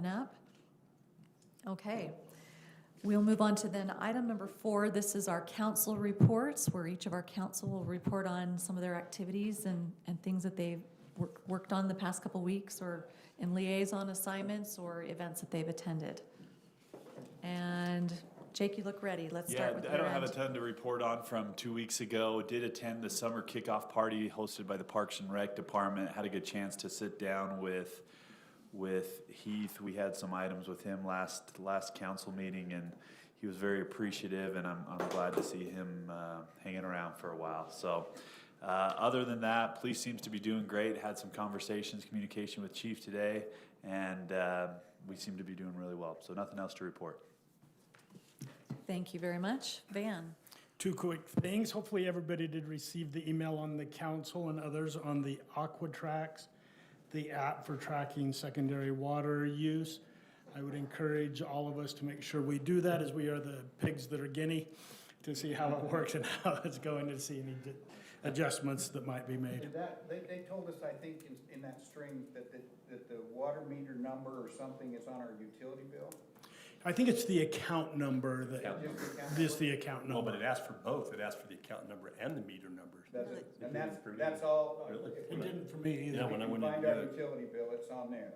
up. Okay. We'll move on to then item number 4. This is our council reports, where each of our council will report on some of their activities and things that they've worked on the past couple weeks, or in liaison assignments or events that they've attended. And Jake, you look ready. Let's start with your I don't have end. a ton to report on from 2 weeks ago. Did attend the summer kickoff party hosted by the Parks and Rec Department. Had a good chance to sit down with Heath. We had some items with him last council meeting, and he was very appreciative, and I'm glad to see him hanging around for a while. So other than that, police seems to be doing great. Had some communication with Chief today, and we seem to be doing really well. So nothing else to report. Thank you very much. Van. 2 quick things. Hopefully everybody did receive the email on the council and others on the AquaTracks, the app for tracking secondary water use. I would encourage all of us to make sure we do that, as we are the pigs that are guinea, to see how it works and how it's going, to see any adjustments that might be made. And that, they told us, I think, in that string that the water meter number or something is on our utility bill? I think it's the account number that, Just the account No, number. but it asks for both. It asks for the account number and the meter number. And that's all. Really? It didn't for me either. Yeah, when I went Find in, our utility bill, it's on there.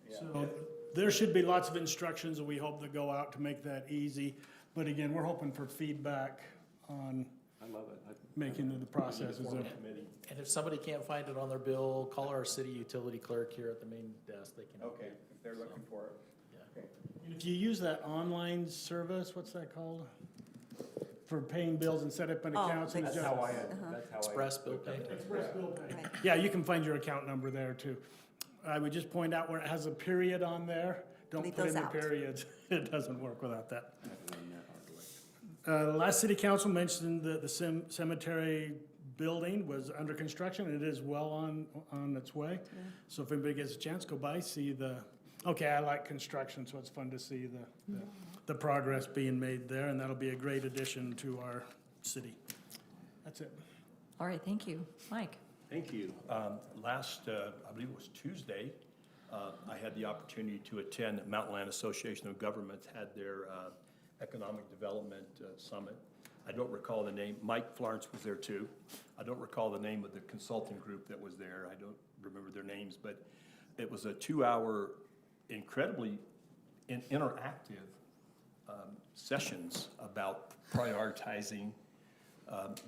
Yeah. So there should be lots of instructions that we hope that go out to make that easy. But again, we're hoping for feedback on I love it. making the processes. Committee. And if somebody can't find it on their bill, call our city utility clerk here at the main desk. They can. Okay, if they're looking for it. Yeah. Okay. If you use that online service, what's that called? For paying bills and set up an account. like- That's how I, that's how I. Express bill pay. Express bill pay. Right. Yeah, you can find your account number there too. I would just point out where it has a period on there, don't Leave put in those the out. periods. It doesn't work without that. Last city council mentioned that the cemetery building was under construction. It is well on its way. So if anybody gets a chance, go by, see okay, I like construction, so it's fun to see the progress being made there, and that'll be a great addition to our city. That's it. All right, thank you. Mike. Thank you. Last, I believe it was Tuesday, I had the opportunity to attend Mountain Land Association of Governments had their Economic Development Summit. I don't recall the name. Mike Florence was there too. I don't recall the name of the consulting group that was there. I don't remember their names, but it was a 2-hour, incredibly interactive sessions about prioritizing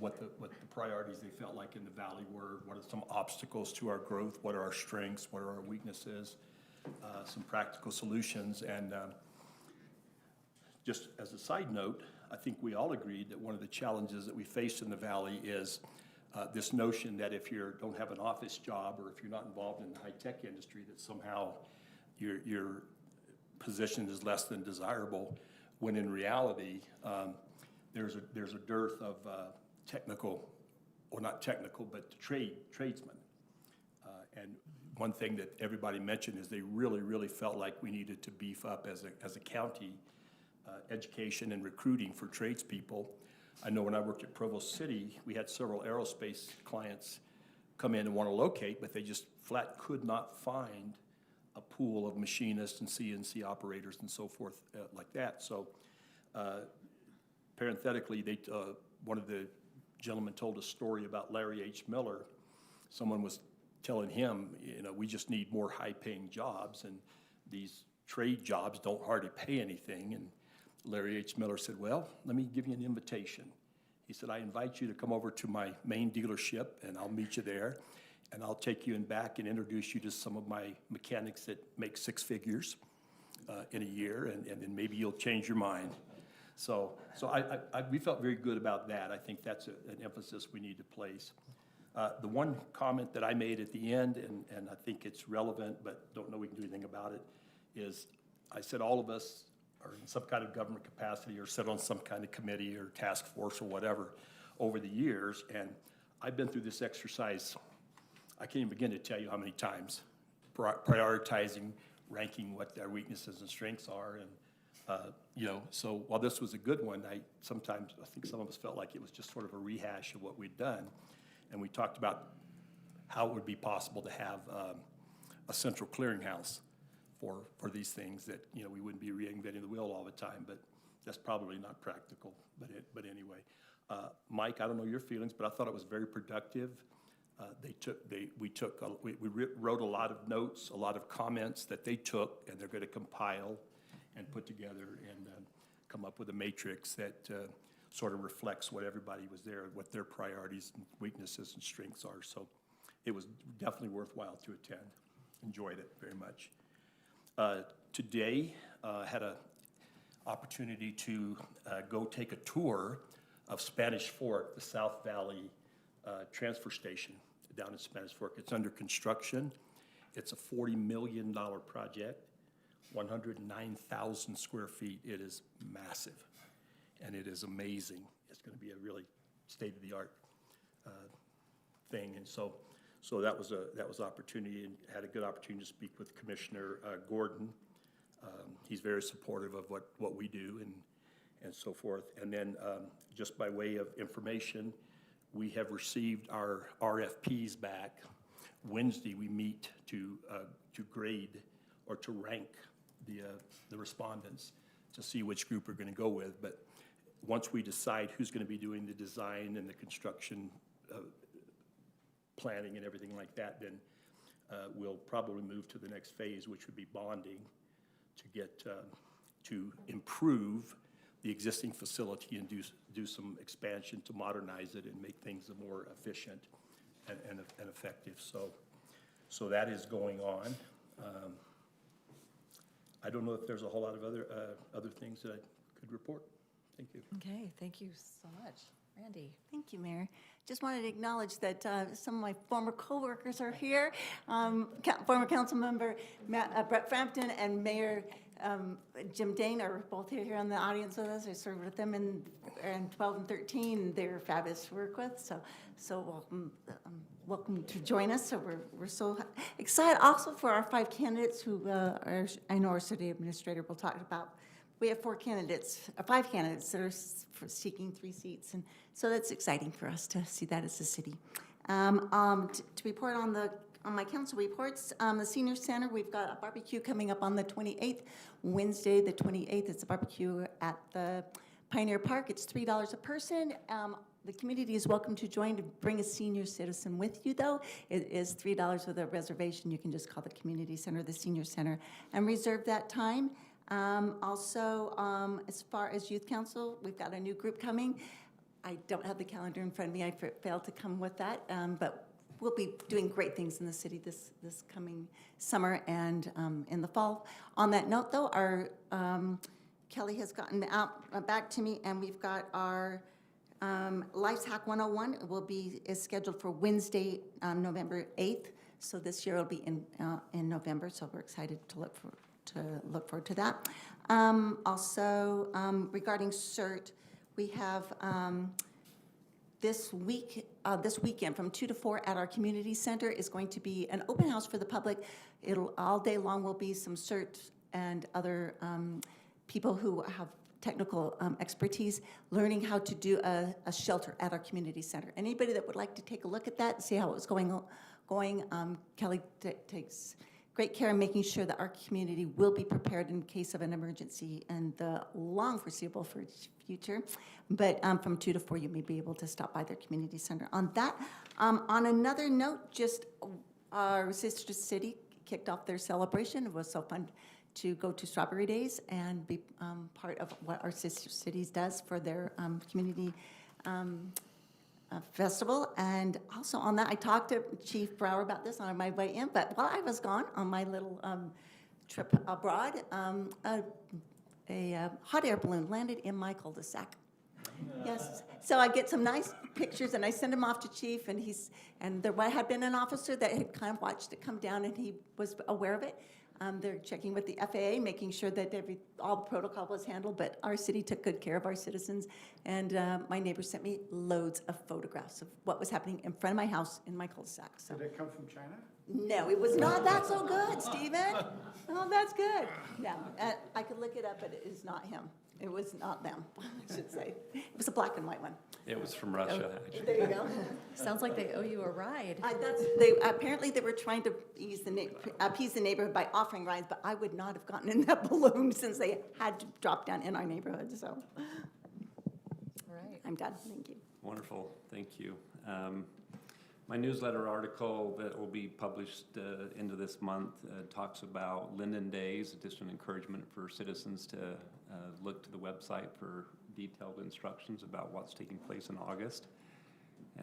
what the priorities they felt like in the valley were, what are some obstacles to our growth, what are our strengths, what are our weaknesses, some practical solutions. And just as a side note, I think we all agreed that one of the challenges that we face in the valley is this notion that if you don't have an office job or if you're not involved in the high-tech industry, that somehow your position is less than desirable, when in reality, there's a dearth of technical, or not technical, but tradesmen. And one thing that everybody mentioned is they really felt like we needed to beef up as a county education and recruiting for tradespeople. I know when I worked at Provo City, we had several aerospace clients come in and want to locate, but they just flat could not find a pool of machinists and CNC operators and so forth like that. So parenthetically, one of the gentlemen told a story about Larry H. Miller. Someone was telling him, we just need more high-paying jobs, and these trade jobs don't hardly pay anything. And Larry H. Miller said, well, let me give you an invitation. He said, I invite you to come over to my main dealership, and I'll meet you there, and I'll take you in back and introduce you to some of my mechanics that make 6 figures in a year, and then maybe you'll change your mind. So we felt very good about that. I think that's an emphasis we need to place. The one comment that I made at the end, and I think it's relevant, but don't know we can do anything about it, is I said all of us are in some kind of government capacity or sit on some kind of committee or task force or whatever over the years, and I've been through this exercise, I can't even begin to tell you how many times, prioritizing, ranking what our weaknesses and strengths are, and so while this was a good one, I think some of us felt like it was just sort of a rehash of what we'd done. And we talked about how it would be possible to have a central clearinghouse for these things that, you know, we wouldn't be reinventing the wheel all the time, but that's probably not practical, but anyway. Mike, I don't know your feelings, but I thought it was very productive. We wrote a lot of notes, a lot of comments that they took, and they're gonna compile and put together and come up with a matrix that sort of reflects what everybody was there, what their priorities and weaknesses and strengths are. So it was definitely worthwhile to attend. Enjoyed it very much. Today, had an opportunity to go take a tour of Spanish Fork, the South Valley transfer station down in Spanish Fork. It's under construction. It's a $40 million project, 109,000 square feet. It is massive, and it is amazing. It's going to be a really state-of-the-art thing, and so that was opportunity, and had a good opportunity to speak with Commissioner Gordon. He's very supportive of what we do and so forth. And then just by way of information, we have received our RFPs back. Wednesday, we meet to grade or to rank the respondents to see which group we're going to go with. But once we decide who's going to be doing the design and the construction planning and everything like that, then we'll probably move to the next phase, which would be bonding to get to improve the existing facility and do some expansion to modernize it and make things more efficient and effective. So that is going on. I don't know if there's a whole lot of other things that I could report. Thank you. Okay, thank you so much. Randy? Thank you, Mayor. Just wanted to acknowledge that some of my former coworkers are here. Former council member Brett Frampton and Mayor Jim Dane are both here in the audience with us. I served with them in 12 and 13. They're fabulous to work with. So welcome to join us. So we're so excited also for our 5 candidates who I know our city administrator will talk about. We have 5 candidates that are seeking 3 seats, and so that's exciting for us to see that as a city. To report on my council reports, the senior center, we've got a barbecue coming up on the 28th, Wednesday the 28th. It's a barbecue at the Pioneer Park. It's $3 a person. The community is welcome to join to bring a senior citizen with you, though. It is $3 with a reservation. You can just call the community center, the senior center, and reserve that time. Also, as far as youth council, we've got a new group coming. I don't have the calendar in front of me. I failed to come with that, but we'll be doing great things in the city this coming summer and in the fall. On that note, though, our Kelly has gotten back to me, and we've got our Life's Hack 101 is scheduled for Wednesday, November 8th. So this year it'll be in November. So we're excited to look forward to that. Also, regarding CERT, we have this weekend from 2 to 4 at our community center is going to be an open house for the public. All day long will be some CERT and other people who have technical expertise learning how to do a shelter at our community center. Anybody that would like to take a look at that and see how it's going, Kelly takes great care in making sure that our community will be prepared in case of an emergency and the long foreseeable future. But from 2 to 4, you may be able to stop by their community center. On that, on another note, just our sister city kicked off their celebration. It was so fun to go to Strawberry Days and be part of what our sister cities does for their community festival. And also on that, I talked to Chief Brower about this on my way in, but while I was gone on my little trip abroad, a hot air balloon landed in my cul-de-sac. Yes, so I get some nice pictures and I send them off to Chief, and there had been an officer that had kind of watched it come down and he was aware of it. They're checking with the FAA, making sure that all the protocol was handled, but our city took good care of our citizens. And my neighbor sent me loads of photographs of what was happening in front of my house in my cul-de-sac. So. Did it come from China? No, it was not that so good, Stephen. Oh, that's good. No, I could look it up, but it is not him. It was not them, I should say. It was a black and white one. It was from Russia, actually. There you go. Sounds like they owe you a ride. Apparently they were trying to appease the neighborhood by offering rides, but I would not have gotten in that balloon since they had to drop down in our neighborhood, so Right. I'm done, thank you. Wonderful, thank you. My newsletter article that will be published into this month talks about Lindon Days, just an encouragement for citizens to look to the website for detailed instructions about what's taking place in August.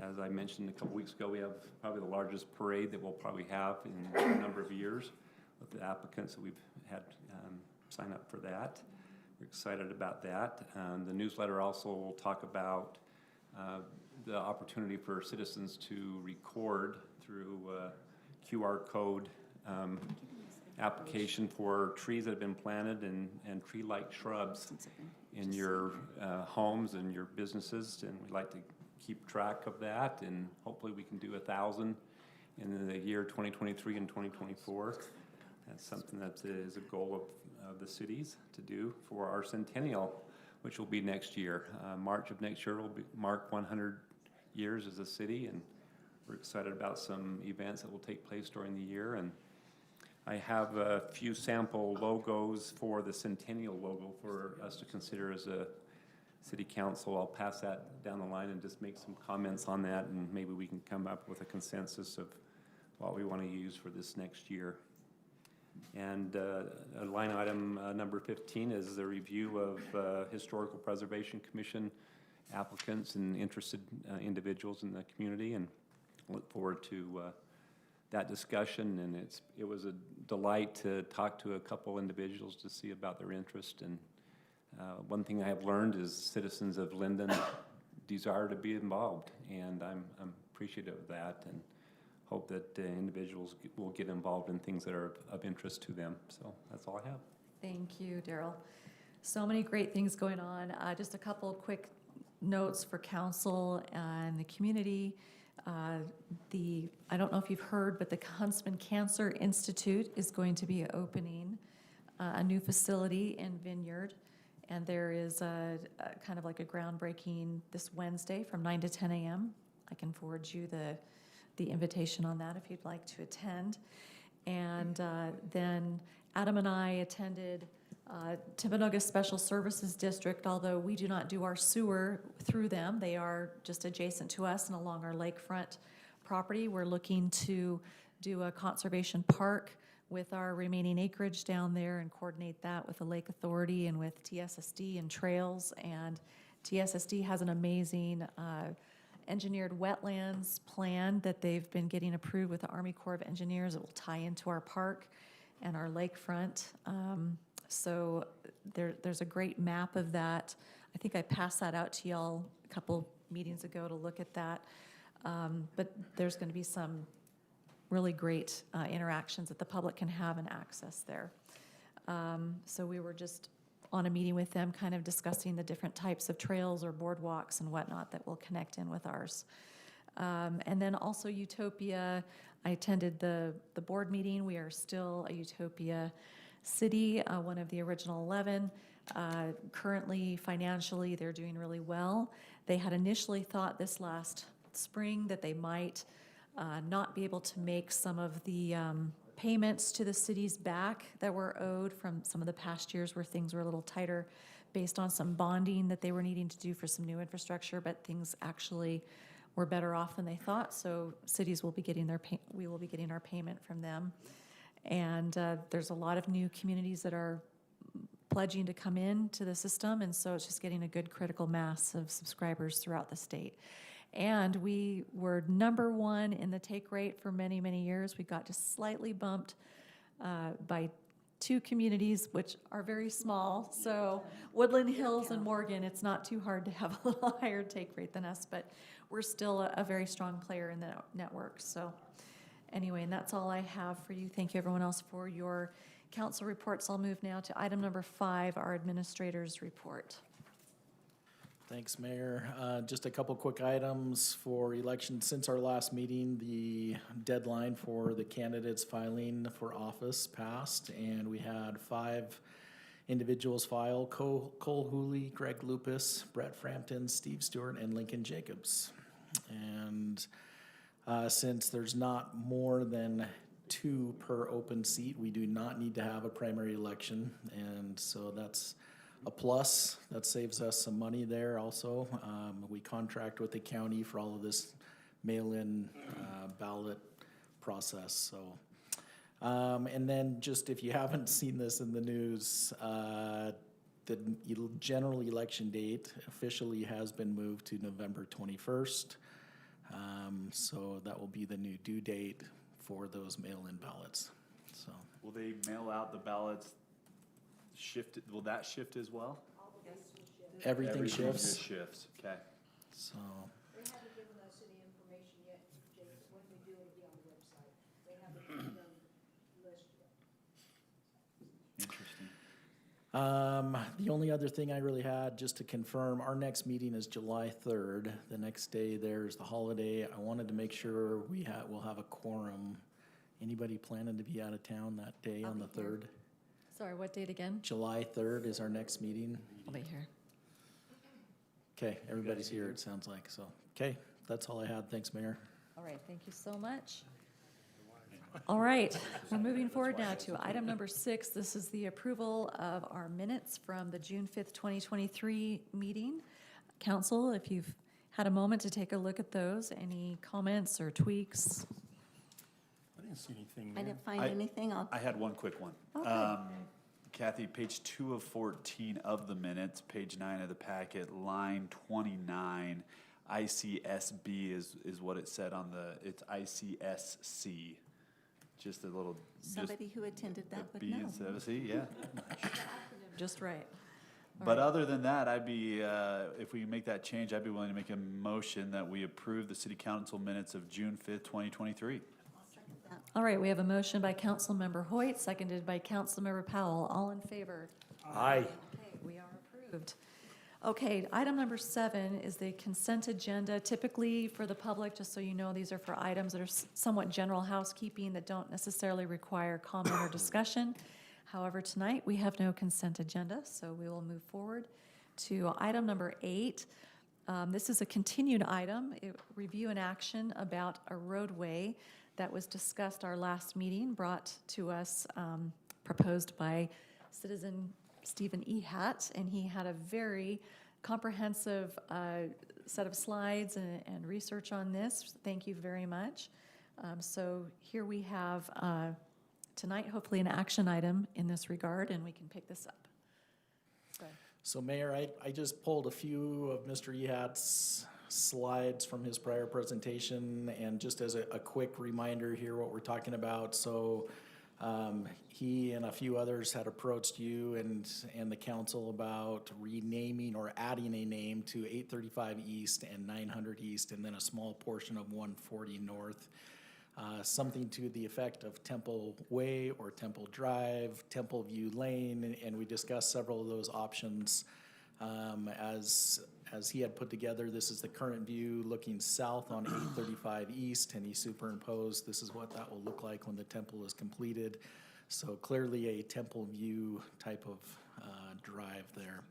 As I mentioned a couple weeks ago, we have probably the largest parade that we'll probably have in a number of years with the applicants that we've had sign up for that. We're excited about that. The newsletter also will talk about the opportunity for citizens to record through QR code application for trees that have been planted and tree-like shrubs in your homes and your businesses, and we'd like to keep track of that, and hopefully we can do 1,000 in the year 2023 and 2024. That's something that is a goal of the cities to do for our centennial, which will be next year. March of next year will mark 100 years as a city, and we're excited about some events that will take place during the year. And I have a few sample logos for the centennial logo for us to consider as a city council. I'll pass that down the line and just make some comments on that, and maybe we can come up with a consensus of what we want to use for this next year. And line item number 15 is the review of Historical Preservation Commission applicants and interested individuals in the community, and look forward to that discussion. And it was a delight to talk to a couple individuals to see about their interest. And one thing I have learned is citizens of Lindon desire to be involved, and I'm appreciative of that, and hope that individuals will get involved in things that are of interest to them. So that's all I have. Thank you, Daryl. So many great things going on. Just a couple quick notes for council and the community. I don't know if you've heard, but the Huntsman Cancer Institute is going to be opening a new facility in Vineyard. And there is a kind of like a groundbreaking this Wednesday from 9 to 10 a.m. I can forward you the invitation on that if you'd like to attend. And then Adam and I attended Timpanogos Special Services District. Although we do not do our sewer through them, they are just adjacent to us and along our lakefront property. We're looking to do a conservation park with our remaining acreage down there and coordinate that with the Lake Authority and with TSSD and trails. And TSSD has an amazing engineered wetlands plan that they've been getting approved with the Army Corps of Engineers. It will tie into our park and our lakefront. So there's a great map of that. I think I passed that out to y'all a couple meetings ago to look at that. But there's going to be some really great interactions that the public can have and access there. So we were just on a meeting with them, kind of discussing the different types of trails or boardwalks and whatnot that will connect in with ours. And then also Utopia, I attended the board meeting. We are still a Utopia city, one of the original 11. Currently, financially, they're doing really well. They had initially thought this last spring that they might not be able to make some of the payments to the cities back that were owed from some of the past years where things were a little tighter based on some bonding that they were needing to do for some new infrastructure, but things actually were better off than they thought. So cities will be getting we will be getting our payment from them. And there's a lot of new communities that are pledging to come in to the system, and so it's just getting a good critical mass of subscribers throughout the state. And we were #1 in the take rate for many, many years. We got just slightly bumped by 2 communities, which are very small. So Woodland Hills and Morgan, it's not too hard to have a little higher take rate than us, but we're still a very strong player in the network. So anyway, and that's all I have for you. Thank you, everyone else, for your council reports. I'll move now to item number 5, our administrator's report. Thanks, Mayor. Just a couple quick items for election. Since our last meeting, the deadline for the candidates filing for office passed, and we had 5 individuals file Cole Hooley, Greg Lupus, Brett Frampton, Steve Stewart, and Lincoln Jacobs. And since there's not more than 2 per open seat, we do not need to have a primary election. And so that's a plus. That saves us some money there also. We contract with the county for all of this mail-in ballot process, so. And then just if you haven't seen this in the news, the general election date officially has been moved to November 21st. So that will be the new due date for those mail-in ballots, so. Will they mail out the ballots will that shift as well? Everything just shifts, shifts, okay. so. They haven't given us any information yet, Jake, when we do, it'll be on the website. They haven't given them list yet. Interesting. The only other thing I really had, just to confirm, our next meeting is July 3rd. The next day there's the holiday. I wanted to make sure we'll have a quorum. Anybody planning to be out of town that day I'll on the be here. 3rd? Sorry, what date again? July 3rd is our next meeting. I'll be here. Okay, everybody's here, it sounds like, so. Okay, that's all I had. Thanks, Mayor. All right, thank you so much. All right, we're moving forward now to item number 6. This is the approval of our minutes from the June 5th, 2023 meeting. Council, if you've had a moment to take a look at those, any comments or tweaks? I didn't see anything I there. didn't find I- anything. I had one quick one. Okay. Kathy, page 2 of 14 of the minutes, page 9 of the packet, line 29, ICSB is what it said on it's ICSC. Just a little, just Somebody who attended the that would B know. instead of a C, yeah. Just right. All But right. other than that, I'd be, if we make that change, I'd be willing to make a motion that we approve the city council minutes of June 5th, 2023. All right, we have a motion by Councilmember Hoyt, seconded by Councilmember Powell. All in favor? Aye. Okay, we are approved. Okay, item number 7 is the consent agenda. Typically, for the public, just so you know, these are for items that are somewhat general housekeeping that don't necessarily require comment or discussion. However, tonight, we have no consent agenda, so we will move forward to item number 8. This is a continued item, review and action about a roadway that was discussed our last meeting, brought to us, proposed by citizen Stephen Ehat, and he had a very comprehensive set of slides and research on this. Thank you very much. So here we have tonight, hopefully an action item in this regard, and we can pick this up. Go ahead. So Mayor, I just pulled a few of Mr. Ehat's slides from his prior presentation, and just as a quick reminder here what we're talking about. So he and a few others had approached you and the council about renaming or adding a name to 835 East and 900 East, and then a small portion of 140 North. Something to the effect of Temple Way or Temple Drive, Temple View Lane, and we discussed several of those options. As he had put together, this is the current view looking south on 835 East, and he superimposed, this is what that will look like when the temple is completed. So clearly a temple view type of drive there.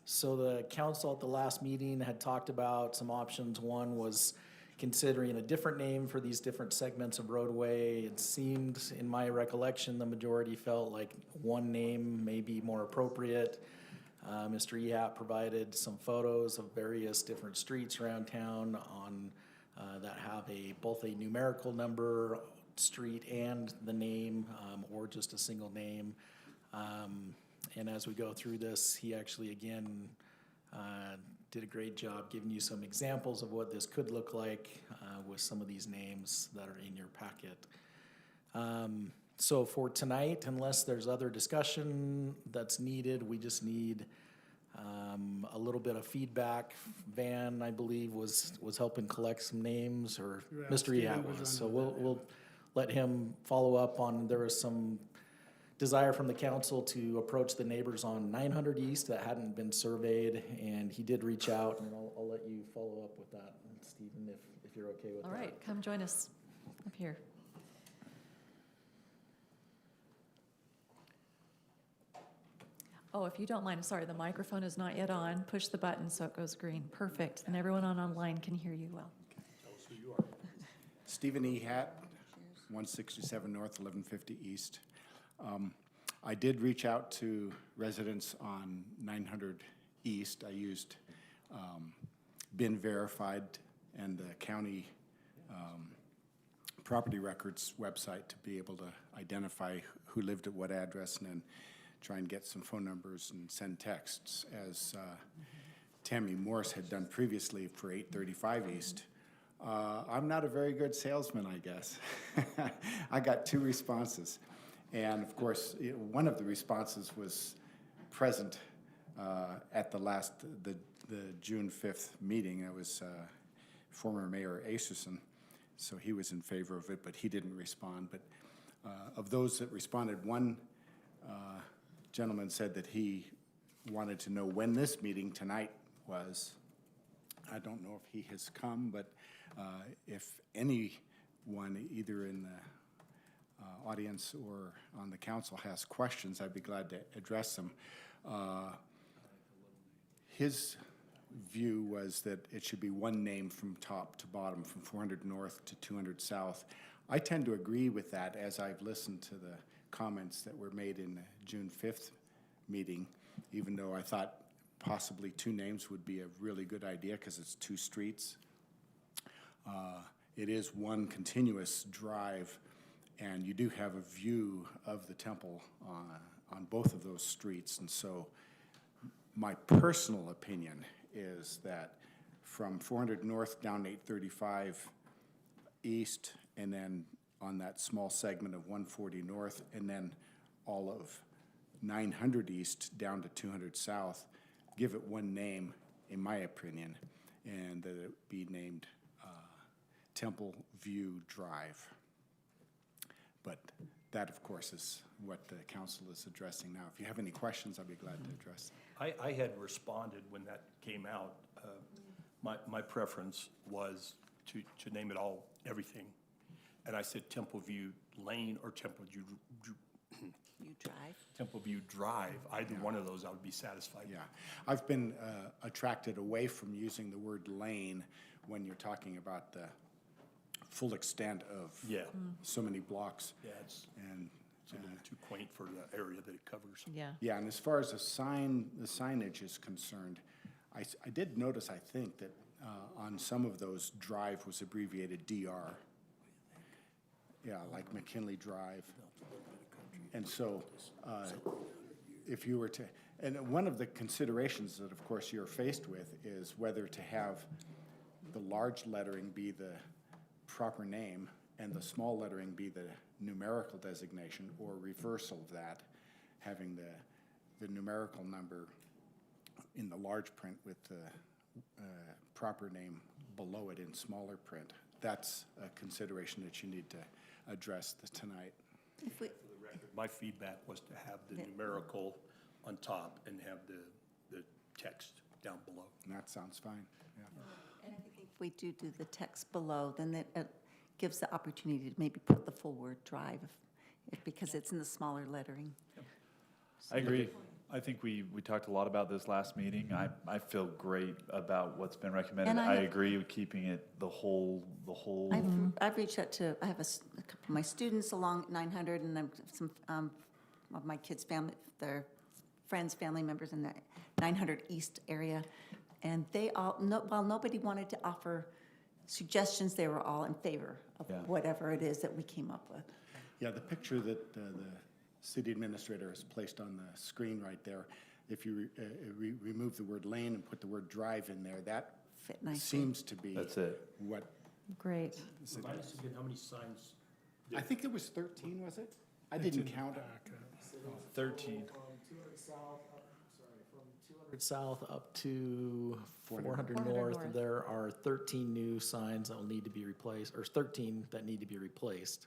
So the council at the last meeting had talked about some options. One was considering a different name for these different segments of roadway. It seemed, in my recollection, the majority felt like one name may be more appropriate. Mr. Ehat provided some photos of various different streets around town that have both a numerical number, street, and the name, or just a single name. And as we go through this, he actually, again, did a great job giving you some examples of what this could look like with some of these names that are in your packet. So for tonight, unless there's other discussion that's needed, we just need a little bit of feedback. Van, I believe, was helping collect some names, or Yeah, Mr. Steven Ehat was was. on So with that, we'll let him follow up on, there was some desire from the council to approach the neighbors on 900 East that hadn't been surveyed, and he did reach out, and I'll let you follow up with that, Stephen, if you're okay with that. All right, come join us up here. Oh, if you don't mind, sorry, the microphone is not yet on. Push the button so it goes green. Perfect. And everyone online can hear you well. Tell us who you are. Stephen E. Hatt, 167 North, 1150 East. I did reach out to residents on 900 East. I used BIN verified and the county property records website to be able to identify who lived at what address and then try and get some phone numbers and send texts, as Tammy Morse had done previously for 835 East. I'm not a very good salesman, I guess. I got 2 responses. And of course, one of the responses was present at the June 5th meeting. It was former Mayor Acerson, so he was in favor of it, but he didn't respond. But of those that responded, one gentleman said that he wanted to know when this meeting tonight was. I don't know if he has come, but if anyone, either in the audience or on the council, has questions, I'd be glad to address them. His view was that it should be one name from top to bottom, from 400 North to 200 South. I tend to agree with that, as I've listened to the comments that were made in the June 5th meeting, even though I thought possibly 2 names would be a really good idea because it's 2 streets. It is one continuous drive, and you do have a view of the temple on both of those streets. And so my personal opinion is that from 400 North down 835 East, and then on that small segment of 140 North, and then all of 900 East down to 200 South, give it one name, in my opinion, and that it be named Temple View Drive. But that, of course, is what the council is addressing now. If you have any questions, I'll be glad to address them. I had responded when that came out. My preference was to name it all, everything. And I said Temple View Lane or Temple View Drive. Either one of those I would be satisfied with. Yeah, I've been attracted away from using the word lane when you're talking about the full extent of so many blocks. Yeah, it's And a little too quaint for the area that it covers. Yeah. yeah, and as far as the signage is concerned, I did notice, I think, that on some of those, drive was abbreviated DR. Yeah, like McKinley Drive. And so, if you were to, and one of the considerations that, of course, you're faced with is whether to have the large lettering be the proper name and the small lettering be the numerical designation, or reversal of that, having the numerical number in the large print with the proper name below it in smaller print. That's a consideration that you need to address tonight. If we, My feedback was to have the numerical on top and have the text down below. And that sounds fine, yeah. and I think if we do the text below, then it gives the opportunity to maybe put the full word drive, because it's in the smaller lettering. I agree. I think we talked a lot about this last meeting. I feel great about what's been recommended. And I I have- agree with keeping it the whole. I've reached out to, I have a couple of my students along 900, and then some of my kids' family, their friends, family members in the 900 East area. And they all, while nobody wanted to offer suggestions, they were all in favor of whatever it is that we came up with. Yeah, the picture that the city administrator has placed on the screen right there, if you remove the word lane and put the word drive in there, that Fit nicely. seems to be That's it. what, Great. Remind us again how many signs? I think it was 13, was it? I didn't count it. 13. From 200 South up to 400 North, North. there are 13 new signs that will need to be replaced, or 13 that need to be replaced.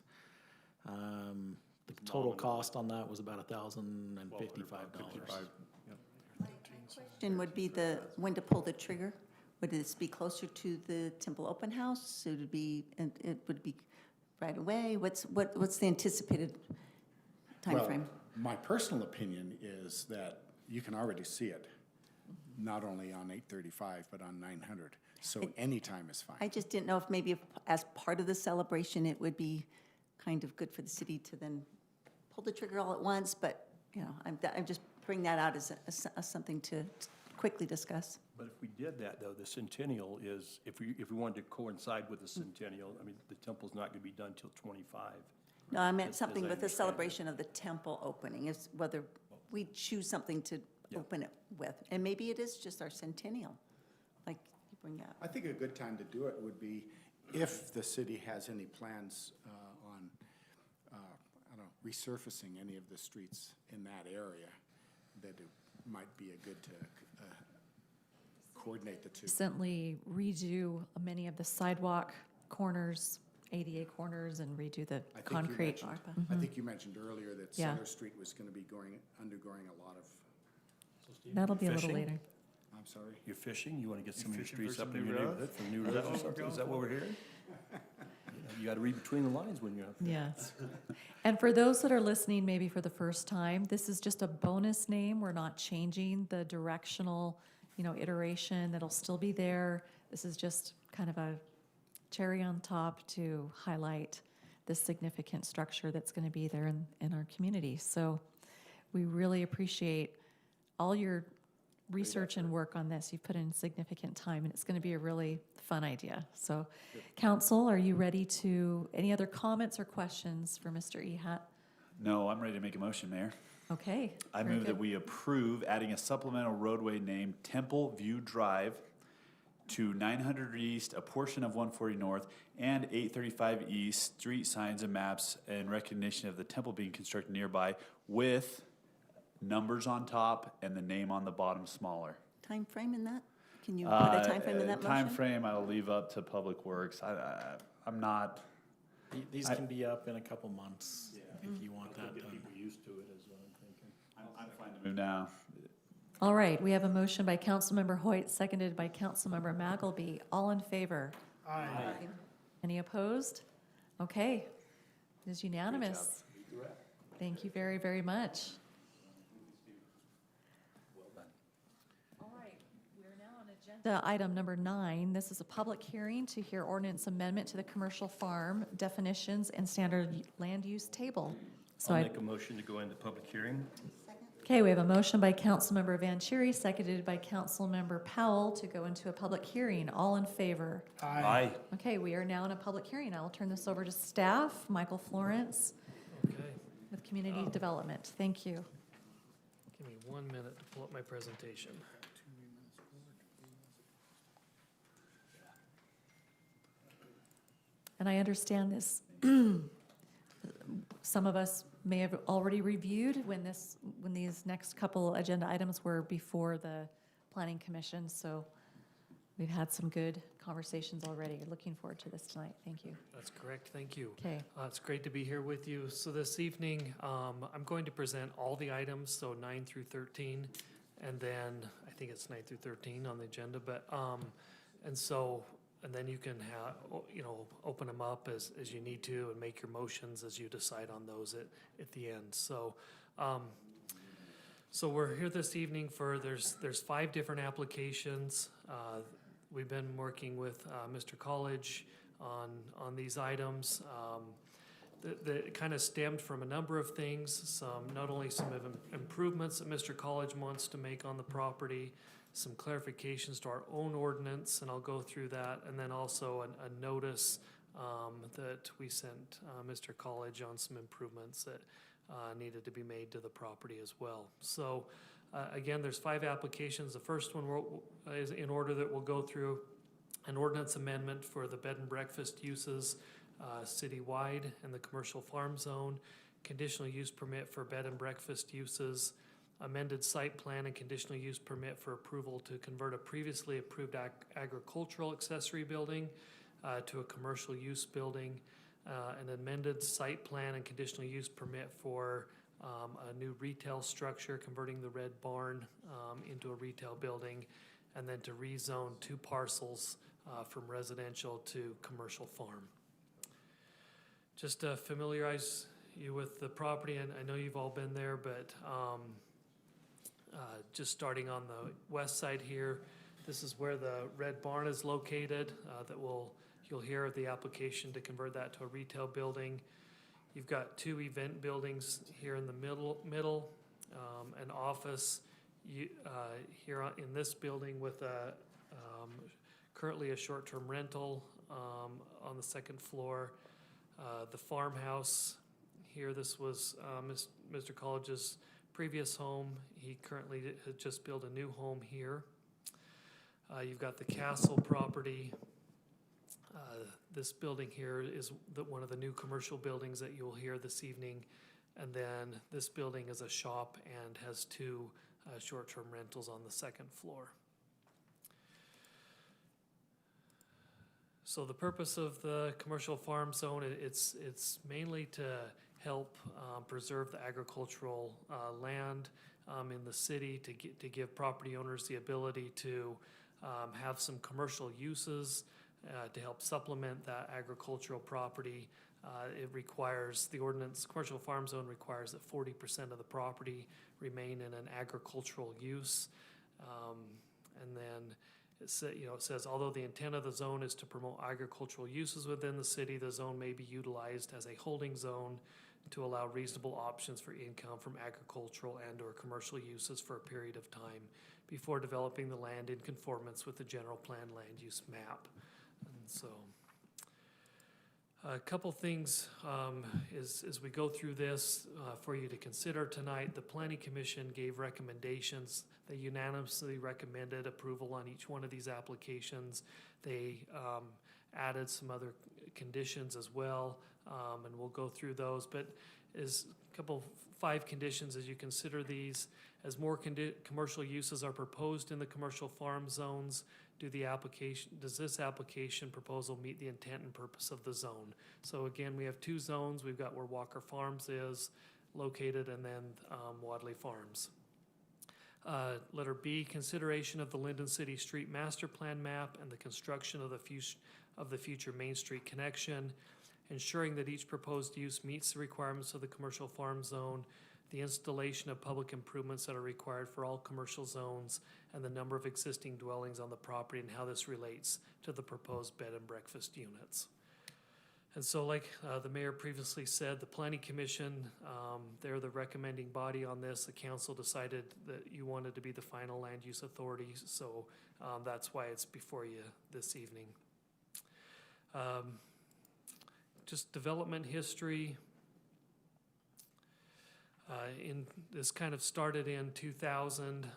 The total cost on that was about $1,055. Question would be when to pull the trigger. Would this be closer to the Temple Open House? It would be right away? What's the anticipated timeframe? Well, my personal opinion is that you can already see it, not only on 835, but on 900. So anytime is fine. I just didn't know if maybe as part of the celebration, it would be kind of good for the city to then pull the trigger all at once, but, you know, I'm just bringing that out as something to quickly discuss. But if we did that, though, the centennial is, if we wanted to coincide with the centennial, I mean, the temple's not gonna be done till 25. No, I meant As something I with the understand it. celebration of the temple opening, is whether we choose something to Yeah. open it with. And maybe it is just our centennial, like you bring up. I think a good time to do it would be if the city has any plans on, I don't know, resurfacing any of the streets in that area, that it might be a good to coordinate the two. Recently redo many of the sidewalk corners, ADA corners, and redo the I think you concrete. mentioned- I think you mentioned earlier that Yeah. Center Street was going to be undergoing a lot of, That'll be a little Fishing? later. I'm sorry? You're fishing, you wanna get some of your fishing for streets up some in new your roads? neighborhood, some new roads or something, is that what we're hearing? You gotta read between the lines when you're up there. Yes. And for those that are listening maybe for the first time, this is just a bonus name. We're not changing the directional, iteration. That'll still be there. This is just kind of a cherry on top to highlight the significant structure that's going to be there in our community. So we really appreciate all your research and work on this. You've put in significant time, and it's going to be a really fun idea. So, Council, are you ready to, any other comments or questions for Mr. Ehat? No, I'm ready to make a motion, Mayor. Okay. I very move that good. we approve adding a supplemental roadway named Temple View Drive to 900 East, a portion of 140 North, and 835 East, street signs and maps in recognition of the temple being constructed nearby with numbers on top and the name on the bottom smaller. Time frame in that? Can you put a time frame in that Time motion? frame I'll leave up to Public Works. I'm not, These I- can be up in a couple months if you want that Get done. people used to it is what I'm thinking. I'm fine to move now. All right, we have a motion by Councilmember Hoyt, seconded by Councilmember Magalby. All in favor? Aye. Any opposed? Okay, it is unanimous. Thank you very, very much. All right, we're now on agenda item number 9. This is a public hearing to hear ordinance amendment to the commercial farm definitions and standard land use table. So I'll I, make a motion to go into public hearing. okay, we have a motion by Councilmember Vanchery, seconded by Councilmember Powell to go into a public hearing. All in favor? Aye. Okay, we are now in a public hearing. I will turn this over to staff, Michael Florence Okay, with Community Development. Thank you. give me 1 minute to pull up my presentation. And I understand this, some of us may have already reviewed when these next couple agenda items were before the Planning Commission, so we've had some good conversations already. Looking forward to this tonight. Thank you. That's correct, thank you. Okay, It's great to be here with you. So this evening, I'm going to present all the items, so 9 through 13, and then, I think it's 9 through 13 on the agenda, but, and then you can open them up as you need to and make your motions as you decide on those at the end. So, so we're here this evening for, there's 5 different applications. We've been working with Mr. College on these items. That kind of stemmed from a number of things, not only some of improvements that Mr. College wants to make on the property, some clarifications to our own ordinance, and I'll go through that, and then also a notice that we sent Mr. College on some improvements that needed to be made to the property as well. So again, there's 5 applications. The first one is in order that we'll go through an ordinance amendment for the bed and breakfast uses citywide in the commercial farm zone, conditional use permit for bed and breakfast uses, amended site plan and conditional use permit for approval to convert a previously approved agricultural accessory building to a commercial use building, an amended site plan and conditional use permit for a new retail structure, converting the red barn into a retail building, and then to rezone 2 parcels from residential to commercial farm. Just to familiarize you with the property, and I know you've all been there, but just starting on the west side here. This is where the red barn is located, you'll hear of the application to convert that to a retail building. You've got two event buildings here in the middle, an office here in this building with currently a short-term rental on the second floor. The farmhouse here, this was Mr. College's previous home. He currently has just built a new home here. You've got the castle property. This building here is one of the new commercial buildings that you'll hear this evening. And then this building is a shop and has two short-term rentals on the second floor. So the purpose of the commercial farm zone, it's mainly to help preserve the agricultural land in the city, to give property owners the ability to have some commercial uses to help supplement that agricultural property. It requires, the ordinance, commercial farm zone requires that 40% of the property remain in an agricultural use. And then it says, although the intent of the zone is to promote agricultural uses within the city, the zone may be utilized as a holding zone to allow reasonable options for income from agricultural and/or commercial uses for a period of time before developing the land in conformance with the general plan land use map. And so, a couple things as we go through this for you to consider tonight. The Planning Commission gave recommendations. They unanimously recommended approval on each one of these applications. They added some other conditions as well, and we'll go through those. But as a couple, 5 conditions as you consider these. As more commercial uses are proposed in the commercial farm zones, does this application proposal meet the intent and purpose of the zone? So again, we have 2 zones. We've got where Walker Farms is located, and then Wadley Farms. Letter B, consideration of the Lindon City Street Master Plan map and the construction of the future Main Street connection, ensuring that each proposed use meets the requirements of the commercial farm zone, the installation of public improvements that are required for all commercial zones, and the number of existing dwellings on the property and how this relates to the proposed bed and breakfast units. And so like the mayor previously said, the Planning Commission, they're the recommending body on this. The council decided that you wanted to be the final land use authority, so that's why it's before you this evening. Just development history. This kind of started in 2000.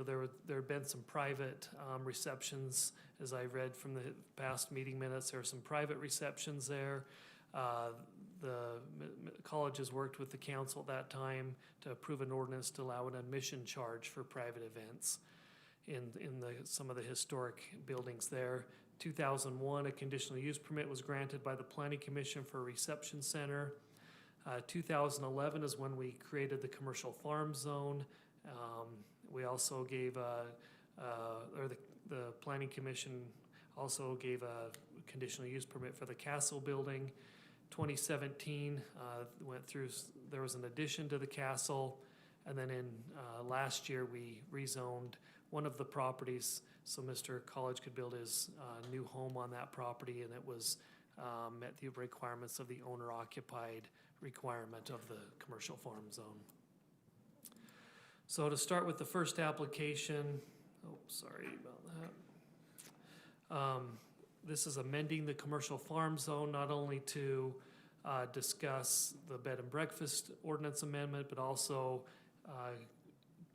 There had been some private receptions, as I read from the past meeting minutes. There were some private receptions there. The college has worked with the council at that time to approve an ordinance to allow an admission charge for private events in some of the historic buildings there. 2001, a conditional use permit was granted by the Planning Commission for a reception center. 2011 is when we created the commercial farm zone. We also gave the Planning Commission also gave a conditional use permit for the castle building. 2017 went through, there was an addition to the castle, and then in last year we rezoned one of the properties so Mr. College could build his new home on that property, and it was met the requirements of the owner-occupied requirement of the commercial farm zone. So to start with the first application, sorry about that. This is amending the commercial farm zone, not only to discuss the bed and breakfast ordinance amendment, but also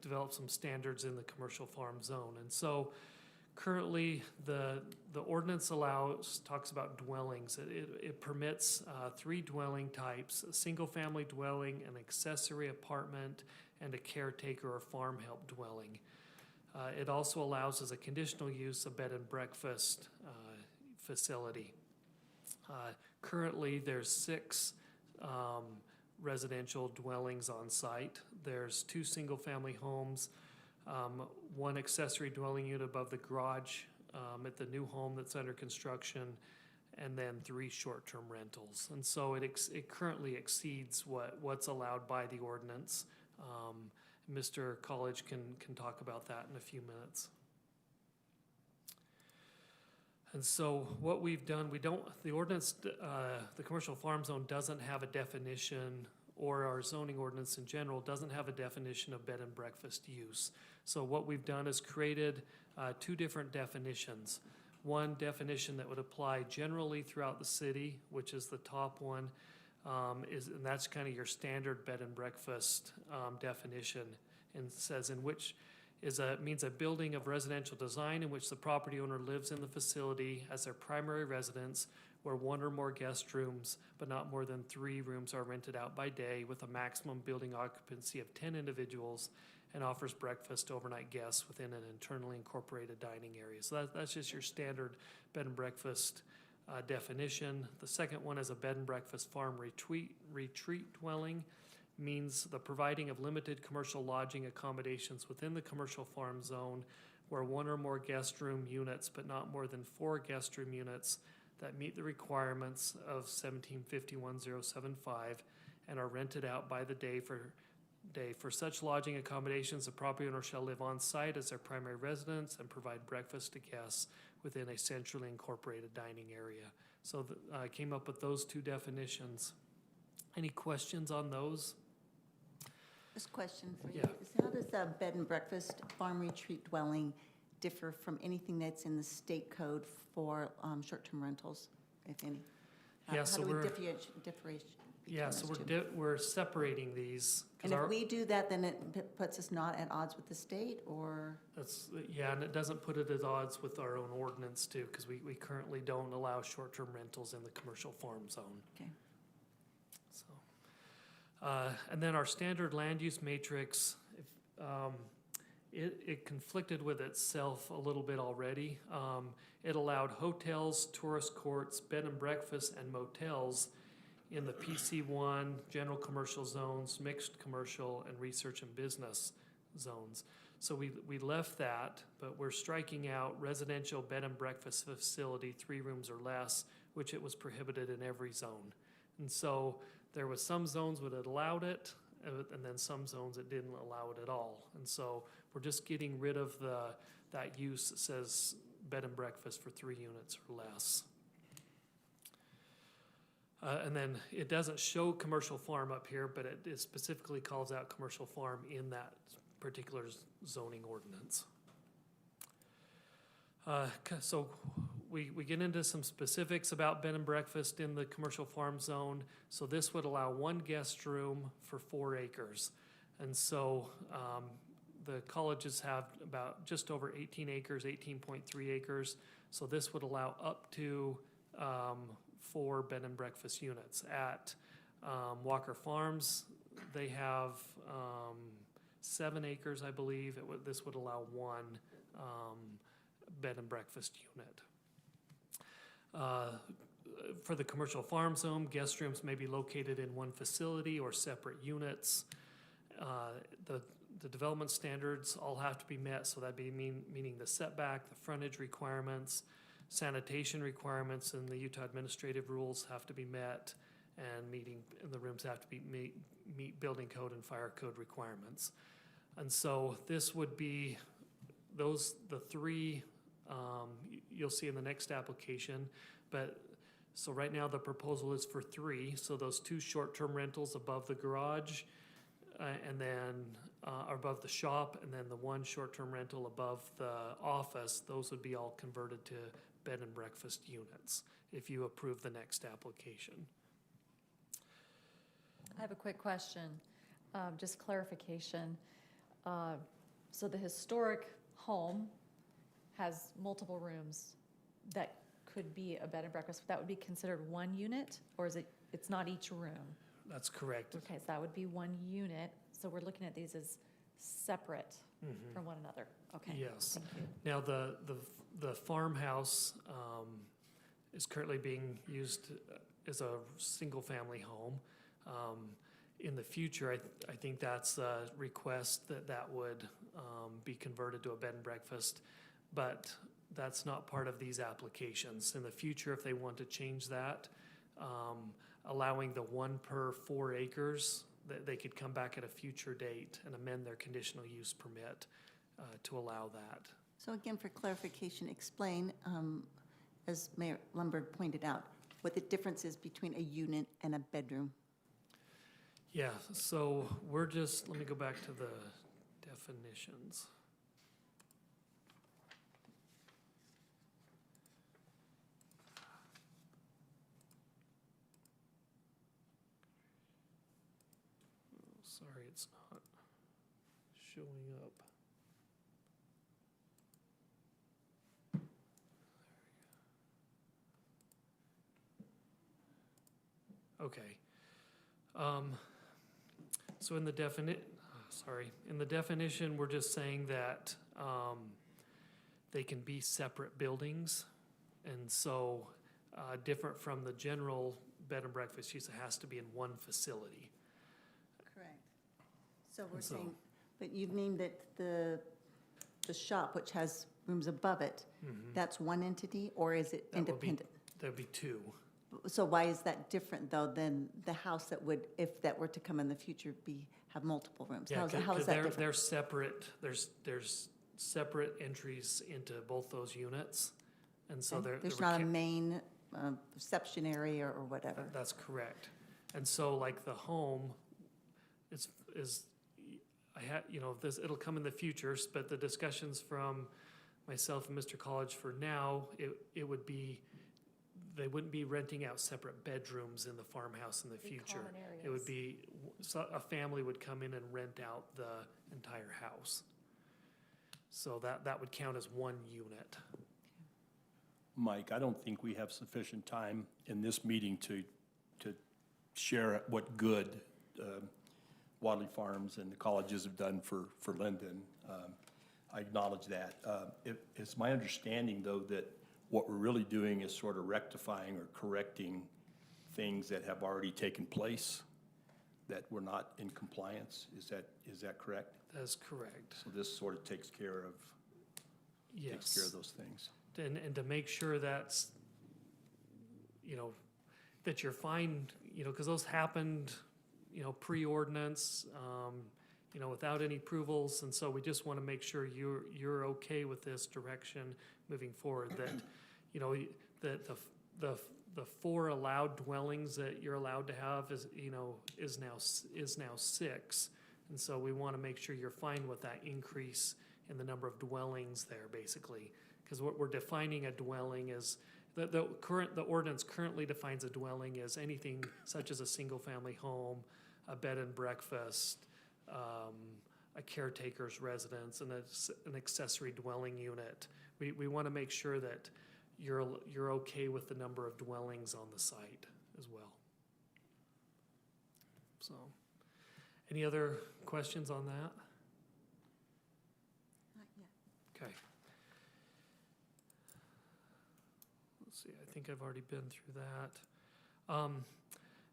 develop some standards in the commercial farm zone. And so currently the ordinance talks about dwellings. It permits 3 dwelling types: a single-family dwelling, an accessory apartment, and a caretaker or farm help dwelling. It also allows as a conditional use a bed and breakfast facility. Currently, there's 6 residential dwellings on site. There's 2 single-family homes, 1 accessory dwelling unit above the garage at the new home that's under construction, and then 3 short-term rentals. And so it currently exceeds what's allowed by the ordinance. Mr. College can talk about that in a few minutes. And so what we've done, the ordinance, the commercial farm zone doesn't have a definition, or our zoning ordinance in general doesn't have a definition of bed and breakfast use. So what we've done is created two different definitions. One definition that would apply generally throughout the city, which is the top one, and that's kind of your standard bed and breakfast definition, and says in which means a building of residential design in which the property owner lives in the facility as their primary residence, where one or more guest rooms, but not more than 3 rooms, are rented out by day with a maximum building occupancy of 10 individuals, and offers breakfast to overnight guests within an internally incorporated dining area. So that's just your standard bed and breakfast definition. The second one is a bed and breakfast farm retreat dwelling, means the providing of limited commercial lodging accommodations within the commercial farm zone where 1 or more guest room units, but not more than 4 guest room units that meet the requirements of 1751-075 and are rented out by the day. For such lodging accommodations, the property owner shall live on site as their primary residence and provide breakfast to guests within a centrally incorporated dining area. So I came up with those two definitions. Any questions on those? This question for you Yeah. is, how does a bed and breakfast farm retreat dwelling differ from anything that's in the state code for short-term rentals, if any? Yeah, so How do we we're- differentiate between Yeah, so those two? we're separating these. 'Cause And if we do that, then it puts us not at odds with the state, or? And it doesn't put it at odds with our own ordinance too, because we currently don't allow short-term rentals in the commercial farm zone. Okay. So, and then our standard land use matrix, it conflicted with itself a little bit already. It allowed hotels, tourist courts, bed and breakfast, and motels in the PC1, general commercial zones, mixed commercial, and research and business zones. So we left that, but we're striking out residential bed and breakfast facility, 3 rooms or less, which it was prohibited in every zone. And so there was some zones that had allowed it, and then some zones that didn't allow it at all. And so we're just getting rid of that use that says bed and breakfast for 3 units or less. And then it doesn't show commercial farm up here, but it specifically calls out commercial farm in that particular zoning ordinance. So we get into some specifics about bed and breakfast in the commercial farm zone. So this would allow 1 guest room for 4 acres. And so the colleges have about just over 18 acres, 18.3 acres. So this would allow up to 4 bed and breakfast units. At Walker Farms, they have 7 acres, I believe. This would allow 1 bed and breakfast unit. For the commercial farm zone, guest rooms may be located in one facility or separate units. The development standards all have to be met, so that'd be meaning the setback, the frontage requirements, sanitation requirements, and the Utah administrative rules have to be met, and the rooms have to meet building code and fire code requirements. And so this would be the 3 you'll see in the next application. But so right now the proposal is for 3. So those 2 short-term rentals above the garage, and then above the shop, and then the 1 short-term rental above the office. Those would be all converted to bed and breakfast units if you approve the next application. I have a quick question, just clarification. So the historic home has multiple rooms that could be a bed and breakfast. That would be considered 1 unit, or is it's not each room? That's correct. Okay, so that would be 1 unit. So we're looking at these as separate from one another. Okay. Yes. Thank you. Now, the farmhouse is currently being used as a single-family home. In the future, I think that's a request that would be converted to a bed and breakfast, but that's not part of these applications. In the future, if they want to change that, allowing the 1 per 4 acres, they could come back at a future date and amend their conditional use permit to allow that. So again, for clarification, explain, as Mayor Lombard pointed out, what the difference is between a unit and a bedroom. Yeah, so we're just, let me go back to the definitions. Oh, sorry, it's not showing up. Okay. So in the in the definition, we're just saying that, they can be separate buildings. And so, different from the general bed and breakfast use, it has to be in one facility. Correct. So we're And so- saying, but you've named it the shop, which has rooms above it, that's one entity, or is it That would be- independent? There'd be two. So why is that different, though, than the house that would, if that were to come in the future, have multiple rooms? Yeah, How is because that they're different? separate, there's separate entries into both those units. And so Okay. they're. There's they're not a ca- main reception area or whatever? That's correct. And so like the home is, I had, this, it'll come in the future, but the discussions from myself and Mr. College for now, it would be, they wouldn't be renting out separate bedrooms in the farmhouse in the future. It would be, so a family would come in and rent out the entire house. So that would count as one unit. Mike, I don't think we have sufficient time in this meeting to share what good Wadley Farms and the colleges have done for Lindon. I acknowledge that. It's my understanding, though, that what we're really doing is sort of rectifying or correcting things that have already taken place, that were not in compliance. Is that correct? That is correct. So this sort of takes care of Yes. those things. And to make sure that's, that you're fine, because those happened, pre-ordinance, without any approvals. And so we just want to make sure you're okay with this direction moving forward, that, that the 4 allowed dwellings that you're allowed to have is now 6. And so we want to make sure you're fine with that increase in the number of dwellings there, basically. Because what we're defining a dwelling is, the ordinance currently defines a dwelling as anything such as a single-family home, a bed and breakfast, a caretaker's residence, and an accessory dwelling unit. We want to make sure that you're okay with the number of dwellings on the site as well. So, any other questions on that? Not yet. Okay. Let's see, I think I've already been through that.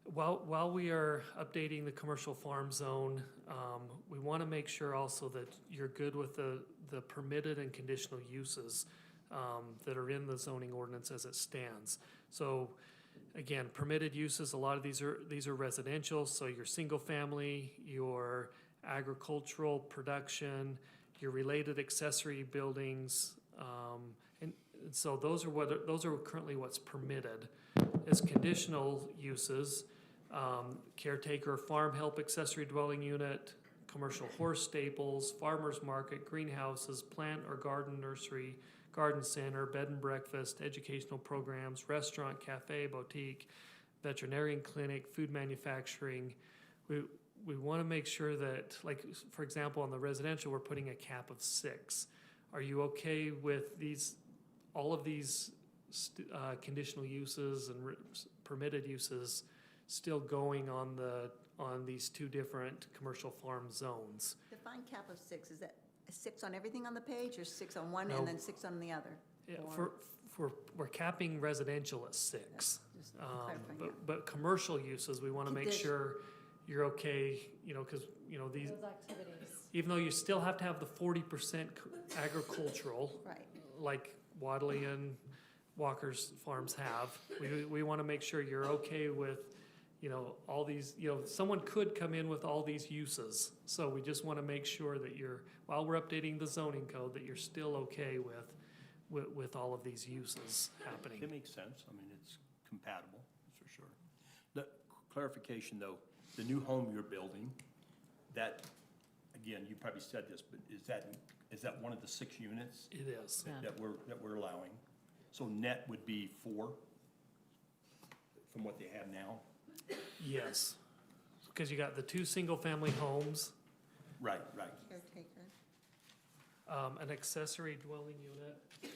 While we are updating the commercial farm zone, we want to make sure also that you're good with the permitted and conditional uses that are in the zoning ordinance as it stands. So again, permitted uses, a lot of these are residential, so your single family, your agricultural production, your related accessory buildings, and so those are currently what's permitted. As conditional uses, caretaker, farm help, accessory dwelling unit, commercial horse stables, farmer's market, greenhouses, plant or garden nursery, garden center, bed and breakfast, educational programs, restaurant, cafe, boutique, veterinarian clinic, food manufacturing. We want to make sure that, like, for example, on the residential, we're putting a cap of 6. Are you okay with all of these conditional uses and permitted uses still going on these 2 different commercial farm zones? Define cap of 6, is that 6 on everything on the page, or 6 on one No. and then 6 on the other? Yeah, Or- we're capping residential at 6. Just clarifying, yeah. But commercial uses, we want to make Condi- sure you're okay, because, these, Those activities. even though you still have to have the 40% agricultural, Right. like Wadley and Walker's farms have, we want to make sure you're okay with, you know, all these, you know, someone could come in with all these uses. So we just want to make sure that you're, while we're updating the zoning code, that you're still okay with all of these uses happening. It makes sense. I mean, it's compatible, that's for sure. The clarification, though, the new home you're building, that, again, you probably said this, but is that one of the 6 units It is. Yeah. that we're allowing? So net would be 4 from what they have now? Yes. Because you got the 2 single-family homes, Right. Caretaker. an accessory dwelling unit,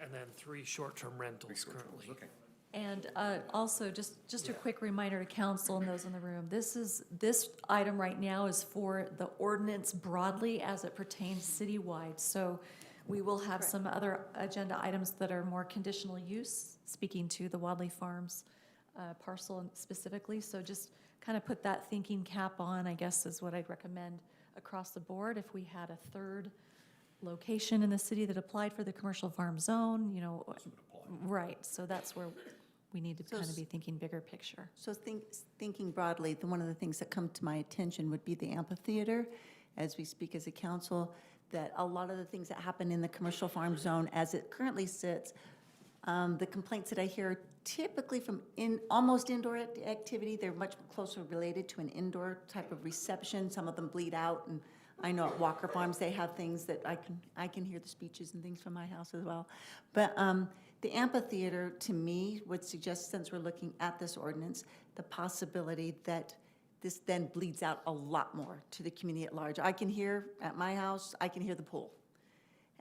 and then 3 short-term rentals currently. Okay. And also, just a quick reminder to council and those in the room, this item right now is for the ordinance broadly as it pertains citywide. So we will have some other agenda items that are more conditional use, speaking to the Wadley Farms parcel specifically. So just kind of put that thinking cap on, I guess, is what I'd recommend across the board. If we had a third location in the city that applied for the commercial farm zone, you know, right, so that's where we need to So kind of be thinking bigger picture. So thinking broadly, one of the things that come to my attention would be the amphitheater, as we speak as a council, that a lot of the things that happen in the commercial farm zone as it currently sits, the complaints that I hear typically from almost indoor activity, they're much closer related to an indoor type of reception. Some of them bleed out, and I know at Walker Farms, they have things that I can hear the speeches and things from my house as well. But the amphitheater, to me, would suggest, since we're looking at this ordinance, the possibility that this then bleeds out a lot more to the community at large. I can hear, at my house, I can hear the pool.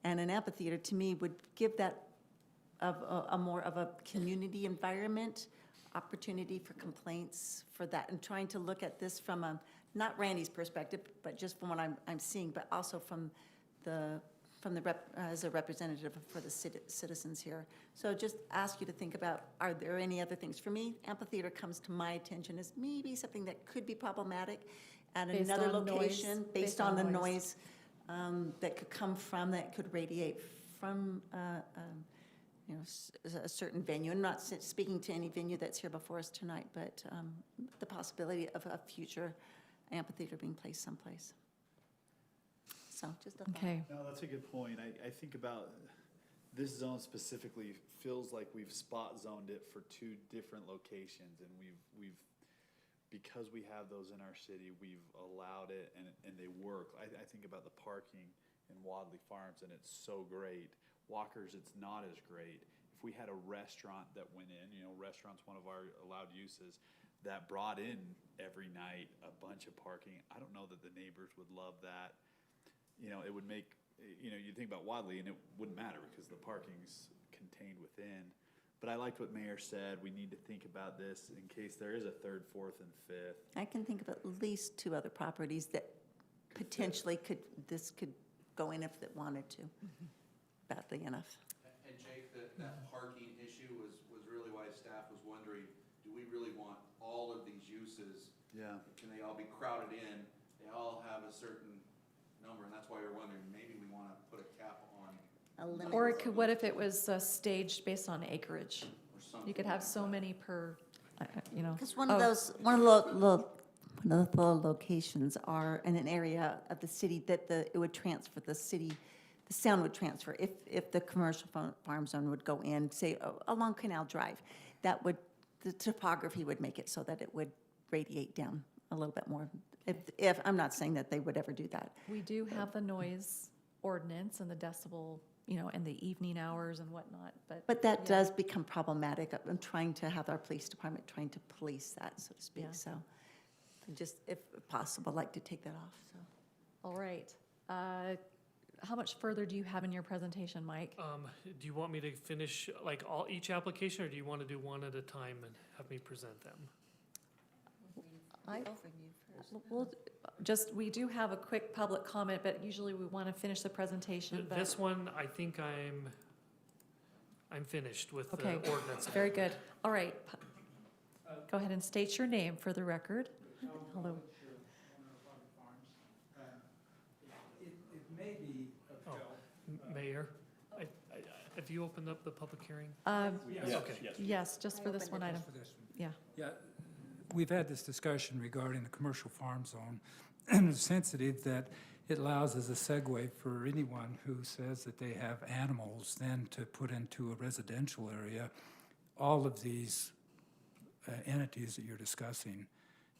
And an amphitheater, to me, would give that a more of a community environment, opportunity for complaints for that, and trying to look at this from a, not Randy's perspective, but just from what I'm seeing, but also from as a representative for the citizens here. So just ask you to think about, are there any other things? For me, amphitheater comes to my attention as maybe something that could be problematic at Based another on noise, location, based based on on the noise. noise that could come from, that could radiate from, you know, a certain venue. I'm not speaking to any venue that's here before us tonight, but the possibility of a future amphitheater being placed someplace. So just a thought. Okay, No, that's a good point. I think about this zone specifically feels like we've spot zoned it for 2 different locations, and we've because we have those in our city, we've allowed it and they work. I think about the parking in Wadley Farms, and it's so great. Walker's, it's not as great. If we had a restaurant that went in, you know, restaurant's one of our allowed uses, that brought in every night a bunch of parking, I don't know that the neighbors would love that. You know, it would make, you know, you think about Wadley and it wouldn't matter because the parking's contained within. But I liked what Mayor said. We need to think about this in case there is a 3rd, 4th, and 5th. I can think of at least 2 other properties that potentially this could go in if it wanted to, badly enough. And Jake, that parking issue was really why staff was wondering, do we really want all of these uses? Yeah. Can they all be crowded in? They all have a certain number, and that's why we're wondering, maybe we want to put a cap on. A limit. or what if it was staged based on acreage? Or something You could have like so that. many per, you know. Because one of Oh. those, one of the little locations are in an area of the city that it would transfer, the sound would transfer. If the commercial farm zone would go in, say, along Canal Drive, the topography would make it so that it would radiate down a little bit more. If, I'm not saying that they would ever do that. We do have the noise ordinance and the decibel, you know, and the evening hours and whatnot, But that yeah. does become problematic. I'm trying to have our police department trying to police that, so to speak. Yeah. So just, if possible, like to take that off, so. All right. How much further do you have in your presentation, Mike? Do you want me to finish like each application, or do you want to do one at a time and have me present them? We do have a quick public comment, but usually we want to finish the presentation, but. This one, I think I'm finished with the Okay, ordinance. very good. All right. Go ahead and state your name for the record. Hello. It may be Oh, Mayor, have you opened up the public hearing? Yes, Okay. yes. Yes, just for this one item. for this one. Yeah. Yeah, we've had this discussion regarding the commercial farm zone, and it's sensitive that it allows as a segue for anyone who says that they have animals then to put into a residential area all of these entities that you're discussing.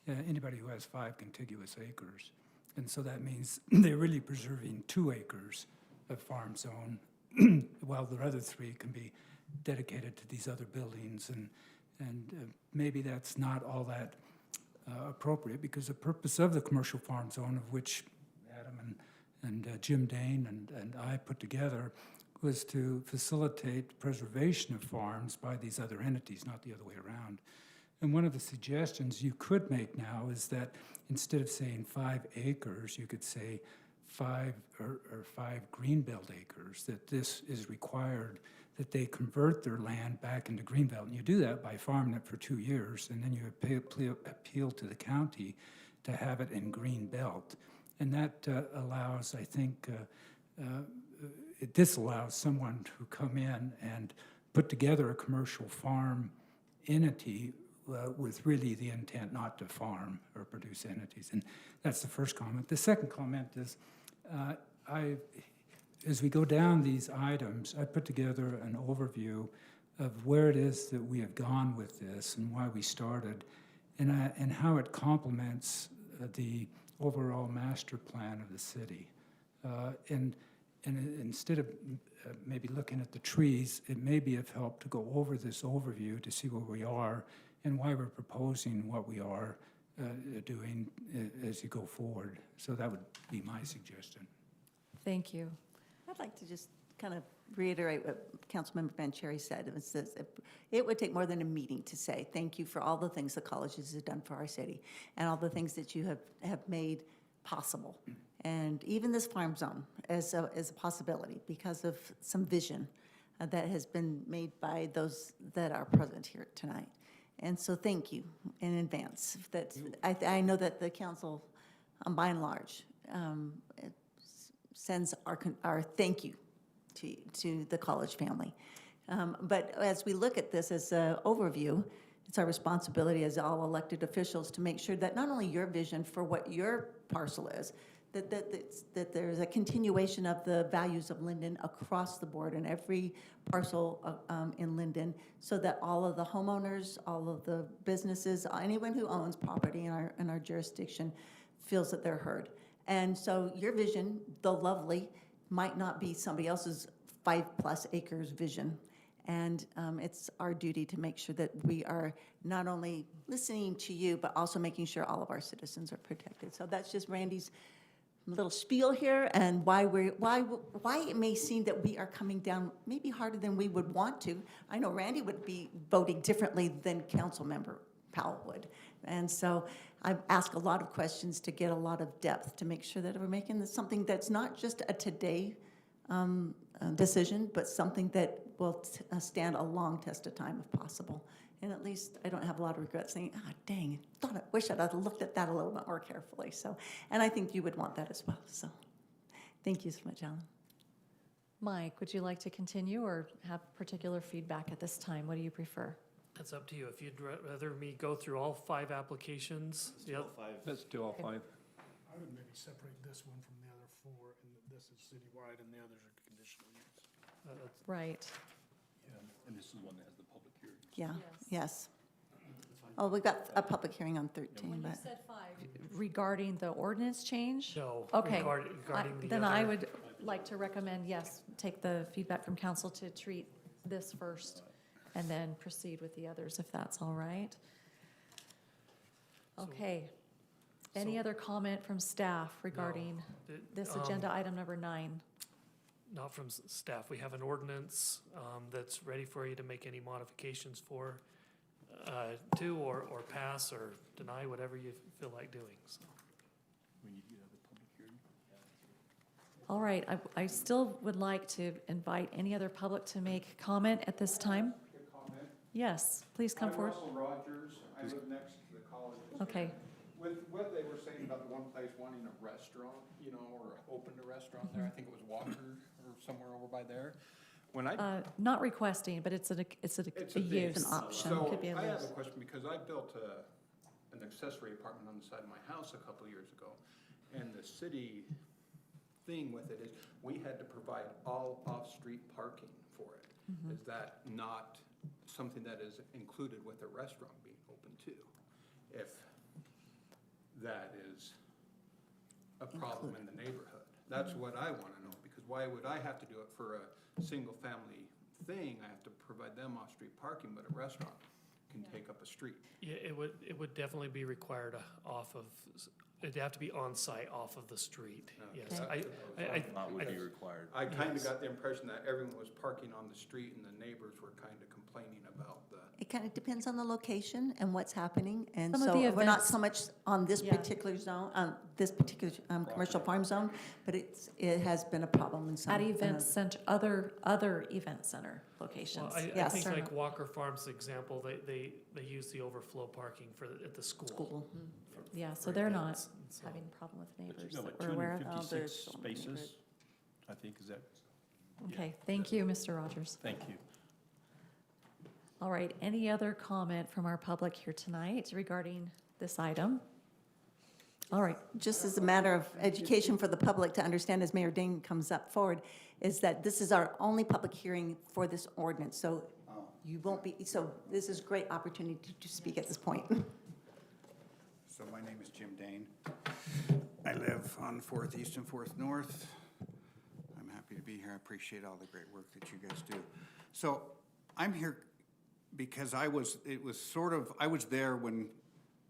Anybody who has 5 contiguous acres. And so that means they're really preserving 2 acres of farm zone, while the other 3 can be dedicated to these other buildings. And maybe that's not all that appropriate, because the purpose of the commercial farm zone, of which Adam and Jim Dane and I put together, was to facilitate preservation of farms by these other entities, not the other way around. And one of the suggestions you could make now is that instead of saying 5 acres, you could say 5 greenbelt acres, that this is required, that they convert their land back into greenbelt. And you do that by farming it for 2 years, and then you appeal to the county to have it in greenbelt. And that allows, I think, it disallows someone to come in and put together a commercial farm entity with really the intent not to farm or produce entities. And that's the first comment. The second comment is, as we go down these items, I put together an overview of where it is that we have gone with this and why we started, and how it complements the overall master plan of the city. And instead of maybe looking at the trees, it maybe have helped to go over this overview to see where we are and why we're proposing what we are doing as you go forward. So that would be my suggestion. Thank you. I'd like to just kind of reiterate what Councilmember Vanchery said. It says it would take more than a meeting to say thank you for all the things the colleges have done for our city and all the things that you have made possible. And even this farm zone as a possibility because of some vision that has been made by those that are present here tonight. And so thank you in advance. That I know that the council, by and large, sends our thank you to the college family. But as we look at this as an overview, it's our responsibility as all elected officials to make sure that not only your vision for what your parcel is, that there's a continuation of the values of Lindon across the board in every parcel in Lindon, so that all of the homeowners, all of the businesses, anyone who owns property in our jurisdiction feels that they're heard. And so your vision, though lovely, might not be somebody else's 5+ acres vision. And it's our duty to make sure that we are not only listening to you, but also making sure all of our citizens are protected. So that's just Randy's little spiel here, and why it may seem that we are coming down maybe harder than we would want to. I know Randy would be voting differently than Councilmember Powell would. And so I've asked a lot of questions to get a lot of depth to make sure that we're making this something that's not just a today decision, but something that will stand a long test of time if possible. And at least I don't have a lot of regrets saying, dang, wish I'd have looked at that a little bit more carefully. So, and I think you would want that as well. So thank you so much, Alan. Mike, would you like to continue or have particular feedback at this time? What do you prefer? That's up to you. If you'd rather me go through all 5 applications. Let's do all 5. I would maybe separate this one from the other 4, and this is citywide and the others are conditional use. Right. And this is one that has the public hearing. Yeah, yes. Oh, we've got a public hearing on 13, When you but said 5, regarding the ordinance change? No. Okay. Regarding the Then other. I would like to recommend, yes, take the feedback from council to treat this first and then proceed with the others, if that's all right. Okay. Any other comment from staff regarding this agenda item number 9? Not from staff. We have an ordinance that's ready for you to make any modifications for, or pass or deny, whatever you feel like doing. So. We need to get out of the public hearing. All right, I still would like to invite any other public to make comment at this time. Yes, please come forward. I'm Russell Rogers. I live next to the college. Okay. With what they were saying about the one place wanting a restaurant, or opened a restaurant there, I think it was Walker or somewhere over by there. When I Not requesting, but it's a use. an option. So Could be a I have use. a question because I built an accessory apartment on the side of my house a couple years ago. And the city thing with it is, we had to provide all off-street parking for it. Is that not something that is included with a restaurant being open too? If that is a problem in the neighborhood. That's what I want to know, because why would I have to do it for a single-family thing? I have to provide them off-street parking, but a restaurant can take up a street. Yeah, it would definitely be required off of, it'd have to be on-site off of the street, yes. Okay. Not would be required. I kind of Yes. got the impression that everyone was parking on the street and the neighbors were kind of complaining about the. It kind of depends on the location and what's happening, and Some of so the we're not events- so much on this Yeah. particular zone, this particular commercial farm zone, but it has been a problem in some. At event center, other event center locations. Well, I Yes. think like Walker Farms example, they use the overflow parking at the school. School. Yeah, so for they're not events, and so- having a problem with But you neighbors know, that what, we're aware of. 256 so many spaces, I think, is that, Okay, thank you, Mr. Rogers. thank you. All right, any other comment from our public here tonight regarding this item? All right, Just as a matter of education for the public to understand as Mayor Dane comes up forward, is that this is our only public hearing for this ordinance, so you won't be, so this is a great opportunity to speak at this point. So my name is Jim Dane. I live on 4th East and 4th North. I'm happy to be here. I appreciate all the great work that you guys do. So I'm here because I was there when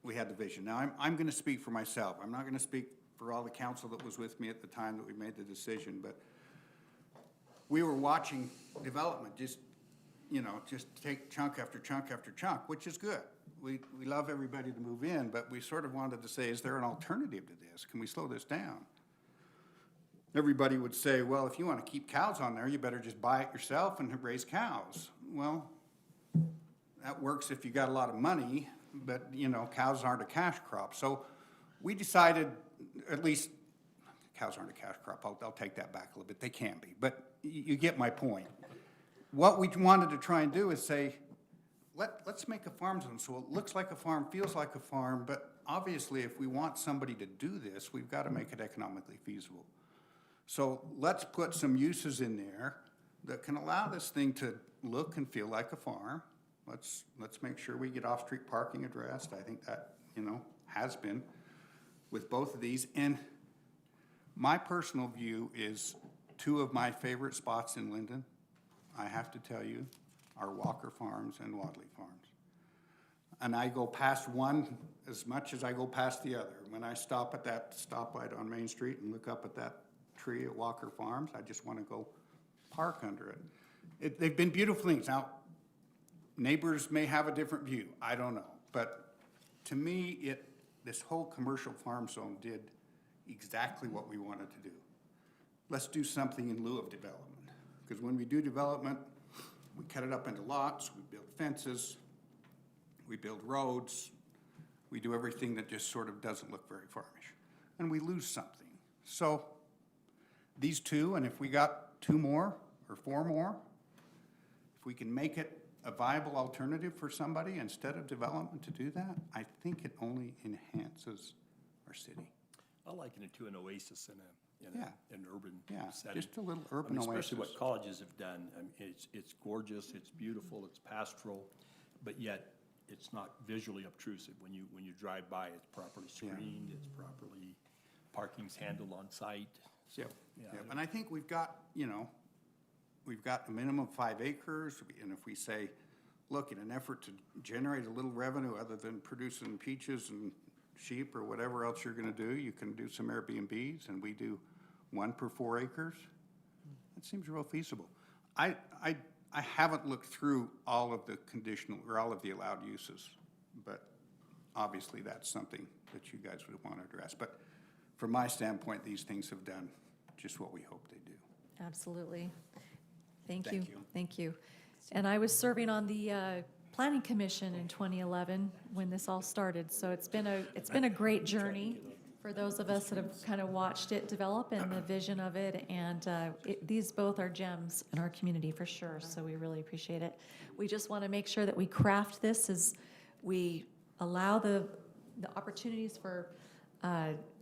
we had the vision. Now, I'm going to speak for myself. I'm not going to speak for all the council that was with me at the time that we made the decision, but we were watching development, just take chunk after chunk after chunk, which is good. We love everybody to move in, but we sort of wanted to say, is there an alternative to this? Can we slow this down? Everybody would say, well, if you want to keep cows on there, you better just buy it yourself and raise cows. Well, that works if you got a lot of money, but, cows aren't a cash crop. So we decided, at least, cows aren't a cash crop. I'll take that back a little bit. They can be, but you get my point. What we wanted to try and do is say, let's make a farm zone so it looks like a farm, feels like a farm, but obviously if we want somebody to do this, we've got to make it economically feasible. So let's put some uses in there that can allow this thing to look and feel like a farm. Let's make sure we get off-street parking addressed. I think that, has been with both of these. And my personal view is two of my favorite spots in Lindon, I have to tell you, are Walker Farms and Wadley Farms. And I go past one as much as I go past the other. When I stop at that stoplight on Main Street and look up at that tree at Walker Farms, I just want to go park under it. They've been beautiful things. Now, neighbors may have a different view. I don't know. But to me, this whole commercial farm zone did exactly what we wanted to do. Let's do something in lieu of development. Because when we do development, we cut it up into lots, we build fences, we build roads, we do everything that just sort of doesn't look very farmish. And we lose something. So these two, and if we got 2 more or 4 more, if we can make it a viable alternative for somebody instead of development to do that, I think it only enhances our city. I liken it to an oasis in Yeah. an urban Yeah, setting. just a little urban I mean, oasis. especially what colleges have done. I mean, it's gorgeous, it's beautiful, it's pastoral, but yet it's not visually obtrusive. When you drive by, it's properly screened, it's properly, parking's handled on site. So, yeah. Yeah, and I think we've got a minimum of 5 acres, and if we say, look, in an effort to generate a little revenue other than producing peaches and sheep or whatever else you're gonna do, you can do some Airbnbs, and we do 1 per 4 acres. It seems real feasible. I haven't looked through all of the conditional, or all of the allowed uses, but obviously that's something that you guys would want to address. But from my standpoint, these things have done just what we hope they do. absolutely. Thank you. Thank you. Thank you. And I was serving on the Planning Commission in 2011 when this all started, so it's been a great journey for those of us that have kind of watched it develop and the vision of it, and these both are gems in our community for sure, so we really appreciate it. We just want to make sure that we craft this as we allow the the opportunities for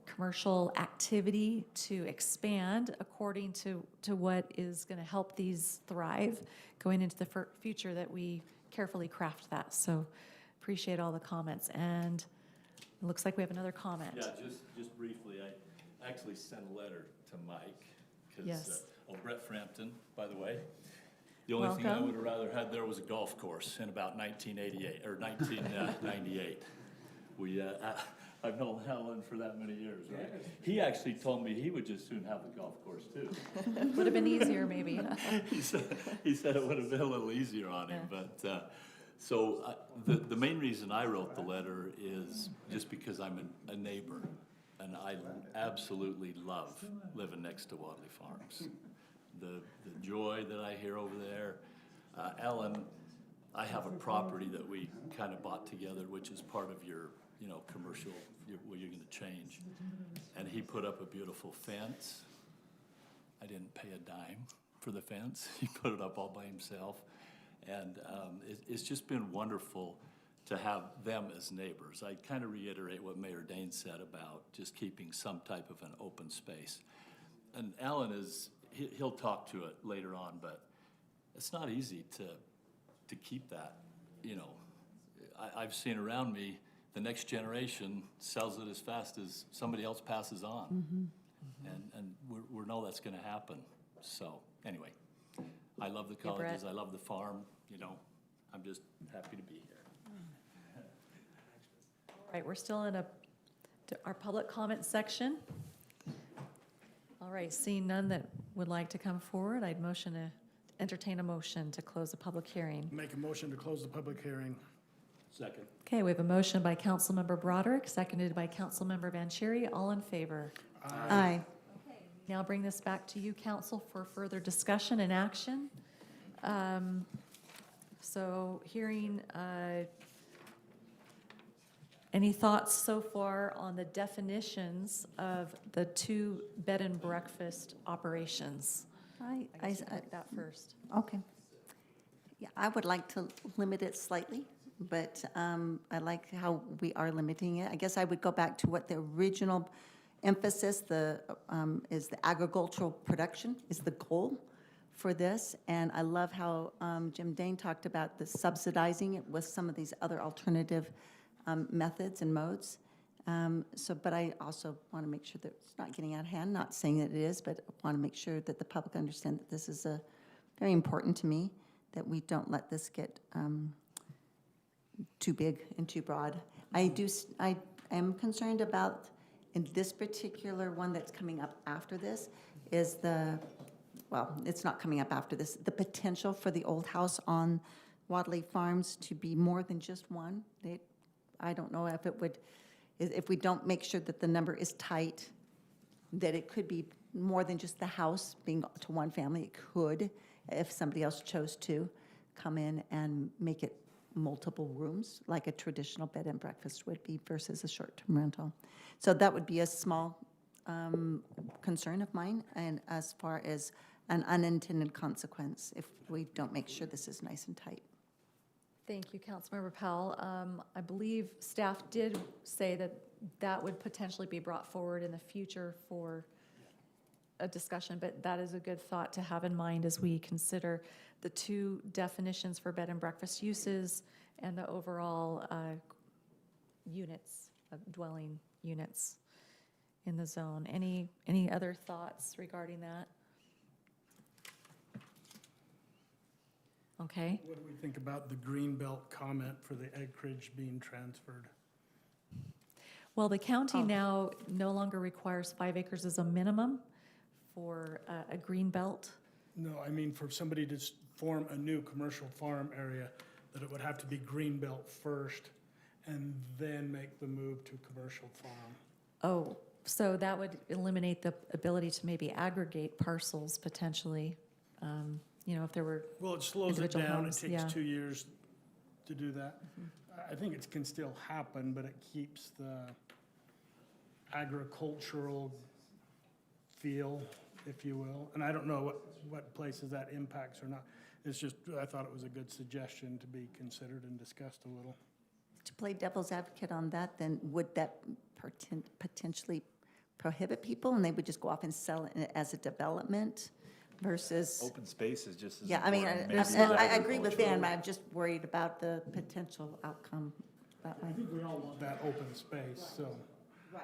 commercial activity to expand according to what is going to help these thrive going into the future, that we carefully craft that. So appreciate all the comments. And it looks like we have another comment. Yeah, just briefly, I actually sent a letter to Mike. Yes. Brett Frampton, by the way. The only thing I Welcome. would have rather had there was a golf course in about 1988, or 1998. I've known Helen for that many years, right? He actually told me he would just soon have the golf course too. Would have been easier, maybe. He said it would have been a little easier on him, but, the main reason I wrote the letter is just because I'm a neighbor, and I absolutely love living next to Wadley Farms. The joy that I hear over there. Ellen, I have a property that we kind of bought together, which is part of your, commercial, where you're gonna change. And he put up a beautiful fence. I didn't pay a dime for the fence. He put it up all by himself. And it's just been wonderful to have them as neighbors. I kind of reiterate what Mayor Dane said about just keeping some type of an open space. And Alan he'll talk to it later on, but it's not easy to keep that, I've seen around me, the next generation sells it as fast as somebody else passes on. And we know that's gonna happen. So, anyway, I love the colleges, I love the farm, I'm just happy to be here. All right, we're still in our public comment section. All right, seeing none that would like to come forward, I'd entertain a motion to close the public hearing. Make a motion to close the public hearing. Second. Okay, we have a motion by Councilmember Broderick, seconded by Councilmember Vanchery. All in favor? Aye. Now bring this back to you, council, for further discussion and action. So hearing any thoughts so far on the definitions of the 2 bed and breakfast operations? I guess we'll take that first. Okay. Yeah, I would like to limit it slightly, but I like how we are limiting it. I guess I would go back to what the original emphasis is the agricultural production is the goal for this. And I love how Jim Dane talked about the subsidizing it with some of these other alternative methods and modes. But I also want to make sure that it's not getting out of hand, not saying that it is, but I want to make sure that the public understand that this is very important to me, that we don't let this get too big and too broad. I am concerned about, in this particular one that's coming up after this, is it's not coming up after this, the potential for the old house on Wadley Farms to be more than just one. I don't know if we don't make sure that the number is tight, that it could be more than just the house being to one family. It could, if somebody else chose to, come in and make it multiple rooms, like a traditional bed and breakfast would be versus a short-term rental. So that would be a small concern of mine, and as far as an unintended consequence if we don't make sure this is nice and tight. Thank you, Councilmember Powell. I believe staff did say that would potentially be brought forward in the future for a discussion, but that is a good thought to have in mind as we consider the 2 definitions for bed and breakfast uses and the overall units, dwelling units in the zone. Any other thoughts regarding that? Okay. What do we think about the Greenbelt comment for the acreage being transferred? Well, the county now no longer requires 5 acres as a minimum for a green belt. No, I mean for somebody to form a new commercial farm area, that it would have to be Greenbelt first and then make the move to commercial farm. Oh, so that would eliminate the ability to maybe aggregate parcels potentially, if there were. Well, it slows it individual down. homes, It takes yeah. 2 years to do that. I think it can still happen, but it keeps the agricultural feel, if you will. And I don't know what places that impacts or not. It's just, I thought it was a good suggestion to be considered and discussed a little. to play devil's advocate on that, then would that potentially prohibit people and they would just go off and sell it as a development versus? Open space is just as Yeah, I mean, important, maybe, as I agree with agriculture. Dan, but I'm just worried about the potential outcome that way. I think we all want that open space, so. Right.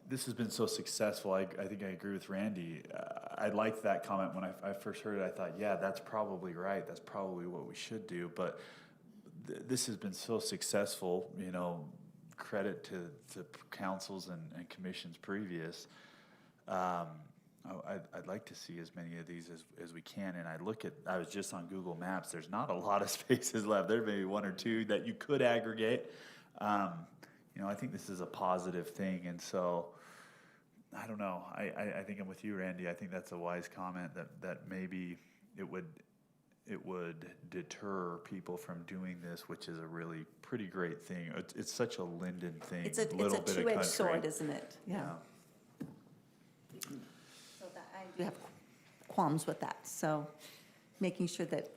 This has been so successful. I think I agree with Randy. I liked that comment when I first heard it. I thought, yeah, that's probably right. That's probably what we should do. But this has been so successful. You know, credit to councils and commissions previous. I'd like to see as many of these as we can. And I was just on Google Maps. There's not a lot of spaces left. There may be one or two that you could aggregate. You know, I think this is a positive thing. And so, I don't know. I think I'm with you, Randy. I think that's a wise comment that maybe it would deter people from doing this, which is a really pretty great thing. It's such a Lindon thing. It's a two-edged sword, isn't it? Yeah. So I do have qualms with that. So making sure that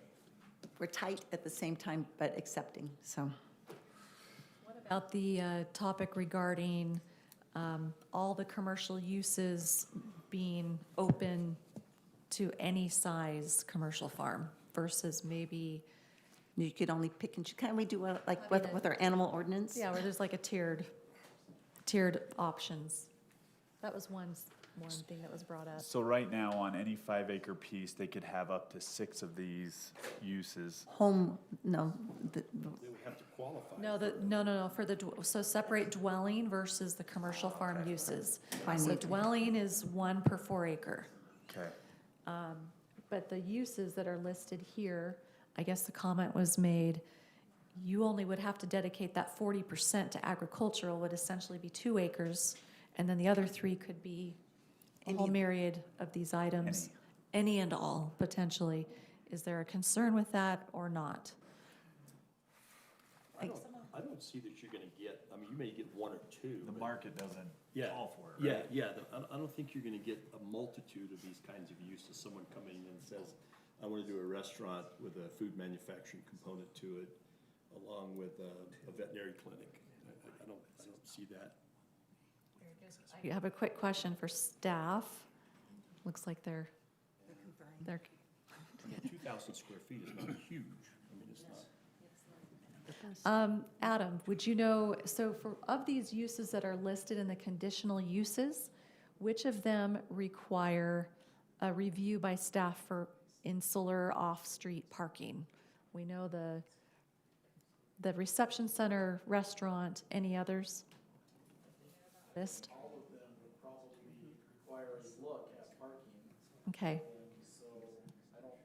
we're tight at the same time, but accepting, so. What about the topic regarding all the commercial uses being open to any size commercial farm versus maybe? You could only pick and choose. Can we do like with our animal ordinance? Yeah, where there's like a tiered options. That was one thing that was brought up. So right now, on any 5-acre piece, they could have up to 6 of these uses. Home, no. They would have to qualify. No, so separate dwelling versus the commercial farm uses. Fine. So dwelling is 1 per 4 acre. Okay. But the uses that are listed here, I guess the comment was made, you only would have to dedicate that 40% to agricultural, would essentially be 2 acres, and then the other 3 could be a whole myriad of these items. Any and all, potentially. Is there a concern with that or not? I don't see that you're gonna get, I mean, you may get 1 or 2. The market doesn't call for it, right? Yeah, I don't think you're gonna get a multitude of these kinds of uses. Someone coming in and says, I wanna do a restaurant with a food manufacturing component to it, along with a veterinary clinic. I don't see that. I have a quick question for staff. Looks like they're 2,000 square feet is not huge. I mean, it's not. Adam, would you know, so of these uses that are listed in the conditional uses, which of them require a review by staff for insular off-street parking? We know the reception center, restaurant, any others? List? All of them would probably require a look at parking. Okay. So I don't,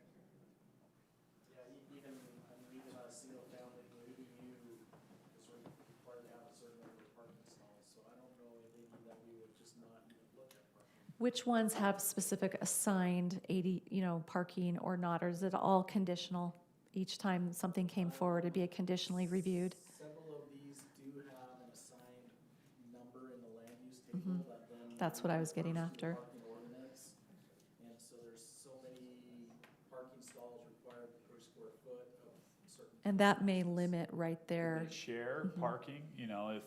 even a single family ADU is required to have a certain number of parking stalls. So I don't know maybe that we would just not even look at parking. Which ones have specific assigned parking or not, or is it all conditional? Each time something came forward, it'd be a conditionally reviewed? Several of these do have an assigned number in the land use table that then. That's what I was getting after. Parking ordinance. And so there's so many parking stalls required per square foot of certain. And that may limit right there. Could they share parking? You know, if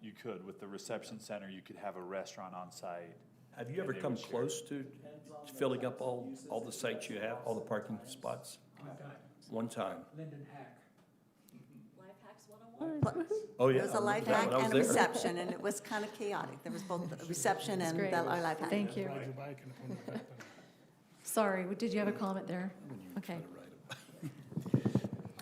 you could, with the reception center, you could have a restaurant on site. Have you ever come close to filling up all the sites you have, all the parking spots? One time. Lindon Hack. Life hacks 101. Oh, yeah. It was a life Yeah, hack when I was and a there. reception, and it was kind of chaotic. There was both the reception and great. our life hack. Thank you. Ride your bike and phone it back. Sorry, did you have a comment there? Okay.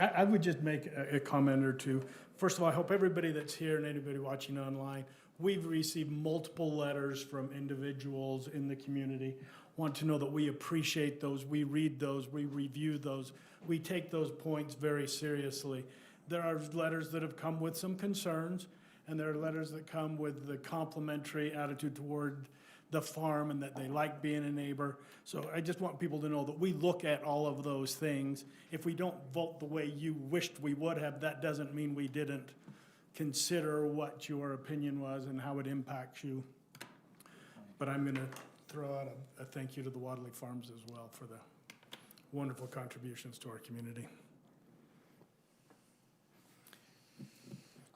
I would just make a comment or two. First of all, I hope everybody that's here and anybody watching online, we've received multiple letters from individuals in the community. Want to know that we appreciate those, we read those, we review those. We take those points very seriously. There are letters that have come with some concerns, and there are letters that come with the complimentary attitude toward the farm and that they like being a neighbor. So I just want people to know that we look at all of those things. If we don't vote the way you wished we would have, that doesn't mean we didn't consider what your opinion was and how it impacts you. But I'm gonna throw out a thank you to the Wadley Farms as well for the wonderful contributions to our community.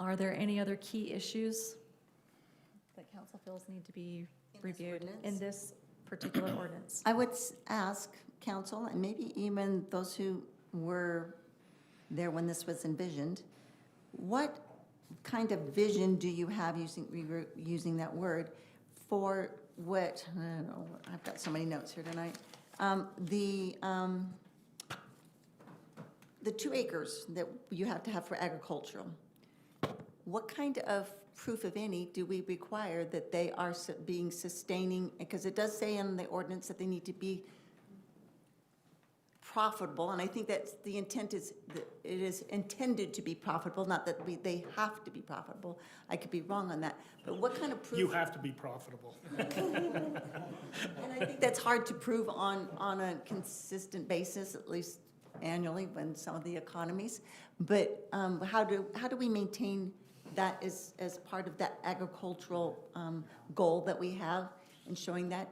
Are there any other key issues that council feels need to be reviewed in ordinance? this particular ordinance? I would ask council, and maybe even those who were there when this was envisioned, what kind of vision do you have, using that word, for what, I don't know, I've got so many notes here tonight. The 2 acres that you have to have for agricultural, what kind of proof, if any, do we require that they are being sustaining? Because it does say in the ordinance that they need to be profitable, and I think that the intent is, that it is intended to be profitable, not that they have to be profitable. I could be wrong on that, but what kind of proof? You have to be profitable. And I think that's hard to prove on a consistent basis, at least annually, when some of the economies. But how do we maintain that as part of that agricultural goal that we have, and showing that?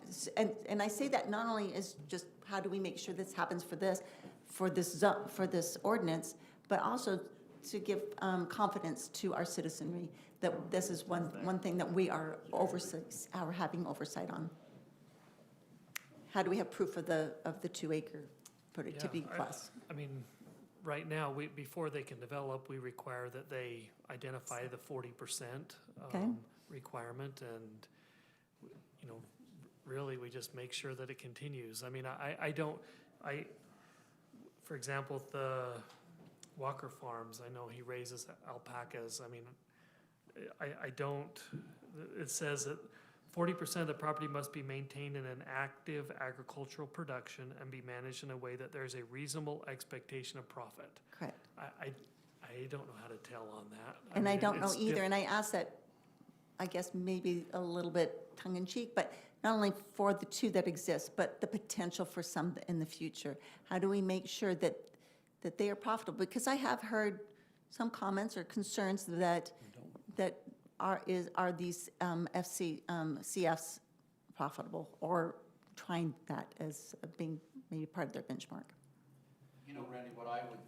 And I say that not only as just how do we make sure this happens for this ordinance, but also to give confidence to our citizenry that this is one thing that we are having oversight on. How do we have proof of the 2 acre productivity Yeah, plus? I mean, right now, before they can develop, we require that they identify the 40% Okay. requirement, and, you know, really, we just make sure that it continues. I mean, for example, the Walker Farms, I know he raises alpacas. I mean, it says that 40% of the property must be maintained in an active agricultural production and be managed in a way that there's a reasonable expectation of profit. Correct. I don't know how to tell on that. And I mean, don't know it's either, and I ask that, I guess maybe a little bit tongue-in-cheek, but not only for the 2 that exist, but the potential for some in the future. How do we make sure that they are profitable? Because I have heard some comments or concerns that are these CFs profitable, or trying that as being maybe part of their benchmark? You know, Randy, what I would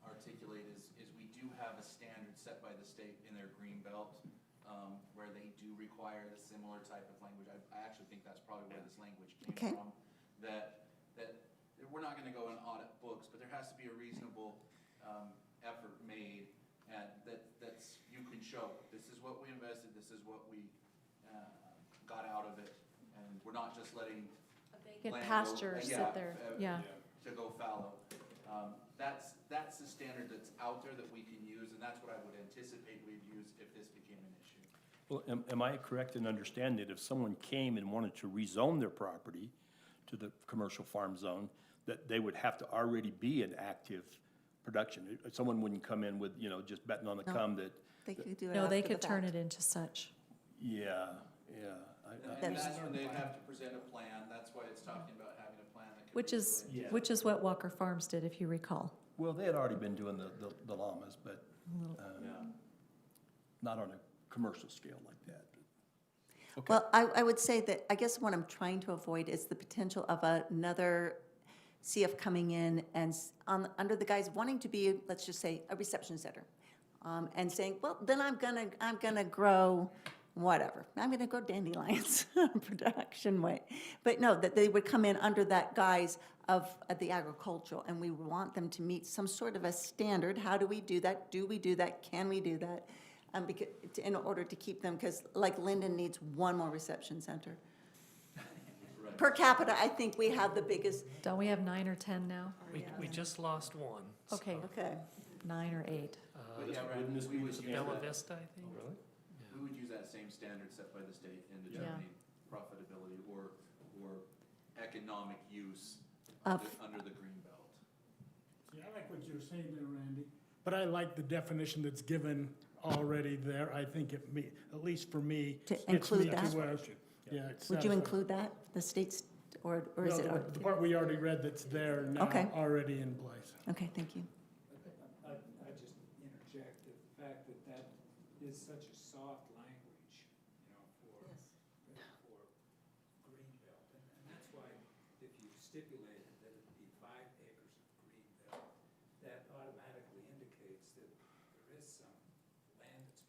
articulate is we do have a standard set by the state in their green belt, where they do require a similar type of language. I actually think that's probably where this language came from. That we're not gonna go and audit books, but there has to be a reasonable effort made, and that's you can show, this is what we invested, this is what we got out of it, and we're not just letting Get land pasture go, sit there, yeah. to go fallow. That's the standard that's out there that we can use, and that's what I would anticipate we'd use if this became an issue. Well, am I correct in understanding that if someone came and wanted to rezone their property to the commercial farm zone, that they would have to already be an active production? Someone wouldn't come in with, just betting on the come that. They could do it No, they after the could turn fact. it into such. Yeah. And that's when they'd have to present a plan, that's why it's talking about having a plan that could. Which is what Walker Farms did, if you recall. Well, they had already been doing the llamas, but not on a commercial scale like that. Okay. Well, I would say that, I guess what I'm trying to avoid is the potential of another CF coming in and under the guise wanting to be, let's just say, a reception center, and saying, well, then I'm gonna grow whatever. I'm gonna grow dandelions, production way. But no, that they would come in under that guise of the agricultural, and we want them to meet some sort of a standard. How do we do that? Do we do that? Can we do that? Because, in order to keep them, because like Lindon needs 1 more reception center. Right. Per capita, I think we have the biggest. Don't we have 9 or 10 now? We just lost one. so, Okay, Okay. 9 or 8. But yeah, Randy, we would use Bella that, Vista, I think. Really? we would use that same standard set by the state in determining profitability or economic use under the green belt. Yeah, I like what you're saying there, Randy. But I like the definition that's given already there. I think at least for me, To gets include me to that? where, yeah, it's Would you satisfying. include that, the state's, or is No, it? the part we already read that's there now, Okay. already in place. Okay, thank you. I just interject the fact that is such a soft language, for green belt. And that's why if you stipulated that it be 5 acres of green belt, that automatically indicates that there is some land that's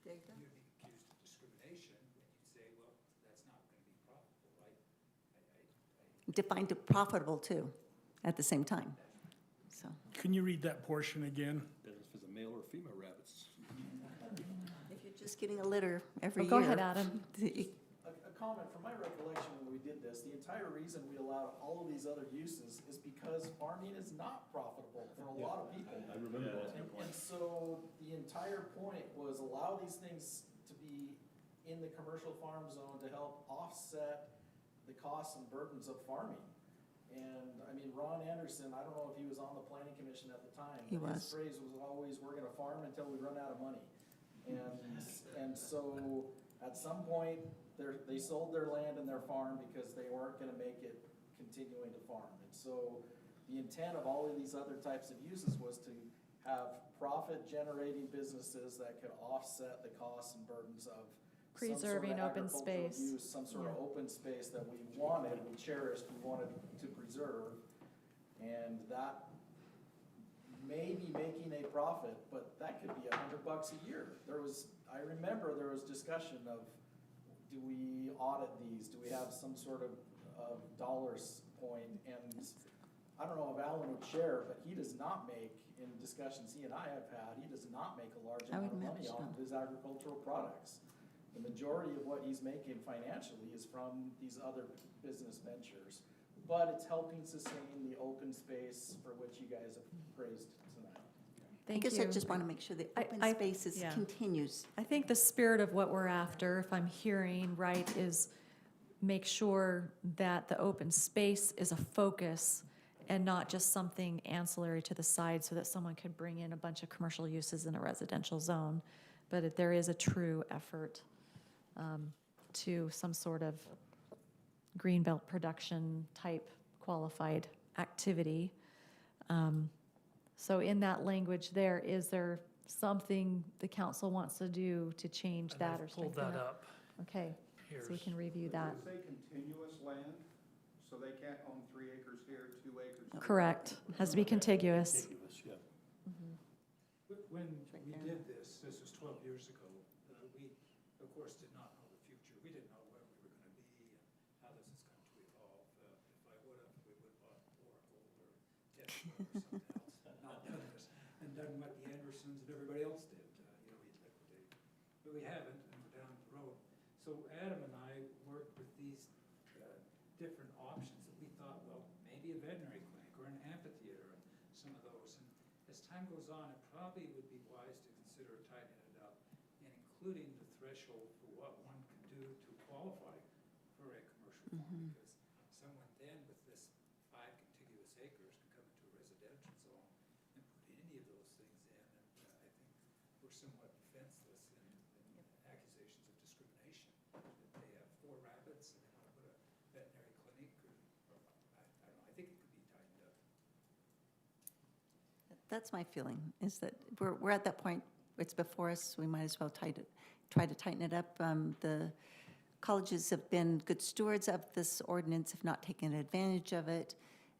There you go. you'd be accused of discrimination, and you'd say, well, that's not going to be profitable, right? Defined to profitable too, at the same time, so. Can you read that portion again? That is for the male or female rabbits. If you're just getting a litter every Oh, year. go ahead, Adam. A comment from my recollection when we did this, the entire reason we allowed all of these other uses is because farming is not profitable for a lot of people. I remember that. And so the entire point was allow these things to be in the commercial farm zone to help offset the costs and burdens of farming. And, I mean, Ron Anderson, I don't know if he was on the planning commission at the time. He but was. His phrase was always, we're gonna farm until we run out of money. And so, at some point, they sold their land and their farm because they weren't gonna make it continuing to farm. And so, the intent of all of these other types of uses was to have profit-generating businesses that could offset the costs and burdens of some sort of Preserving open agricultural space. use, some sort of open space that we wanted, we cherished, we wanted to preserve. And that may be making a profit, but that could be $100 a year. I remember there was discussion of, do we audit these? Do we have some sort of dollars point? And I don't know if Alan would share, but he does not make, in discussions he and I have had, he does not make a large I amount would of money imagine off of his agricultural products. The majority of what he's making financially is from these other business ventures. But it's helping sustain the open space for which you guys have praised tonight. Thank you. I guess I just want to make sure the open I- spaces yeah. continues. I think the spirit of what we're after, if I'm hearing right, is make sure that the open space is a focus and not just something ancillary to the side so that someone could bring in a bunch of commercial uses in a residential zone. But if there is a true effort to some sort of greenbelt production type qualified activity. So in that language there, is there something the council wants to do to change And that I've or pulled strengthen that it? up. Okay, so we Here's- can review that. Say continuous land, so they can't own 3 acres here, 2 acres here. Correct, has to be contiguous. Contiguous, yeah. When we did this was 12 years ago, we, of course, did not know the future. We didn't know where we were going to be and how this is going to evolve. If I would have, we would have bought Oracle or Tesla or something else, not done this, and done what the Andersons and everybody else did, we'd liquidate. But we haven't, and we're down the road. So Adam and I worked with these different options that we thought, well, maybe a veterinary clinic or an amphitheater and some of those. And as time goes on, it probably would be wise to consider tightening it up and including the threshold for what one can do to qualify for a commercial farm. Because someone then with this 5 contiguous acres can come into a residential zone and put any of those things in. And I think we're somewhat defenseless in accusations of discrimination. That they have 4 rabbits and they want to put a veterinary clinic or I don't know, I think it could be tightened up. That's my feeling, is that we're at that point, it's before us, we might as well try to tighten it up. The colleges have been good stewards of this ordinance, have not taken advantage of it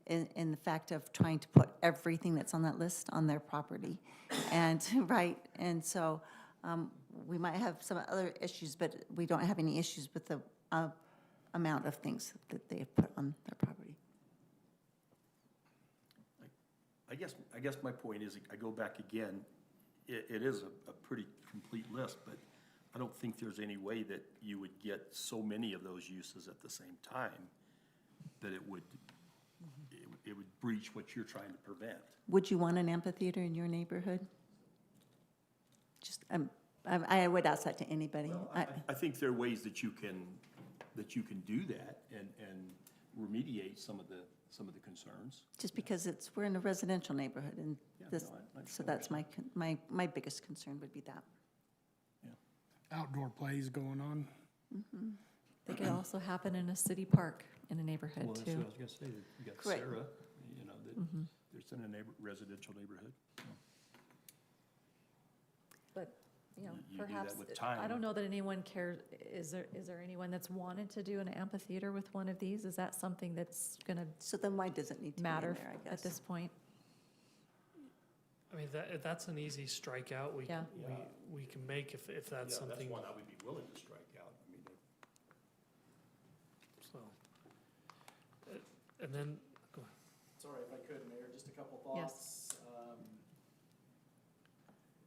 in the fact of trying to put everything that's on that list on their property. And, right, and so we might have some other issues, but we don't have any issues with the amount of things that they have put on their property. I guess my point is, I go back again, it is a pretty complete list, but I don't think there's any way that you would get so many of those uses at the same time that it would breach what you're trying to prevent. Would you want an amphitheater in your neighborhood? Just, I would ask that to anybody. I think there are ways that you can do that and remediate some of the concerns. Just because we're in a residential neighborhood, and Yeah, this, no, I so understand that's what my biggest concern would be that. Outdoor plays going on. They could also happen in a city park in a neighborhood Well, that's what too. I was gonna say, you got Correct. Sarah, that's in a residential neighborhood. But, You do that perhaps, with I time. don't know that anyone cares, is there anyone that's wanted to do an amphitheater with one of these? Is that something that's gonna So then why does it need to be in matter there, I guess? at this point? I mean, that's an easy strikeout. Yeah. We can make if that's Yeah, something. that's one I would be willing to strike out. I mean, So, and then, go ahead. Sorry, if I could, Mayor, just a couple Yes. thoughts.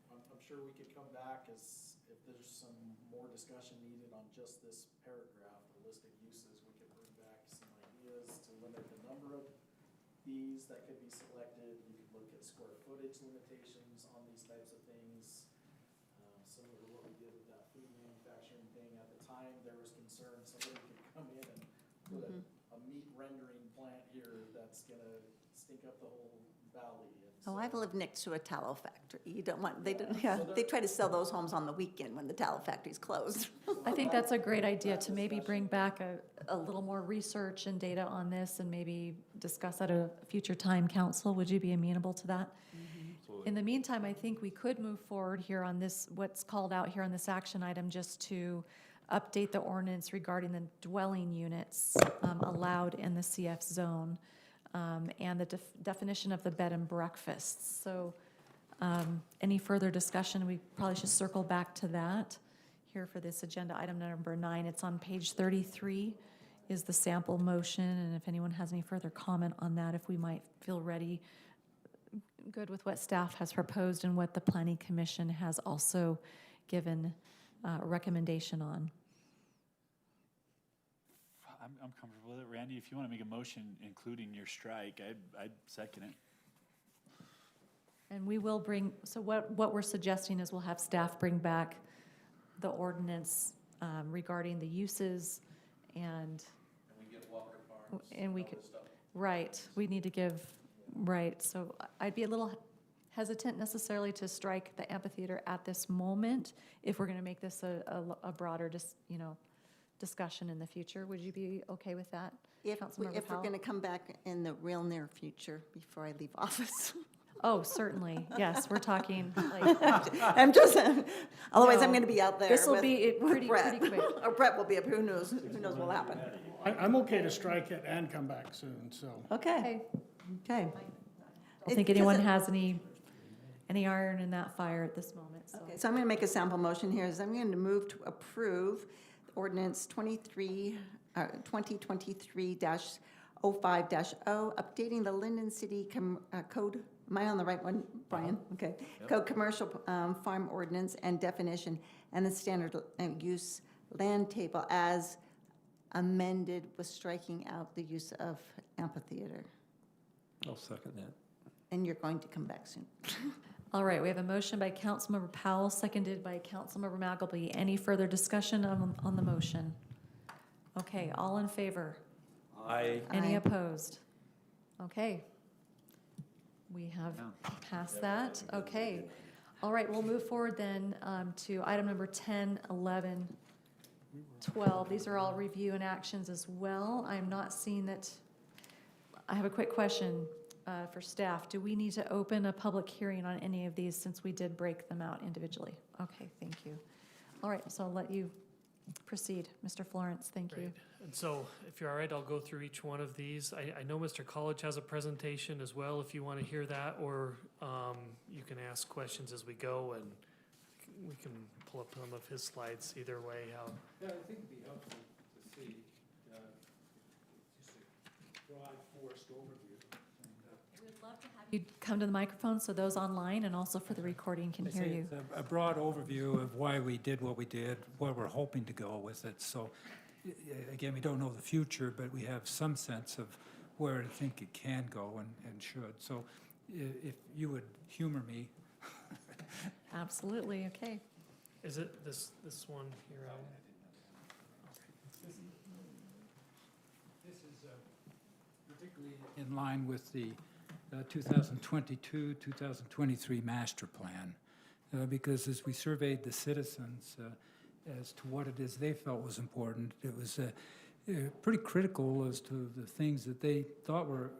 I'm sure we could come back if there's some more discussion needed on just this paragraph, the list of uses, we could bring back some ideas to limit the number of these that could be selected. We could look at square footage limitations on these types of things. Similar to what we did with that food manufacturing thing. At the time, there was concern somebody could come in and put a meat rendering plant here that's gonna stink up the whole valley. And Oh, so- I've lived next to a tallow factory. You don't want, they don't, yeah, they try to sell those homes on the weekend when the tallow factory's closed. I think that's a great idea to maybe bring back a little more research and data on this and maybe discuss at a future time. Council, would you be amenable to that? In the meantime, I think we could move forward here on this, what's called out here on this action item, just to update the ordinance regarding the dwelling units allowed in the CF zone and the definition of the bed and breakfasts. So any further discussion, we probably should circle back to that here for this agenda item number 9. It's on page 33 is the sample motion, and if anyone has any further comment on that, if we might feel ready, good with what staff has proposed and what the Planning Commission has also given a recommendation on. I'm comfortable with it. Randy, if you want to make a motion including your strike, I'd second it. And we will bring, so what we're suggesting is we'll have staff bring back the ordinance regarding the uses and. And we get Walker Farms. And we all could, this stuff. right, we need to give, right, so I'd be a little hesitant necessarily to strike the amphitheater at this moment if we're gonna make this a broader, discussion in the future. Would you be okay with that? If Councilmember we're Powell? gonna come back in the real near future before I leave office. Oh, certainly, yes, we're talking like, I'm just, otherwise I'm No, gonna be out there this'll with be it with pretty Brett. quick. Or Brett will be up, who knows what will happen. I'm okay to strike it and come back soon, so. Okay, okay. I don't think anyone has any iron in that fire at this moment, so. Okay, so I'm going to make a sample motion here, is I'm going to move to approve ordinance 2023-05-0, updating the Lindon City Code, am I on the right one, Brian? Okay. Code Commercial Farm Ordinance and definition, and the standard use land table as amended with striking out the use of amphitheater. I'll second that. And you're going to come back soon. All right, we have a motion by Councilmember Powell, seconded by Councilmember McAbey. Any further discussion on the motion? Okay, all in favor? Any Aye. opposed? Okay. We have passed that. Okay. All right, we'll move forward then to item number 10, 11, 12. These are all review and actions as well. I'm not seeing that. I have a quick question for staff. Do we need to open a public hearing on any of these since we did break them out individually? Okay, thank you. All right, so I'll let you proceed. Mr. Florence, thank you. Great. And so, if you're all right, I'll go through each one of these. I know Mr. College has a presentation as well, if you want to hear that, or you can ask questions as we go, and we can pull up some of his slides either way. Yeah, I think it'd be helpful to see, just a broad forest overview. We'd love to have you come to the microphone so those online and also for the recording can I hear say you. it's a broad overview of why we did what we did, where we're hoping to go with it. So, again, we don't know the future, but we have some sense of where I think it can go and should. So if you would humor me. Absolutely, okay. Is it this one here? This is particularly in line with the 2022, 2023 master plan, because as we surveyed the citizens as to what it is they felt was important, it was pretty critical as to the things that they thought were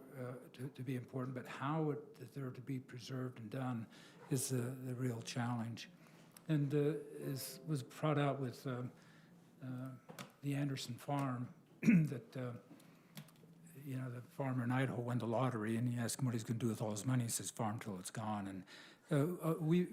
to be important, but how that they're to be preserved and done is the real challenge. And was brought out with the Anderson farm that the farmer in Idaho won the lottery, and he asked him what he's going to do with all his money. He says, farm till it's gone. And We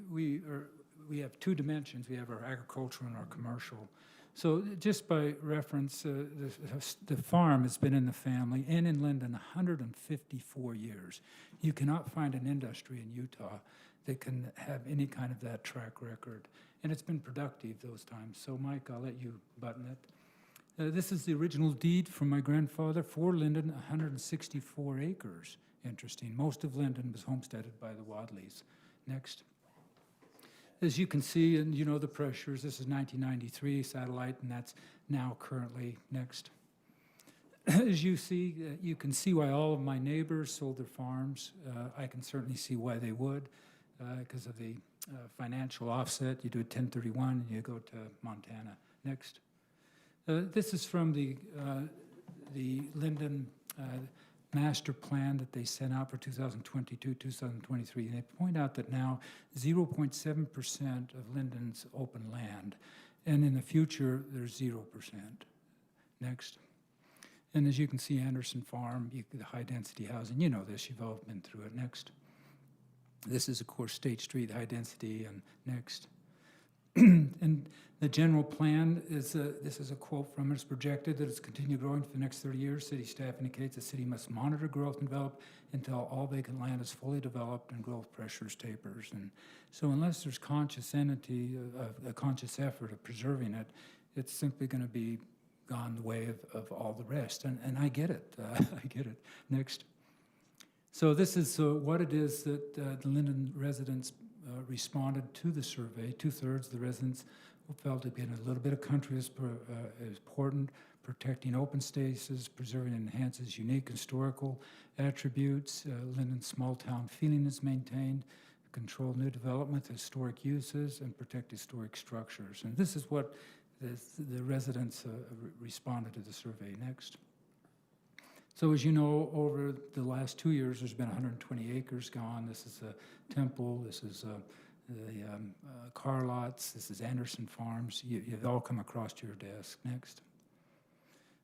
have two dimensions. We have our agricultural and our commercial. So just by reference, the farm has been in the family and in Lindon 154 years. You cannot find an industry in Utah that can have any kind of that track record. And it's been productive those times. So Mike, I'll let you button it. This is the original deed from my grandfather for Lindon, 164 acres. Interesting. Most of Lindon was homesteaded by the Wadleys. Next. As you can see, and you know the pressures, this is 1993 satellite, and that's now currently. Next. As you see, you can see why all of my neighbors sold their farms. I can certainly see why they would, because of the financial offset. You do a 1031 and you go to Montana. Next. This is from the Lindon master plan that they sent out for 2022, 2023. And they point out that now 0.7% of Lindon's open land. And in the future, there's 0%. Next. And as you can see, Anderson Farm, the high-density housing, you know this, you've all been through it. Next. This is, of course, State Street, high density, and next. And the general plan is, this is a quote from it, it's projected that it's continue growing for the next 30 years. City staff indicates the city must monitor growth and develop until all vacant land is fully developed and growth pressures tapers. And so unless there's conscious entity, a conscious effort of preserving it, it's simply going to be gone the way of all the rest. And I get it, I get it. Next. So this is what it is that the Lindon residents responded to the survey. 2/3 of the residents felt it being a little bit of country is important, protecting open spaces, preserving and enhances unique historical attributes. Lindon's small town feeling is maintained, control new development, historic uses, and protect historic structures. And this is what the residents responded to the survey. Next. So as you know, over the last 2 years, there's been 120 acres gone. This is a temple, this is the car lots, this is Anderson Farms. You've all come across to your desk. Next.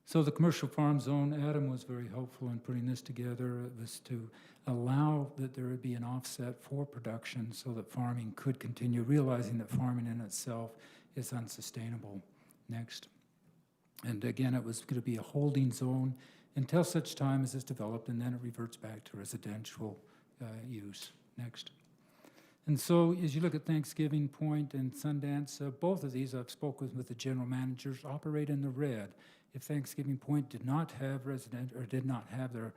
So the commercial farm zone, Adam was very helpful in putting this together. It was to allow that there would be an offset for production so that farming could continue, realizing that farming in itself is unsustainable. Next. And again, it was going to be a holding zone until such time as it's developed, and then it reverts back to residential use. Next. And so as you look at Thanksgiving Point and Sundance, both of these I've spoken with the general managers, operate in the red. If Thanksgiving Point did not have did not have their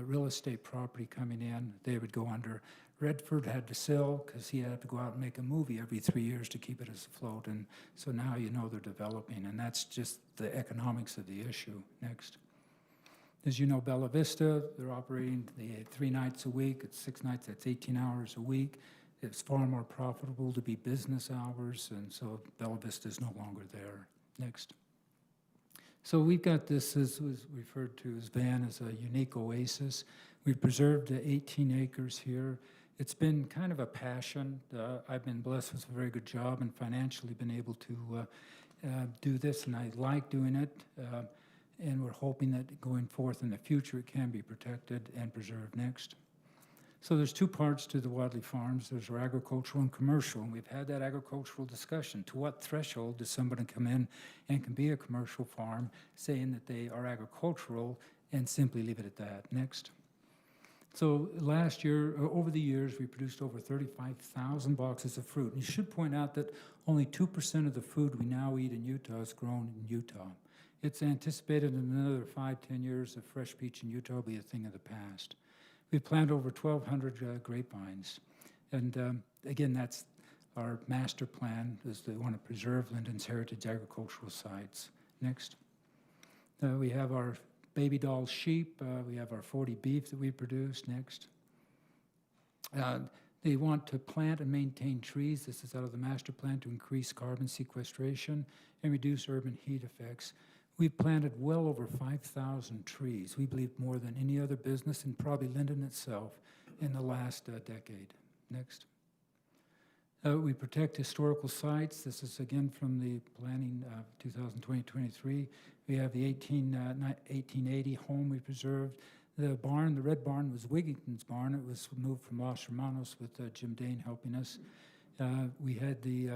real estate property coming in, they would go under. Redford had to sell because he had to go out and make a movie every 3 years to keep it afloat. And so now you know they're developing, and that's just the economics of the issue. Next. As you know, Bella Vista, they're operating 3 nights a week. It's 6 nights, that's 18 hours a week. It's far more profitable to be business hours, and so Bella Vista is no longer there. Next. So we've got this, as was referred to as Van, as a unique oasis. We've preserved 18 acres here. It's been kind of a passion. I've been blessed with a very good job and financially been able to do this, and I like doing it. And we're hoping that going forth in the future, it can be protected and preserved. Next. So there's 2 parts to the Wadley Farms. There's our agricultural and commercial, and we've had that agricultural discussion. To what threshold does somebody come in and can be a commercial farm, saying that they are agricultural, and simply leave it at that? Next. So last year, over the years, we produced over 35,000 boxes of fruit. And you should point out that only 2% of the food we now eat in Utah is grown in Utah. It's anticipated in another 5-10 years that fresh peach in Utah will be a thing of the past. We've planted over 1,200 grapevines. And again, that's our master plan, is they want to preserve Lindon's heritage agricultural sites. Next. We have our baby doll sheep. We have our 40 beef that we produce. Next. They want to plant and maintain trees. This is out of the master plan to increase carbon sequestration and reduce urban heat effects. We've planted well over 5,000 trees. We believe more than any other business, and probably Lindon itself, in the last decade. Next. We protect historical sites. This is again from the planning of 2020-23. We have the 1880 home we preserved. The barn, the red barn, was Wigington's barn. It was moved from Los Hermanos with Jim Dane helping us. We had the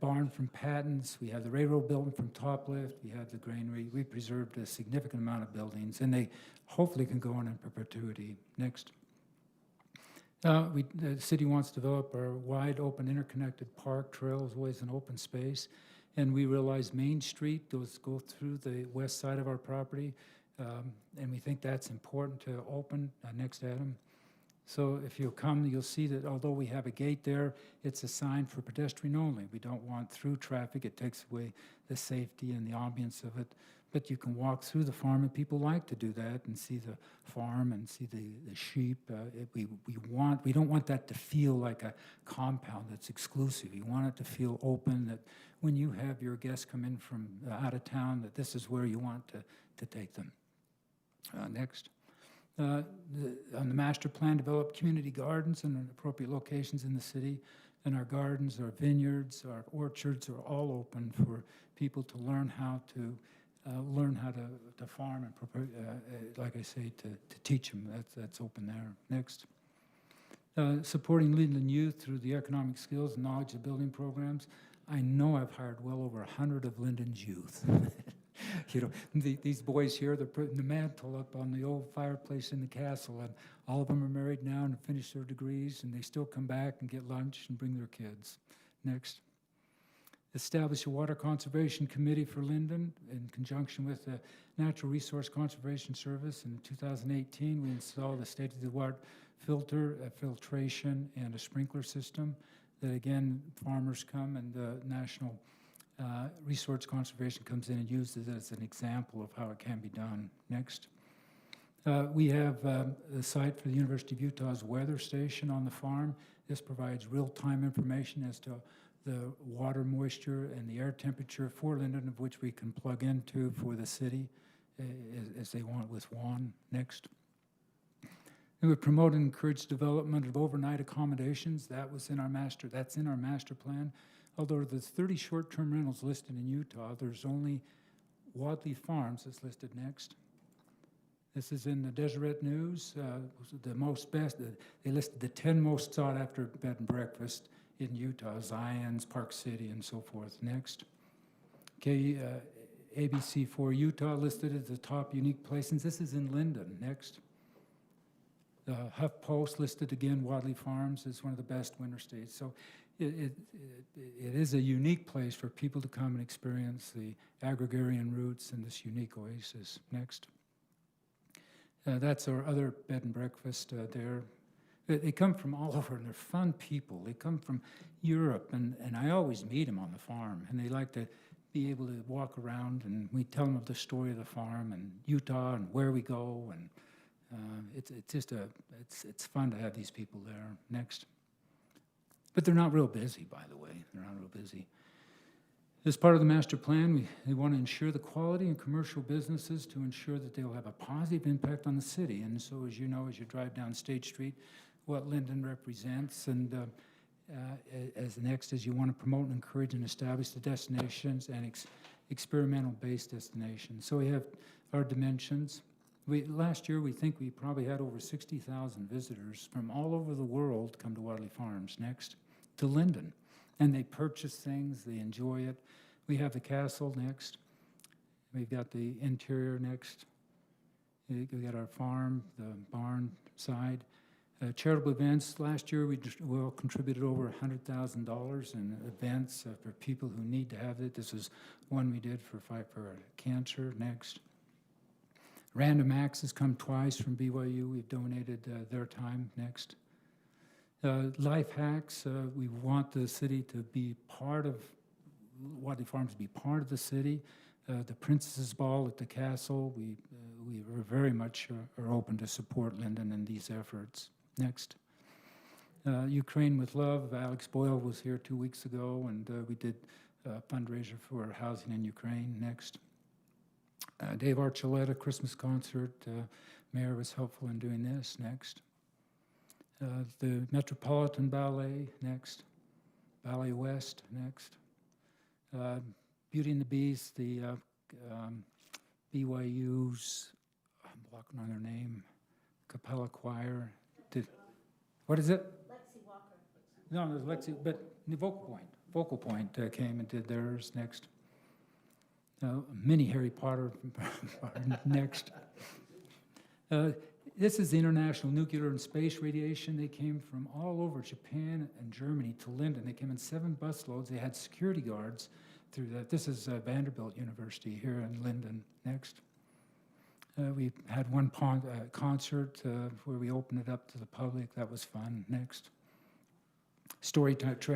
barn from Patton's. We had the railroad building from Toplift. We had the granary. We preserved a significant amount of buildings, and they hopefully can go on in perpetuity. Next. The city wants to develop our wide open interconnected park trails, always an open space. And we realize Main Street goes through the west side of our property. And we think that's important to open. Next, Adam. So if you'll come, you'll see that although we have a gate there, it's a sign for pedestrian only. We don't want through traffic. It takes away the safety and the ambience of it. But you can walk through the farm, and people like to do that and see the farm and see the sheep. We don't want that to feel like a compound that's exclusive. We want it to feel open, that when you have your guests come in from out of town, that this is where you want to take them. Next. On the master plan, develop community gardens in appropriate locations in the city. And our gardens, our vineyards, our orchards are all open for people to learn how to farm and, like I say, to teach them. That's open there. Next. Supporting Lindon youth through the economic skills and knowledge of building programs. I know I've hired well over 100 of Lindon's youth. You know, these boys here, they're putting the mantle up on the old fireplace in the castle, and all of them are married now and finished their degrees, and they still come back and get lunch and bring their kids. Next. Establish a water conservation committee for Lindon in conjunction with the Natural Resource Conservation Service. In 2018, we installed a state-of-the-art filter, a filtration, and a sprinkler system that, again, farmers come and the National Resource Conservation comes in and uses it as an example of how it can be done. Next. We have the site for the University of Utah's weather station on the farm. This provides real-time information as to the water moisture and the air temperature for Lindon, of which we can plug into for the city as they want with WAN. Next. And we promote and encourage development of overnight accommodations. That's in our master plan. Although there's 30 short-term rentals listed in Utah, there's only Wadley Farms that's listed next. This is in the Deseret News. They listed the 10 most sought-after bed and breakfast in Utah, Zion's, Park City, and so forth. Next. Okay, ABC4 Utah listed as the top unique places. This is in Lindon. Next. The Huff Post listed again, Wadley Farms is one of the best winter stays. So it is a unique place for people to come and experience the agrarian roots and this unique oasis. Next. That's our other bed and breakfast there. They come from all over, and they're fun people. They come from Europe, and I always meet them on the farm, and they like to be able to walk around, and we tell them of the story of the farm and Utah and where we go, and it's fun to have these people there. Next. But they're not real busy, by the way. They're not real busy. As part of the master plan, they want to ensure the quality in commercial businesses to ensure that they will have a positive impact on the city. And so, as you know, as you drive down State Street, what Lindon represents, and as next is you want to promote and encourage and establish the destinations and experimental-based destinations. So we have our dimensions. Last year, we think we probably had over 60,000 visitors from all over the world come to Wadley Farms. Next, to Lindon. And they purchase things, they enjoy it. We have the castle next. We've got the interior next. We got our farm, the barn side. Charitable events, last year we contributed over $100,000 in events for people who need to have it. This is one we did for Fight for Cancer. Next. Random Acts has come twice from BYU. We've donated their time. Next. Life hacks, we want the city to be part of, Wadley Farms to be part of the city. The Princess's Ball at the castle, we are very much are open to support Lindon in these efforts. Next. Ukraine with Love, Alex Boyle was here 2 weeks ago, and we did a fundraiser for housing in Ukraine. Next. Dave Archuleta, Christmas concert, Mayor was helpful in doing this. Next. The Metropolitan Ballet, next. Ballet West, next. Beauty and the Beast, the BYU's I'm blocking on their name, Capella Choir. What is it? Lexi Walker. No, there's Lexi, but the Vocal Point came and did theirs next. Mini Harry Potter next. This is the International Nuclear and Space Radiation. They came from all over Japan and Germany to Lindon. They came in 7 busloads. They had security guards through that. This is Vanderbilt University here in Lindon next. We had one concert where we opened it up to the public. That was fun. Next. Story Trek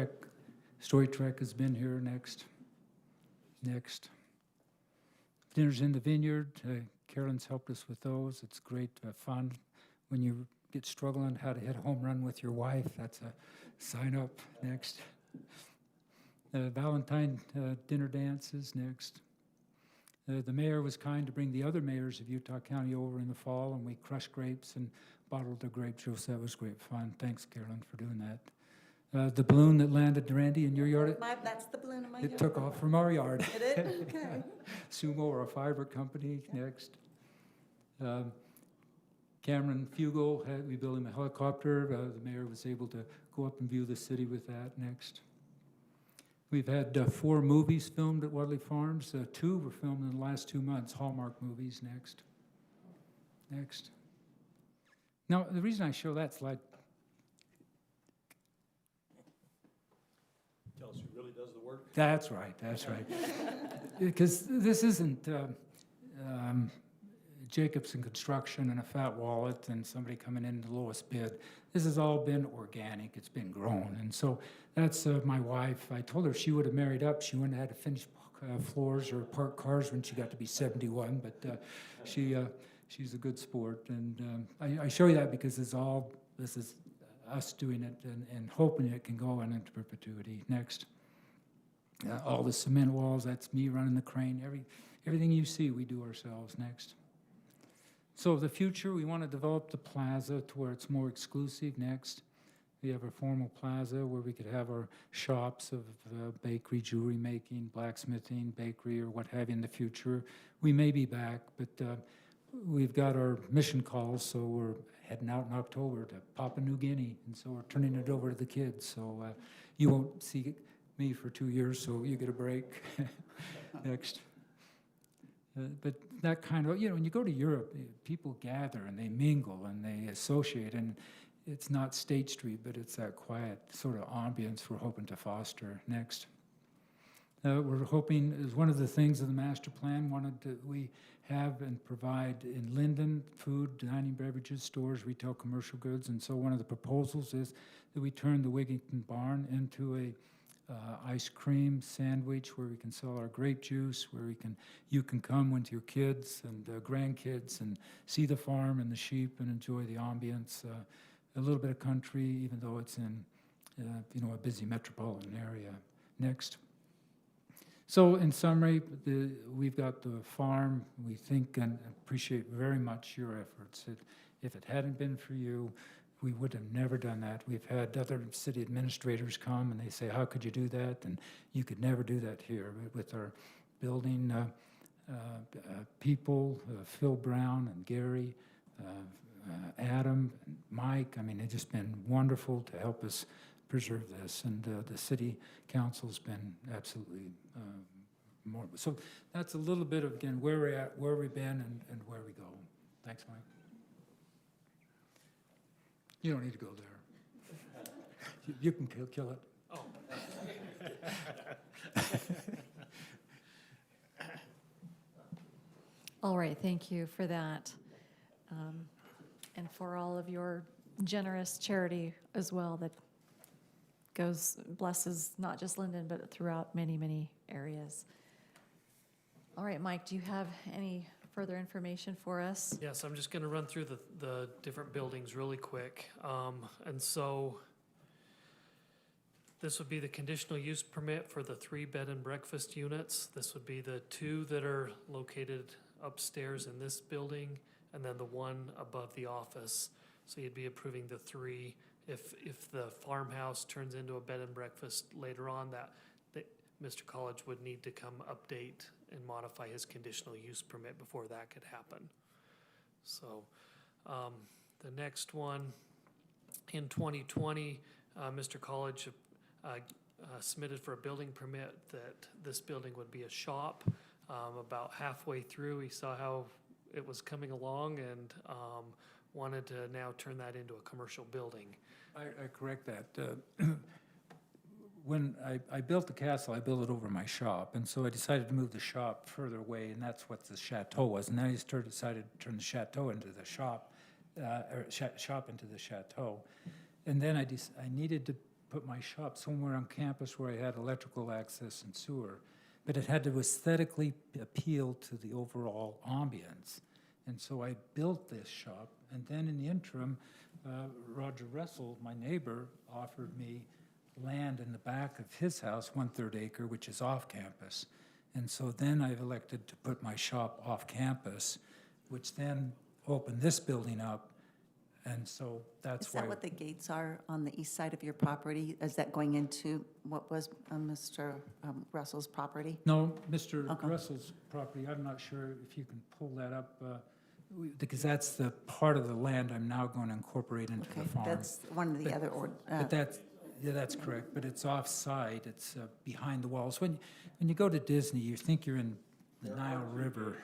has been here. Next. Dinners in the Vineyard. Carolyn's helped us with those. It's great fun. When you get struggling how to hit a home run with your wife, that's a sign up. Next. Valentine dinner dances. Next. The mayor was kind to bring the other mayors of Utah County over in the fall, and we crushed grapes and bottled the grape juice. That was great fun. Thanks, Carolyn, for doing that. The balloon that landed, Randy, in your yard, That's the balloon in my yard. it took off from our yard. Did it? Okay. Sumo or a fiber company, next. Cameron Fugel, we built him a helicopter. The mayor was able to go up and view the city with that, next. We've had 4 movies filmed at Wadley Farms. 2 were filmed in the last 2 months, Hallmark movies, next. Now, the reason I show that slide, Tell us who really does the work. that's right. Because this isn't Jacobson Construction and a fat wallet and somebody coming in the lowest bid. This has all been organic. It's been grown. And so that's my wife. I told her if she would have married up, she wouldn't have had to finish floors or park cars when she got to be 71. But she's a good sport. And I show you that because this is us doing it and hoping it can go on into perpetuity. Next. All the cement walls, that's me running the crane. Everything you see, we do ourselves. Next. So the future, we want to develop the plaza to where it's more exclusive. Next, we have a formal plaza where we could have our shops of bakery, jewelry making, blacksmithing, bakery, or what have you in the future. We may be back, but we've got our mission calls, so we're heading out in October to Papua New Guinea, and so we're turning it over to the kids. So you won't see me for 2 years, so you get a break. Next. But that kind of, when you go to Europe, people gather and they mingle and they associate, and it's not State Street, but it's that quiet sort of ambience we're hoping to foster. Next. We're hoping, as one of the things of the master plan, we have and provide in Lindon food, dining, beverages, stores, retail, commercial goods, and so one of the proposals is that we turn the Wigington Barn into a ice cream sandwich where we can sell our grape juice, where you can come with your kids and grandkids and see the farm and the sheep and enjoy the ambience. A little bit of country, even though it's in a busy metropolitan area. Next. So in summary, we've got the farm. We think and appreciate very much your efforts. If it hadn't been for you, we would have never done that. We've had other city administrators come and they say, how could you do that? And you could never do that here. With our building people, Phil Brown and Gary, Adam, and Mike, they've just been wonderful to help us preserve this. And the city council's been absolutely more. So that's a little bit of, again, where we're at, where we've been, and where we go. Thanks, Mike. You don't need to go there. You can kill it. Oh. All right, thank you for that. And for all of your generous charity as well that blesses not just Lindon, but throughout many, many areas. All right, Mike, do you have any further information for us? Yes, I'm just going to run through the different buildings really quick. And so this would be the conditional use permit for the 3 bed and breakfast units. This would be the 2 that are located upstairs in this building, and then the 1 above the office. So you'd be approving the 3. If the farmhouse turns into a bed and breakfast later on, that Mr. College would need to come update and modify his conditional use permit before that could happen. So, the next one, in 2020, Mr. College submitted for a building permit that this building would be a shop. About halfway through, he saw how it was coming along and wanted to now turn that into a commercial building. I correct that. When I built the castle, I built it over my shop, and so I decided to move the shop further away, and that's what the chateau was. And then I decided to turn the chateau into the shop, or shop into the chateau. And then I needed to put my shop somewhere on campus where I had electrical access and sewer, but it had to aesthetically appeal to the overall ambience. And so I built this shop, and then in the interim, Roger Russell, my neighbor, offered me land in the back of his house, 1/3 acre, which is off campus. And so then I've elected to put my shop off campus, which then opened this building up. And so that's Is why. that what the gates are on the east side of your property? Is that going into what was Mr. Russell's property? No, Mr. Okay. Russell's property, I'm not sure if you can pull that up, because that's the part of the land I'm now going to incorporate into Okay, the farm. that's one of the other, But that's correct, but it's off-site, it's behind the walls. When you go to Disney, you think you're in the Nile River.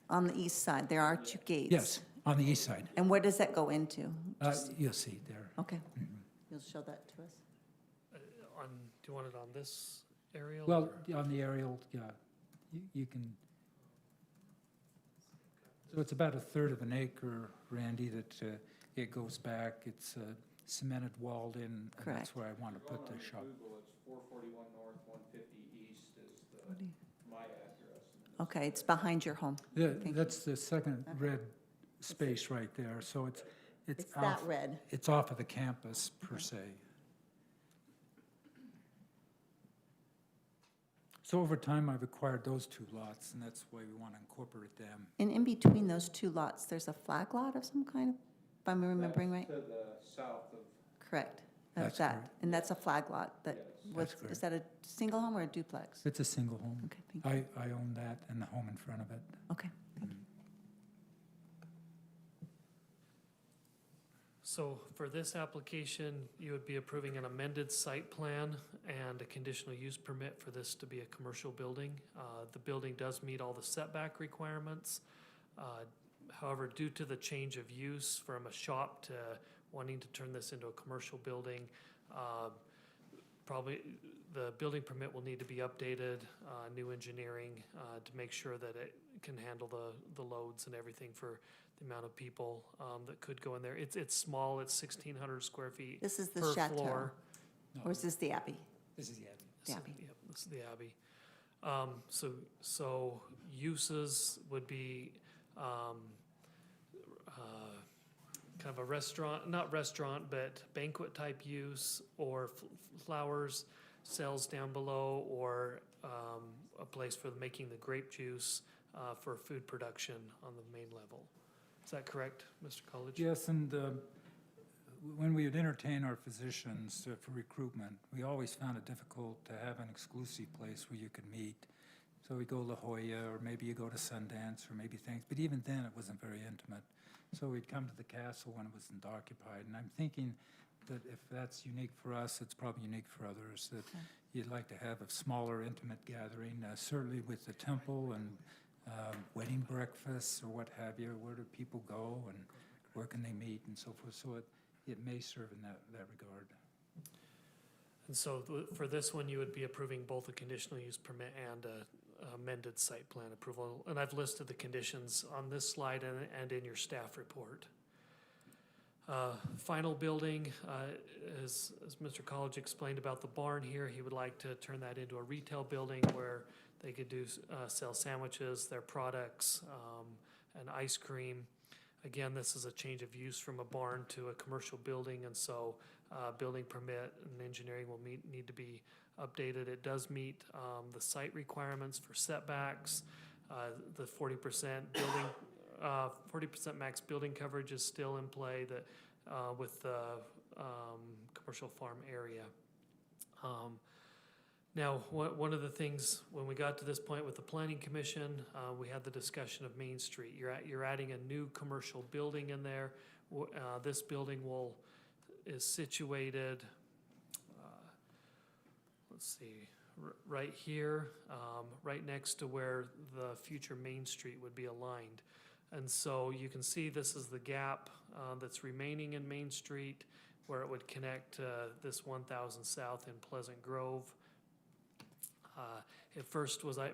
on the east side, there are 2 gates. Yes, on the east side. And where does that go into? You'll see there. Okay. You'll show that to us? Do you want it on this aerial? Well, or- on the aerial, yeah, you can. So it's about 1/3 of an acre, Randy, that it goes back. It's cemented, walled in, and Correct. that's where I want to put the shop. Google, it's 441 north, 150 east is my address. Okay, it's behind your home. Yeah, Thank you. that's the second red space right there, so it's It's that off, red. it's off of the campus per se. So over time, I've acquired those 2 lots, and that's why we want to incorporate them. And in between those 2 lots, there's a flag lot of some kind, if I'm remembering right? To the south of, Correct. That's That. correct. And that's a flag lot that was, That's correct. is that a single home or a duplex? It's a single home. Okay, thank you. I own that and the home in front of it. Okay, thank you. So for this application, you would be approving an amended site plan and a conditional use permit for this to be a commercial building. The building does meet all the setback requirements. However, due to the change of use from a shop to wanting to turn this into a commercial building, probably the building permit will need to be updated, new engineering, to make sure that it can handle the loads and everything for the amount of people that could go in there. It's small, it's 1,600 square feet This is the per chateau, floor. or is this the Abbey? This is the Abbey. The Abbey. Yep, this is the Abbey. So uses would be kind of a restaurant, not restaurant, but banquet type use, or flowers, cells down below, or a place for making the grape juice for food production on the main level. Is that correct, Mr. College? Yes, and when we would entertain our physicians for recruitment, we always found it difficult to have an exclusive place where you could meet. So we go La Jolla, or maybe you go to Sundance, or maybe things, but even then, it wasn't very intimate. So we'd come to the castle when it wasn't occupied, and I'm thinking that if that's unique for us, it's probably unique for others, that you'd like to have a smaller, intimate gathering, certainly with the temple and wedding breakfasts or what have you. Where do people go and where can they meet and so forth? So it may serve in that regard. And so for this one, you would be approving both a conditional use permit and a amended site plan approval. And I've listed the conditions on this slide and in your staff report. Final building, as Mr. College explained about the barn here, he would like to turn that into a retail building where they could sell sandwiches, their products, and ice cream. Again, this is a change of use from a barn to a commercial building, and so building permit and engineering will need to be updated. It does meet the site requirements for setbacks. The 40% building, 40% max building coverage is still in play with the commercial farm area. Now, one of the things, when we got to this point with the planning commission, we had the discussion of Main Street. You're adding a new commercial building in there. This building is situated, let's see, right here, right next to where the future Main Street would be aligned. And so you can see this is the gap that's remaining in Main Street, where it would connect this 1000 South in Pleasant Grove.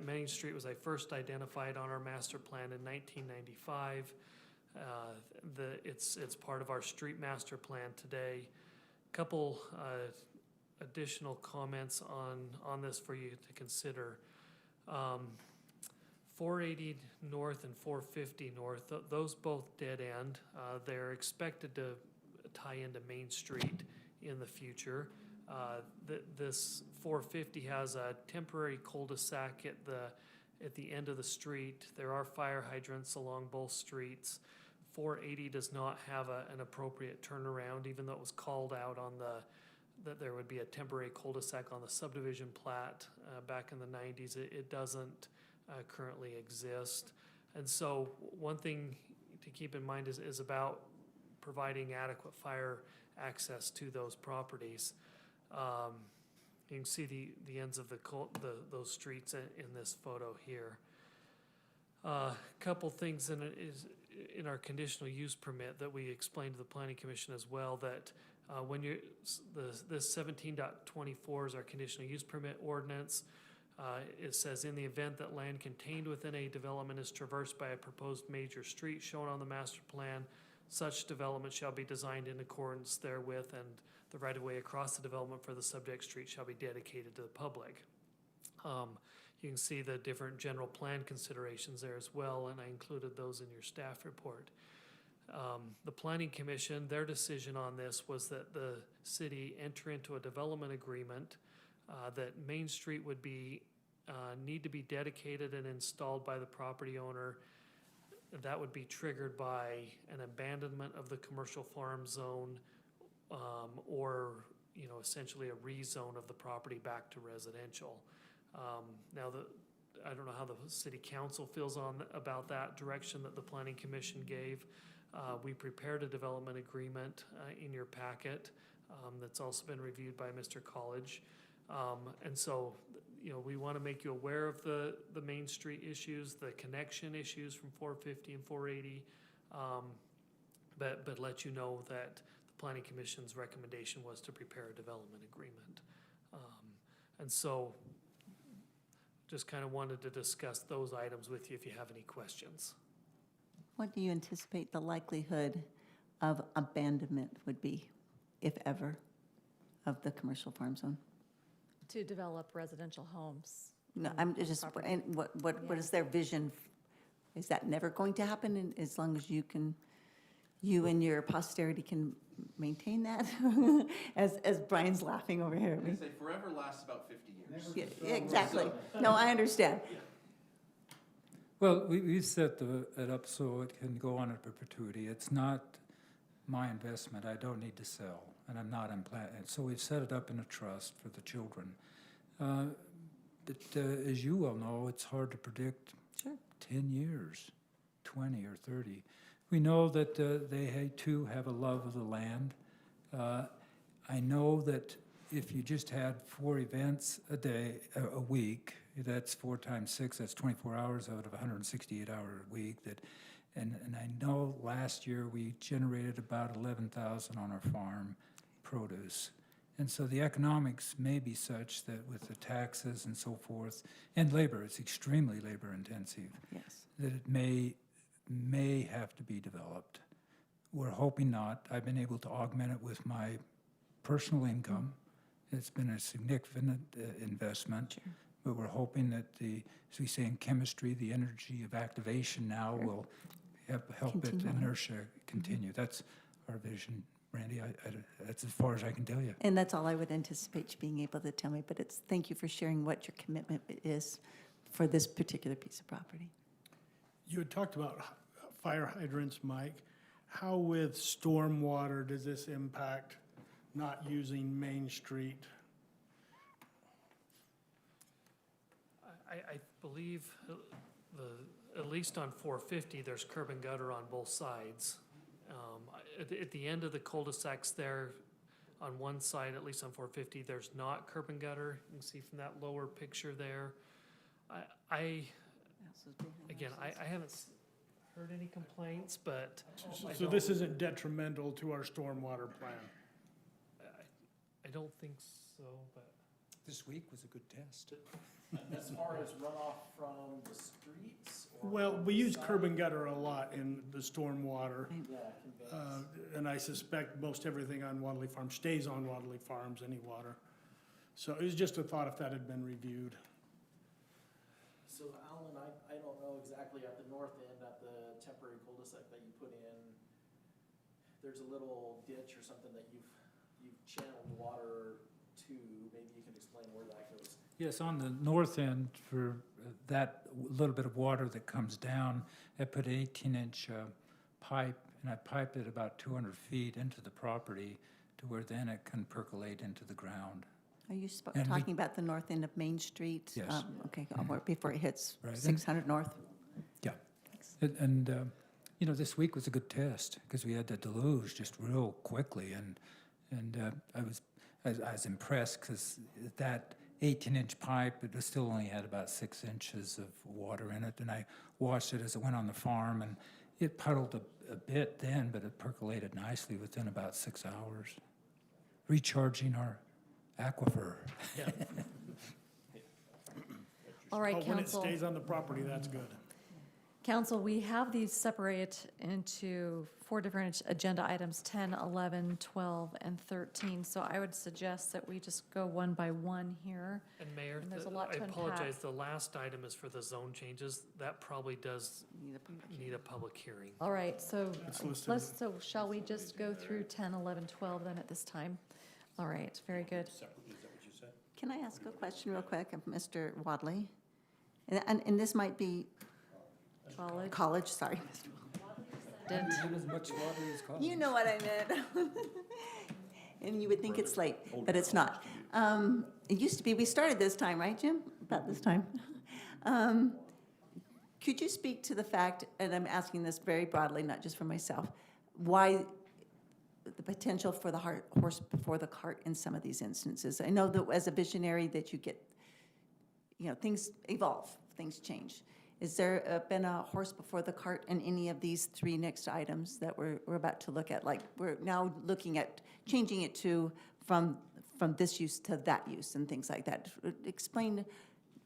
Main Street was first identified on our master plan in 1995. It's part of our street master plan today. Couple additional comments on this for you to consider. 480 North and 450 North, those both dead end. They're expected to tie into Main Street in the future. This 450 has a temporary cul-de-sac at the end of the street. There are fire hydrants along both streets. 480 does not have an appropriate turnaround, even though it was called out that there would be a temporary cul-de-sac on the subdivision plat back in the 90s. It doesn't currently exist. And so one thing to keep in mind is about providing adequate fire access to those properties. You can see the ends of those streets in this photo here. Couple things in our conditional use permit that we explained to the Planning Commission as well, that this 17.24 is our conditional use permit ordinance. It says, in the event that land contained within a development is traversed by a proposed major street shown on the master plan, such development shall be designed in accordance therewith, and the right-of-way across the development for the subject street shall be dedicated to the public. You can see the different general plan considerations there as well, and I included those in your staff report. The Planning Commission, their decision on this was that the city enter into a development agreement that Main Street would need to be dedicated and installed by the property owner. That would be triggered by an abandonment of the commercial farm zone, or essentially a rezone of the property back to residential. Now, I don't know how the city council feels about that direction that the Planning Commission gave. We prepared a development agreement in your packet that's also been reviewed by Mr. College. And so, we want to make you aware of the Main Street issues, the connection issues from 450 and 480, but let you know that the Planning Commission's recommendation was to prepare a development agreement. And so just kind of wanted to discuss those items with you if you have any questions. What do you anticipate the likelihood of abandonment would be, if ever, of the commercial farm zone? To develop residential homes. No, I'm just, and what is their vision? Is that never going to happen as long as you and your posterity can maintain that? As Brian's laughing over here. I'm gonna say forever lasts about 50 years. Yeah, exactly. No, I understand. Well, we've set it up so it can go on in perpetuity. It's not my investment. I don't need to sell, and I'm not implanted. So we've set it up in a trust for the children. But as you well know, it's hard to predict 10 years, 20 or 30. We know that they too have a love of the land. I know that if you just had 4 events a week, that's 4 times 6, that's 24 hours out of a 168-hour week. And I know last year we generated about 11,000 on our farm produce. And so the economics may be such that with the taxes and so forth, and labor, it's extremely labor intensive. Yes. That it may have to be developed. We're hoping not. I've been able to augment it with my personal income. It's been a significant investment. Sure. But we're hoping that as we say in chemistry, the energy of activation now will help it inertia continue. That's our vision, Randy. That's as far as I can tell you. And that's all I would anticipate you being able to tell me, but thank you for sharing what your commitment is for this particular piece of property. You had talked about fire hydrants, Mike. How with stormwater does this impact not using Main Street? I believe at least on 450, there's curb and gutter on both sides. At the end of the cul-de-sacs there, on one side, at least on 450, there's not curb and gutter. You can see from that lower picture there. I haven't heard any complaints, but. So this isn't detrimental to our stormwater plan? I don't think so, but. This week was a good test. As far as runoff from the streets? Or Well, from we the use side? curb and gutter a lot in the stormwater. Yeah, conveys. And I suspect most everything on Wadley Farm stays on Wadley Farms, any water. So it was just a thought if that had been reviewed. So Alan, I don't know exactly at the north end, at the temporary cul-de-sac that you put in, there's a little ditch or something that you've channeled water to. Maybe you can explain where that goes. Yes, on the north end, for that little bit of water that comes down, I put an 18-inch pipe, and I piped it about 200 feet into the property to where then it can percolate into the ground. Are you And we- talking about the north end of Main Street? Yes. Okay, before it hits Right, and- 600 North? Yeah. And you know, this week was a good test because we had the deluge just real quickly, and I was impressed because that 18-inch pipe, it was still only had about 6 inches of water in it, and I watched it as it went on the farm, and it puddled a bit then, but it percolated nicely within about 6 hours, recharging our aquifer. All right, Oh, when it council. stays on the property, that's good. Council, we have these separated into 4 different agenda items, 10, 11, 12, and 13. So I would suggest that we just go one by one here. And Mayor, And there's a lot I to apologize, unpack. the last item is for the zone changes. That probably does need a public hearing. All right, so It's listed. so shall we just go through 10, 11, 12 then at this time? All right, very good. Is that what you said? Can I ask a question real quick of Mr. Wadley? And this might be college, sorry. Didn't- As much water as college. You know what I meant. And you would think it's late, but it's not. It used to be, we started this time, right, Jim? About this time. Could you speak to the fact, and I'm asking this very broadly, not just for myself, why the potential for the horse before the cart in some of these instances? I know that as a visionary that you get, things evolve, things change. Is there been a horse before the cart in any of these 3 next items that we're about to look at? Like, we're now looking at changing it from this use to that use and things like that. Explain,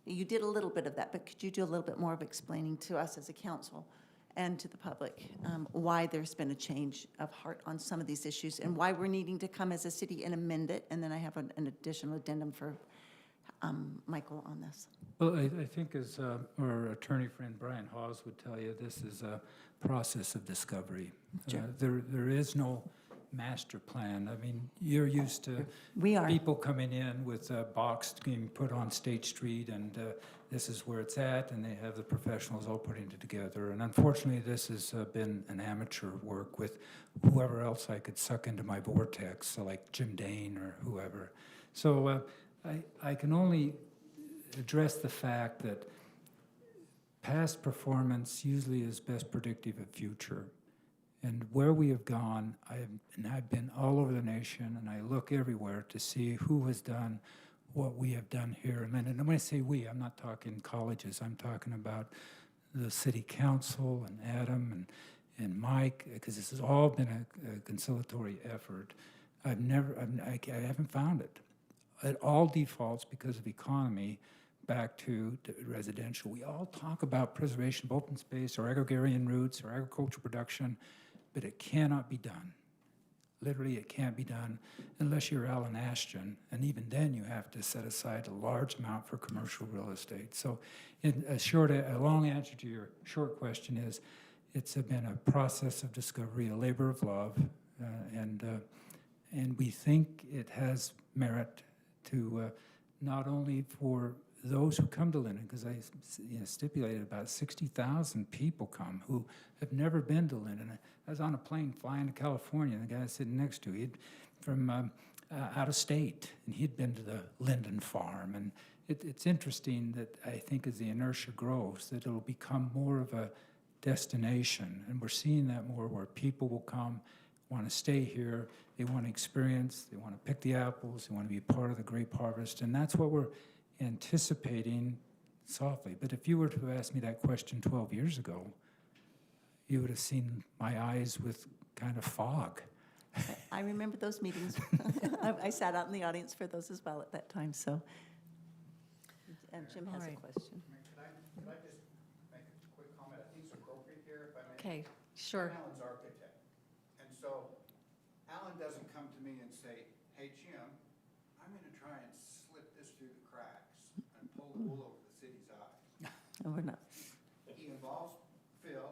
you did a little bit of that, but could you do a little bit more of explaining to us as a council and to the public why there's been a change of heart on some of these issues and why we're needing to come as a city and amend it? And then I have an additional addendum for Michael on this. Well, I think as our attorney friend Brian Hawes would tell you, this is a process of discovery. Sure. There is no master plan. I mean, you're used to We are. people coming in with a box being put on State Street, and this is where it's at, and they have the professionals all putting it together. And unfortunately, this has been an amateur work with whoever else I could suck into my vortex, so like Jim Dane or whoever. So I can only address the fact that past performance usually is best predictive of future. And where we have gone, I've been all over the nation, and I look everywhere to see who has done what we have done here. And when I say we, I'm not talking colleges. I'm talking about the city council and Adam and Mike, because this has all been a conciliatory effort. I haven't found it. It all defaults because of economy back to residential. We all talk about preservation of open space or agrarian roots or agricultural production, but it cannot be done. Literally, it can't be done unless you're Alan Ashton, and even then you have to set aside a large amount for commercial real estate. So a long answer to your short question is, it's been a process of discovery, a labor of love, and we think it has merit to not only for those who come to Lindon, because I stipulated about 60,000 people come who have never been to Lindon. I was on a plane flying to California, and the guy sitting next to me, from out of state, and he'd been to the Lindon farm. And it's interesting that I think as the inertia grows, that it'll become more of a destination. And we're seeing that more where people will come, want to stay here, they want to experience, they want to pick the apples, they want to be part of the grape harvest. And that's what we're anticipating softly. But if you were to have asked me that question 12 years ago, you would have seen my eyes with kind of fog. I remember those meetings. I sat out in the audience for those as well at that time, so. And Jim has a All right. question. Could I just make a quick comment? I think it's appropriate here, if I may. Okay, sure. I'm Alan's architect. And so Alan doesn't come to me and say, hey, Jim, I'm going to try and slip this through the cracks and pull the wool over the city's eyes. No, we're not. He involves Phil,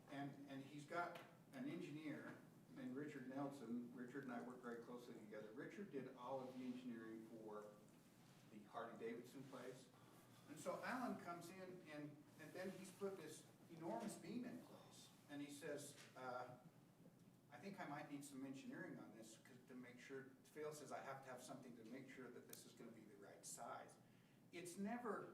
and he's got an engineer named Richard Nelson. Richard and I work very closely together. Richard did all of the engineering for the Harley-Davidson place. And so Alan comes in, and then he's put this enormous beam in place. And he says, I think I might need some engineering on this to make sure, Phil says I have to have something to make sure that this is going to be the right size. It's never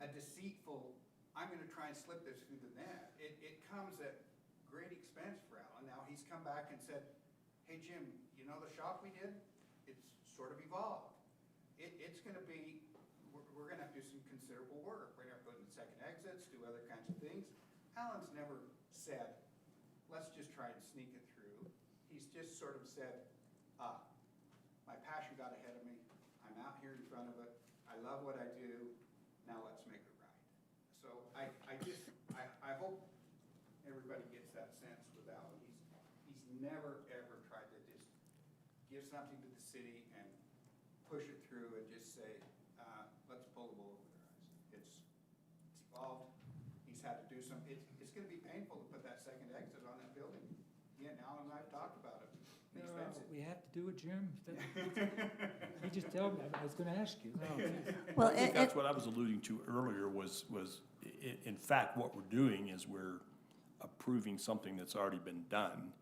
a deceitful, I'm going to try and slip this through the net. It comes at great expense for Alan. Now, he's come back and said, hey, Jim, you know the shop we did? It's sort of evolved. It's going to be, we're going to have to do some considerable work. We're going to have to put in second exits, do other kinds of things. Alan's never said, let's just try and sneak it through. He's just sort of said, my passion got ahead of me. I'm out here in front of it. I love what I do. Now let's make it right. So I hope everybody gets that sense with Alan. He's never, ever tried to just give something to the city and push it through and just say, let's pull the wool over their eyes. It's evolved. He's had to do some, it's going to be painful to put that second exit on that building. Yeah, Alan and I have talked about it. It's expensive. We have to do it, Jim. He just told me, I was going to ask you. Well, I think that's what I was alluding to earlier was in fact, what we're doing is we're approving something that's already been done.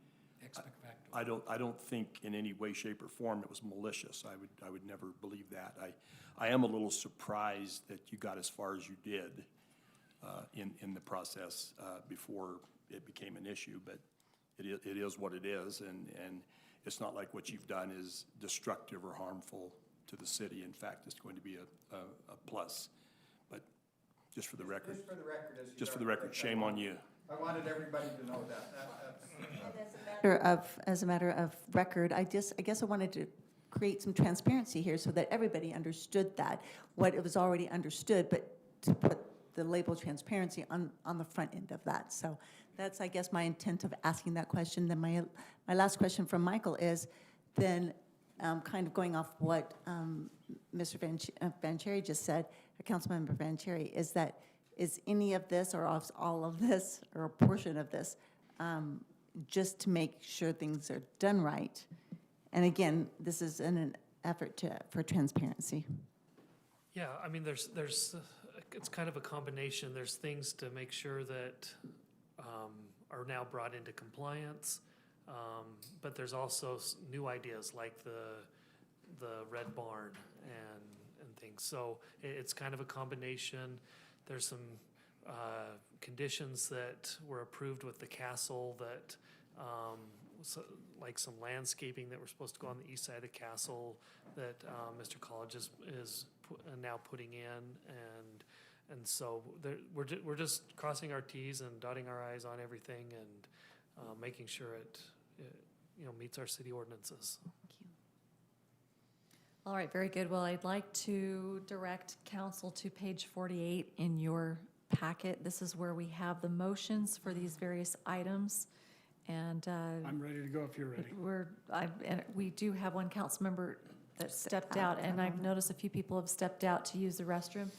I don't think in any way, shape, or form it was malicious. I would never believe that. I am a little surprised that you got as far as you did in the process before it became an issue, but it is what it is, and it's not like what you've done is destructive or harmful to the city. In fact, it's going to be a plus. But just for the record. Just for the record, shame on you. I wanted everybody to know that. As a matter of record, I guess I wanted to create some transparency here so that everybody understood that, what it was already understood, but to put the label transparency on the front end of that. So that's, I guess, my intent of asking that question. Then my last question from Michael is then kind of going off what Mr. Vancheri just said, Councilmember Vancheri, is any of this or all of this or a portion of this just to make sure things are done right? And again, this is in an effort for transparency. Yeah, I mean, there's it's kind of a combination. There's things to make sure that are now brought into compliance, but there's also new ideas like the red barn and things. So it's kind of a combination. There's some conditions that were approved with the castle that, like some landscaping that were supposed to go on the east side of the castle that Mr. College is now putting in, and so we're just crossing our T's and dotting our I's on everything and making sure it meets our city ordinances. Thank you. All right, very good. Well, I'd like to direct council to page 48 in your packet. This is where we have the motions for these various items. And I'm ready to go if you're ready. we do have one council member that stepped out, and I've noticed a few people have stepped out to use the restroom.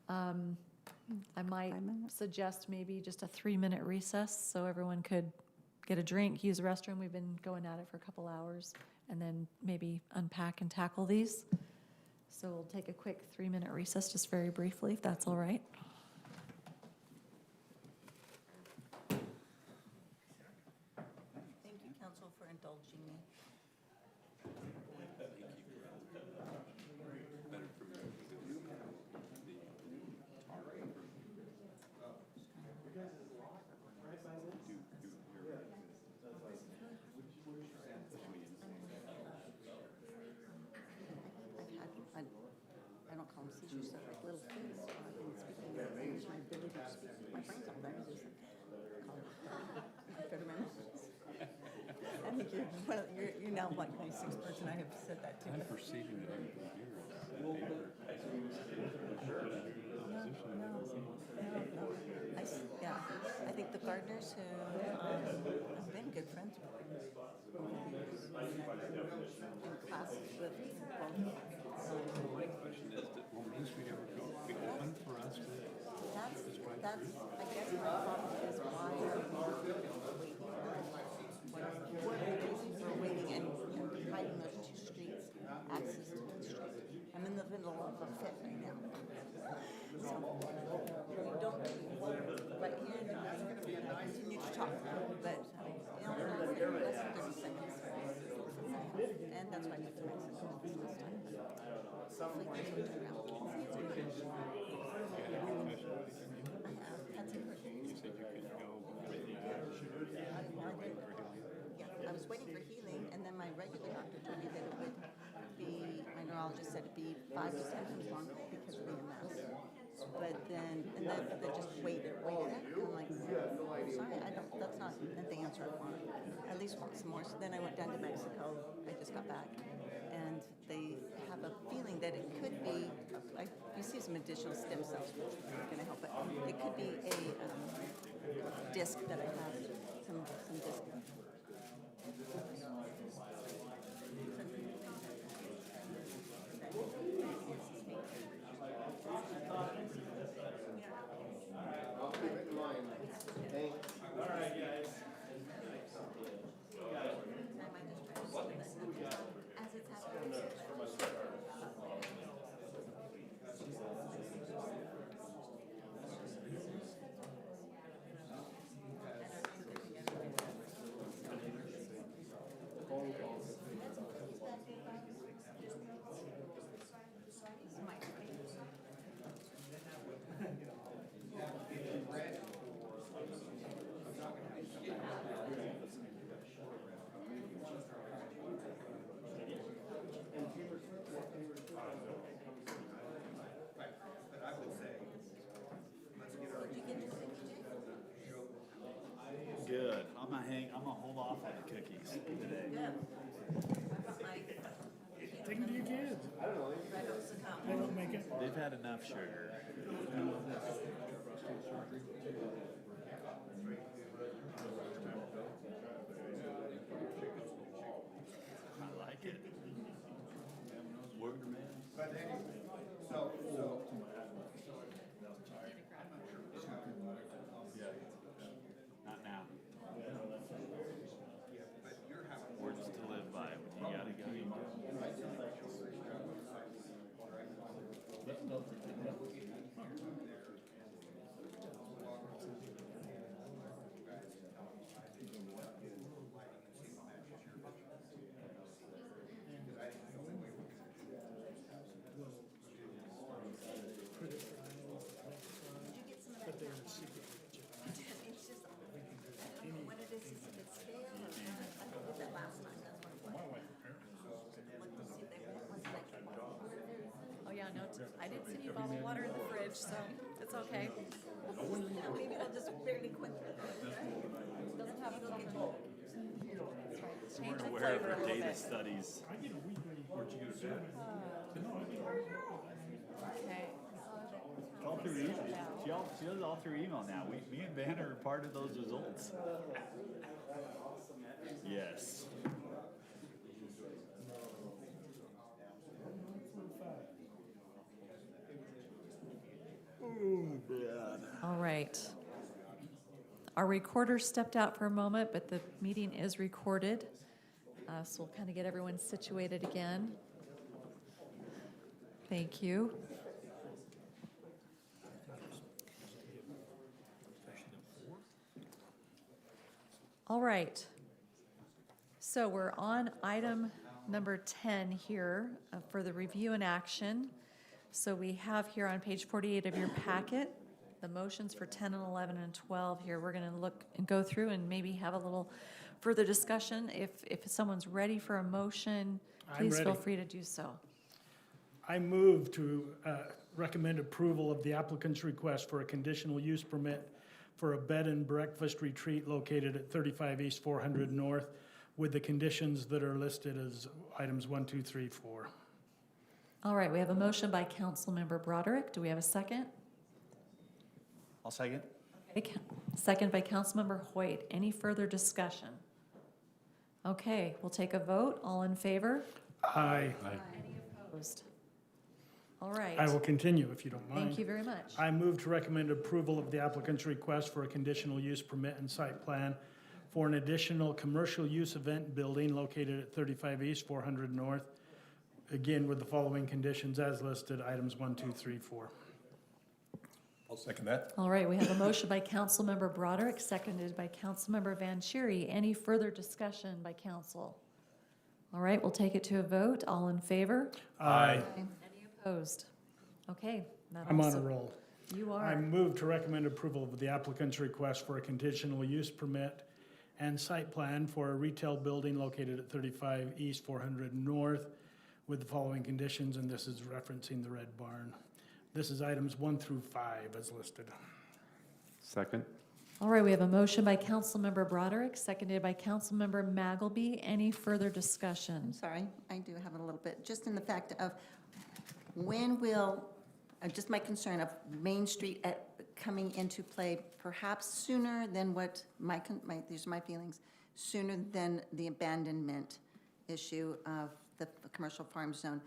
I might suggest maybe just a 3-minute recess so everyone could get a drink, use the restroom. We've been going at it for a couple hours, and then maybe unpack and tackle these. So we'll take a quick 3-minute recess, just very briefly, if that's all right. Thank you, council, for indulging me. seizures are like little kids. So I've been speaking, my ability to speak with my friends all day is just amphetamine. I think you're now like my sixth person I have said that to. I'm perceiving that everybody here is No. Yeah, I think the gardeners who have been good friends with me over the years. And I've been in classes with both. My question is, will Main Street ever be open for us to? That's, I guess my problem is why are we waiting? What are the reasons for waiting and dividing those two streets, access to the street? I'm in the middle of a fit right now. So, we don't, right here, I continue to talk, but, less than 30 seconds. And that's why I went to Mexico last time. Hopefully things will turn out. I have had some questions. You said you could go. Yeah, I was waiting for healing, and then my regular doctor told me that it would be, my neurologist said it'd be 5 to 10 times longer because of the MS. But then, and then they just waited. And I'm like, sorry, that's not the answer I want. At least want some more. So then I went down to Mexico. I just got back. And they have a feeling that it could be, I received some additional stem cells, which are going to help it. It could be a disc that I have, some disc. Good. I'm gonna hold off on the cookies today. Take them to your kids. They don't make it. They've had enough sugar. I like it. Not now. Words to live by when you gotta go eat. But they're in secret. It's just, I don't know what it is, if it's stale or not. I did that last time, that's what it was. Look to see if they want one second. Oh, yeah, no, I didn't see any bottled water in the fridge, so it's okay. Maybe they'll just barely quit. Doesn't have a color. That's right. Change the Aware of flavor a her little data bit. studies. I get a weekly. Where'd you go to bed? Okay. All through email. She does all through email now. Me and Van are part of those results. Yes. Oh, man. All right. Our recorder stepped out for a moment, but the meeting is recorded. So we'll kind of get everyone situated again. Thank you. All right. So we're on item number 10 here for the review and action. So we have here on page 48 of your packet, the motions for 10 and 11 and 12 here. We're going to look and go through and maybe have a little further discussion. If someone's ready for a motion, I'm please feel ready. free to do so. I move to recommend approval of the applicant's request for a conditional use permit for a bed and breakfast retreat located at 35 East 400 North with the conditions that are listed as items 1, 2, 3, 4. All right, we have a motion by Councilmember Broderick. Do we have a second? I'll second. Okay, second by Councilmember Hoyt. Any further discussion? Okay, we'll take a vote. All in favor? Aye. Any opposed? All right. I will continue if you don't mind. Thank you very much. I move to recommend approval of the applicant's request for a conditional use permit and site plan for an additional commercial use event building located at 35 East 400 North, again with the following conditions as listed, items 1, 2, 3, 4. I'll second that. All right, we have a motion by Councilmember Broderick, seconded by Councilmember Vanchery. Any further discussion by council? All right, we'll take it to a vote. All in favor? Aye. Any opposed? Okay. that I'm on also- a roll. You I are. move to recommend approval of the applicant's request for a conditional use permit and site plan for a retail building located at 35 East 400 North with the following conditions, and this is referencing the Red Barn. This is items 1 through 5 as listed. Second? All right, we have a motion by Councilmember Broderick, seconded by Councilmember Magalby. Any further discussion? I'm sorry, I do have it a little bit, just in the fact of when will, just my concern of Main Street coming into play perhaps sooner than what these are my feelings, sooner than the abandonment issue of the commercial farm zone,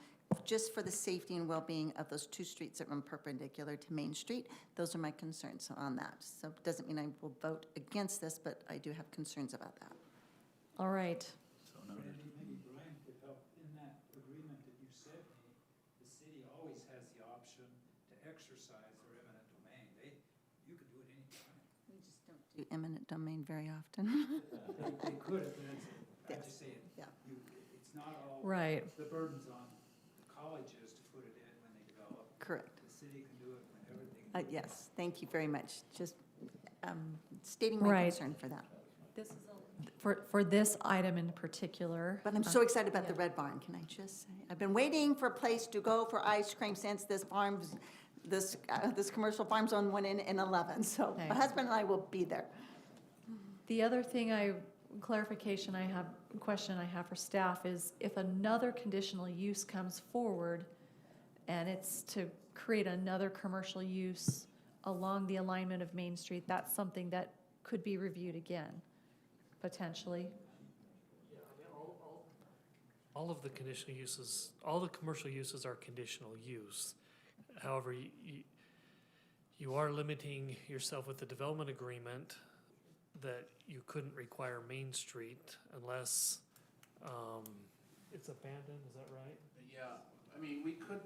just for the safety and well-being of those two streets that run perpendicular to Main Street. Those are my concerns on that. So it doesn't mean I will vote against this, but I do have concerns about that. All right. Maybe Brian could help. In that agreement that you sent me, the city always has the option to exercise their eminent domain. You can do it anytime. We just don't do eminent domain very often. They could, but I Yes. just say it. Yeah. It's not all. Right. The burden's on the colleges to put it in when they develop. Correct. The city can do it whenever they. Yes, thank you very much. Just stating my Right. concern for that. This is for this item in particular. But I'm so excited about the Red Barn, can I just say? I've been waiting for a place to go for ice cream since this commercial farm zone went in 11. So Okay. my husband and I will be there. The other thing question I have for staff is if another conditional use comes forward and it's to create another commercial use along the alignment of Main Street, that's something that could be reviewed again, potentially. All of the conditional uses, all the commercial uses are conditional use. However, you are limiting yourself with the development agreement that you couldn't require Main Street unless it's abandoned, is that right? Yeah, I mean, we could,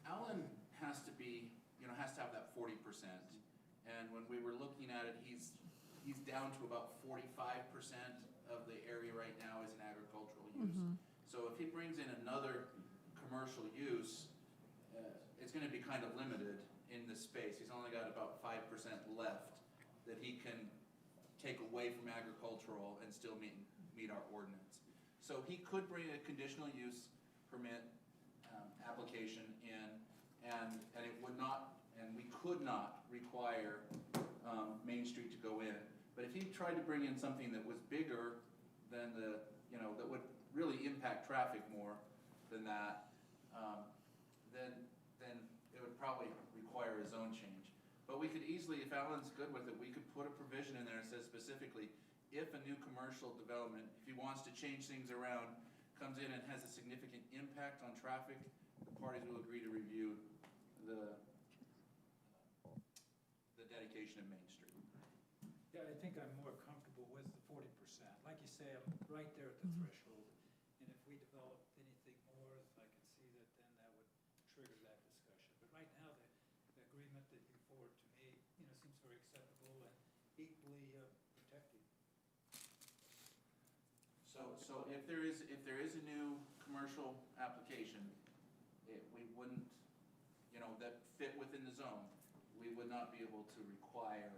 Alan has to be, has to have that 40%. And when we were looking at it, he's down to about 45% of the area right now is an agricultural use. So if he brings in another commercial use, it's gonna be kind of limited in the space. He's only got about 5% left that he can take away from agricultural and still meet our ordinance. So he could bring a conditional use permit application in, and it would not, and we could not require Main Street to go in. But if he tried to bring in something that was bigger than that would really impact traffic more than that, then it would probably require a zone change. But we could easily, if Alan's good with it, we could put a provision in there that says specifically, if a new commercial development, if he wants to change things around, comes in and has a significant impact on traffic, the parties will agree to review the dedication of Main Street. Yeah, I think I'm more comfortable with the 40%. Like you say, I'm right there at the threshold. And if we develop anything more, I can see that then that would trigger that discussion. But right now, the agreement that you forward to me, seems very acceptable and equally protected. So if there is a new commercial application, we wouldn't, that fit within the zone, we would not be able to require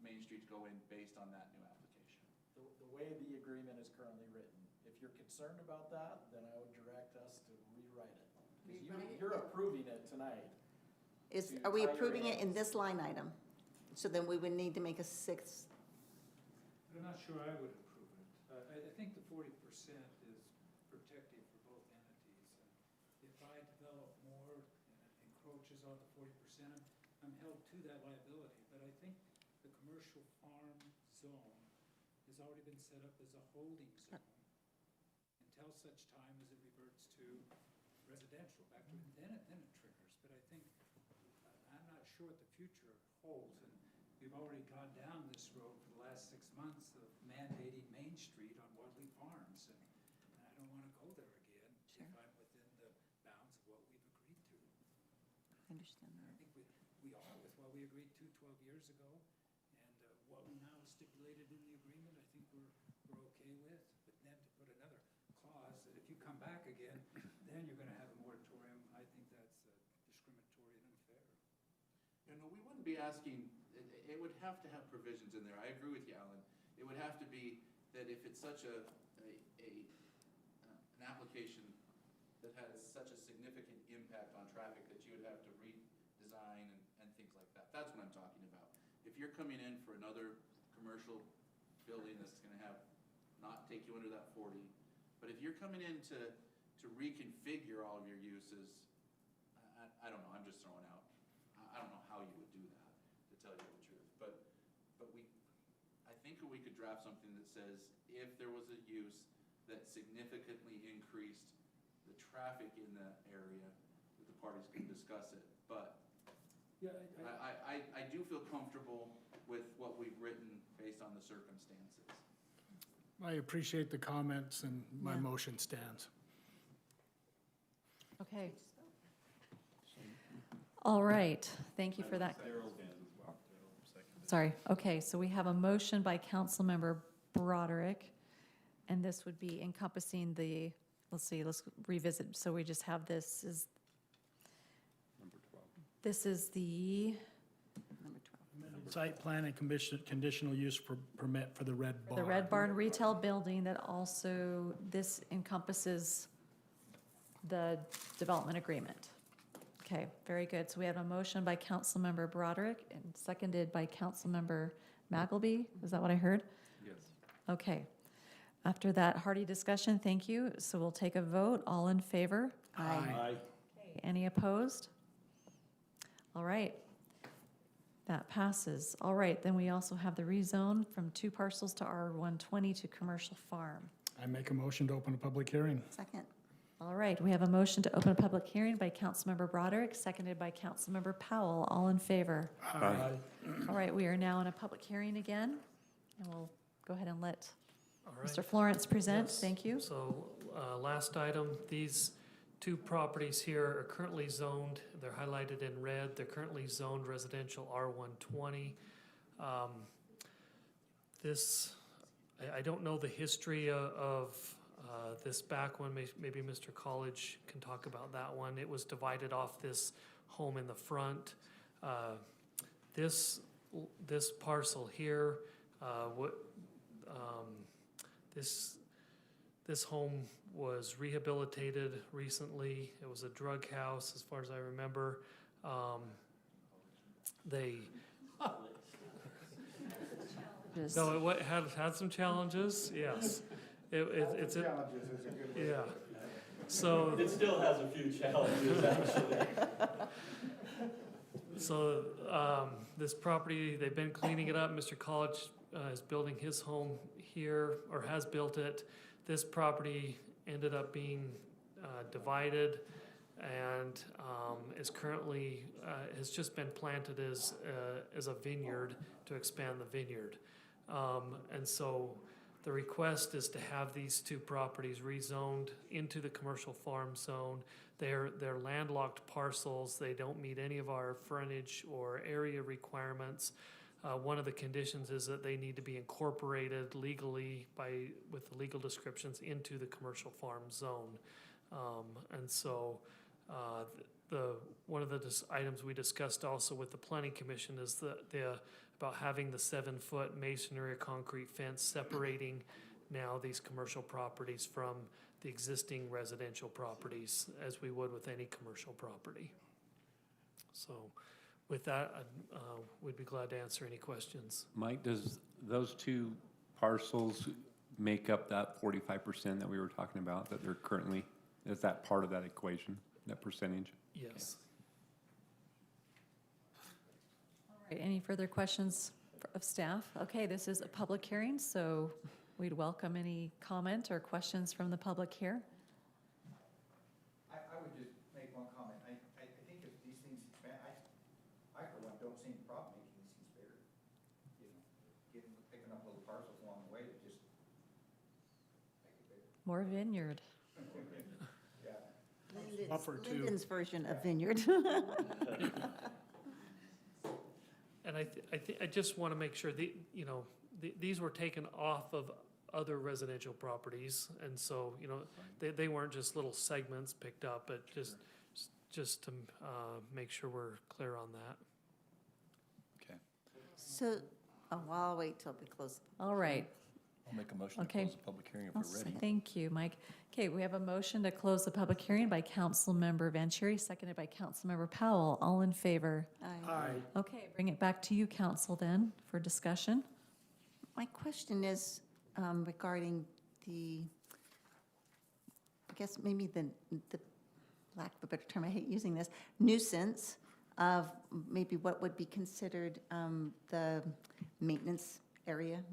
Main Street to go in based on that new application. The way the agreement is currently written, if you're concerned about that, then I would direct us to rewrite it. You're approving it tonight. Are we approving it in this line item? So then we would need to make a sixth. But I'm not sure I would approve it. I think the 40% is protective for both entities. If I develop more and it encroaches on the 40%, I'm held to that liability. But I think the commercial farm zone has already been set up as a holding zone until such time as it reverts to residential, back to, then it triggers. But I think, I'm not sure what the future holds. And we've already gone down this road for the last 6 months of mandating Main Street on Wadley Farms. And I don't want to go there again if I'm within the bounds of what we've agreed to. I understand I that. think we are with what we agreed to 12 years ago. And what we now stipulated in the agreement, I think we're okay with. But then to put another clause that if you come back again, then you're going to have a moratorium, I think that's discriminatory and unfair. You know, we wouldn't be asking, it would have to have provisions in there. I agree with you, Alan. It would have to be that if it's such an application that has such a significant impact on traffic that you would have to redesign and things like that. That's what I'm talking about. If you're coming in for another commercial building that's gonna not take you under that 40, but if you're coming in to reconfigure all of your uses, I don't know, I'm just throwing out, I don't know how you would do that, to tell you the truth. But I think we could draft something that says if there was a use that significantly increased the traffic in that area, that the parties can discuss it. But Yeah, I do feel comfortable with what we've written based on the circumstances. I appreciate the comments and my Yeah. motion stands. Okay. All right, thank you for that. Sorry, okay, so we have a motion by Councilmember Broderick, and this would be encompassing the, let's revisit, so we just have this is. Number 12. This is the, Number 12. Site plan and conditional use permit for the Red Barn. the Red Barn Retail Building that also, this encompasses the development agreement. Okay, very good. So we have a motion by Councilmember Broderick and seconded by Councilmember Magleby. Is that what I heard? Yes. Okay. After that hearty discussion, thank you. So we'll take a vote. All in favor? Aye. Okay, any opposed? All right. That passes. All right, then we also have the rezone from 2 parcels to R120 to commercial farm. I make a motion to open a public hearing. Second. All right, we have a motion to open a public hearing by Councilmember Broderick, seconded by Councilmember Powell. All in favor? Aye. All right, we are now in a public hearing again, and we'll go ahead and let All right. Mr. Florence present. Yes. Thank you. So, last item, these 2 properties here are currently zoned, they're highlighted in red, they're currently zoned residential R120. This, I don't know the history of this back one, maybe Mr. College can talk about that one. It was divided off this home in the front. This parcel here, this home was rehabilitated recently. It was a drug house, as far as I remember. No, it had some challenges, yes. It's yeah. So It still has a few challenges, actually. So, this property, they've been cleaning it up. Mr. College is building his home here, or has built it. This property ended up being divided and is currently, has just been planted as a vineyard to expand the vineyard. And so the request is to have these 2 properties rezoned into the commercial farm zone. They're landlocked parcels. They don't meet any of our frontage or area requirements. One of the conditions is that they need to be incorporated legally with the legal descriptions into the commercial farm zone. And so one of the items we discussed also with the Planning Commission is about having the 7-foot masonry or concrete fence separating now these commercial properties from the existing residential properties as we would with any commercial property. So with that, we'd be glad to answer any questions. Mike, does those two parcels make up that 45% that we were talking about, that they're currently, is that part of that equation, that percentage? Yes. All right, any further questions of staff? Okay, this is a public hearing, so we'd welcome any comment or questions from the public here. I would just make one comment. I think if these things expand, I for one don't see any problem making these things bigger. You know, picking up little parcels along the way to just make it bigger. More vineyard. Yeah. Buffer too. Lindon's version of vineyard. And I just want to make sure these were taken off of other residential properties, and so, they weren't just little segments picked up, but just to make sure we're clear on that. Okay. So, I'll wait till we close. All right. I'll make a motion to Okay. close the public hearing if we're ready. Thank you, Mike. Okay, we have a motion to close the public hearing by Councilmember Vanchery, seconded by Councilmember Powell. All in favor? Aye. Okay, bring it back to you, council, then, for discussion. My question is regarding the, I guess maybe the lack of a better term, I hate using this, nuisance of maybe what would be considered the maintenance area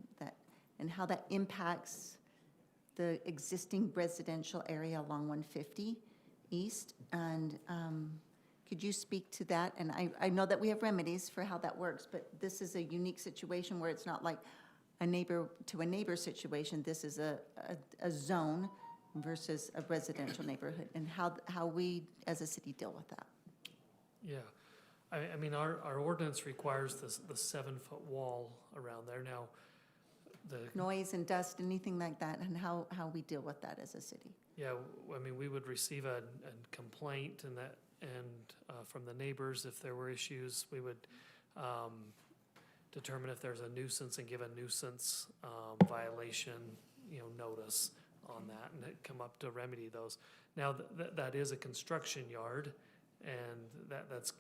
and how that impacts the existing residential area along 150 East. And could you speak to that? And I know that we have remedies for how that works, but this is a unique situation where it's not like a neighbor to a neighbor situation. This is a zone versus a residential neighborhood, and how we as a city deal with that. Yeah, I mean, our ordinance requires the 7-foot wall around there. Now, the, Noise and dust, anything like that, and how we deal with that as a city. yeah, I mean, we would receive a complaint from the neighbors. If there were issues, we would determine if there's a nuisance and give a nuisance violation, notice on that, and come up to remedy those. Now, that is a construction yard, and that's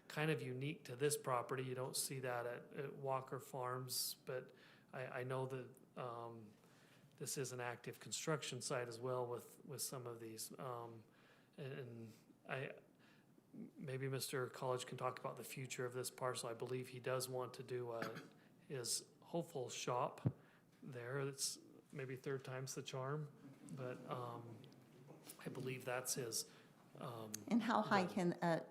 kind of unique to this property. You don't see that at Walker Farms, but I know that this is an active construction site as well with some of these. Maybe Mr. College can talk about the future of this parcel. I believe he does want to do his Hopeful shop there. It's maybe 3rd time's the charm, but I believe that's his. And how high can a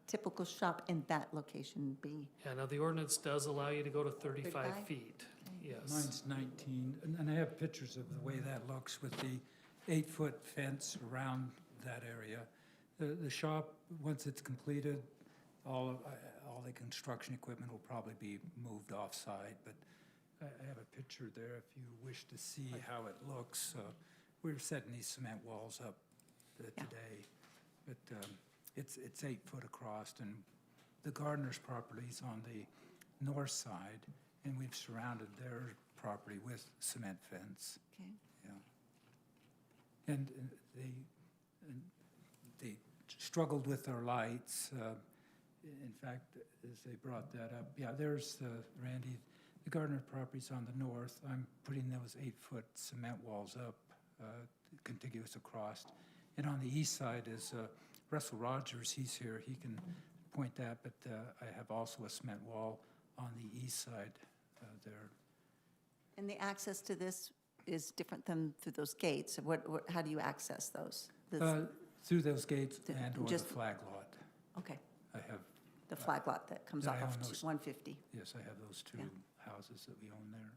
typical shop in that location be? Yeah, now the ordinance does allow you to go to 35 35? feet. Yes. Mine's 19, and I have pictures of the way that looks with the 8-foot fence around that area. The shop, once it's completed, all the construction equipment will probably be moved off-site, but I have a picture there if you wish to see how it looks. We're setting these cement walls up today, but it's 8 foot across, and the Gardner's property's on the north side, and we've surrounded their property with cement fence. Okay. Yeah. And they struggled with their lights. In fact, as they brought that up, there's Randy. The Gardner property's on the north. I'm putting those 8-foot cement walls up, contiguous across. And on the east side is Russell Rogers. He's here. He can point that. But I have also a cement wall on the east side there. And the access to this is different than through those gates. How do you access those? Through those gates The- and or the just- flag lot. Okay, I have, the flag lot that comes Yeah, off I of own those. 150. yes, I have those two Yeah. houses that we own there.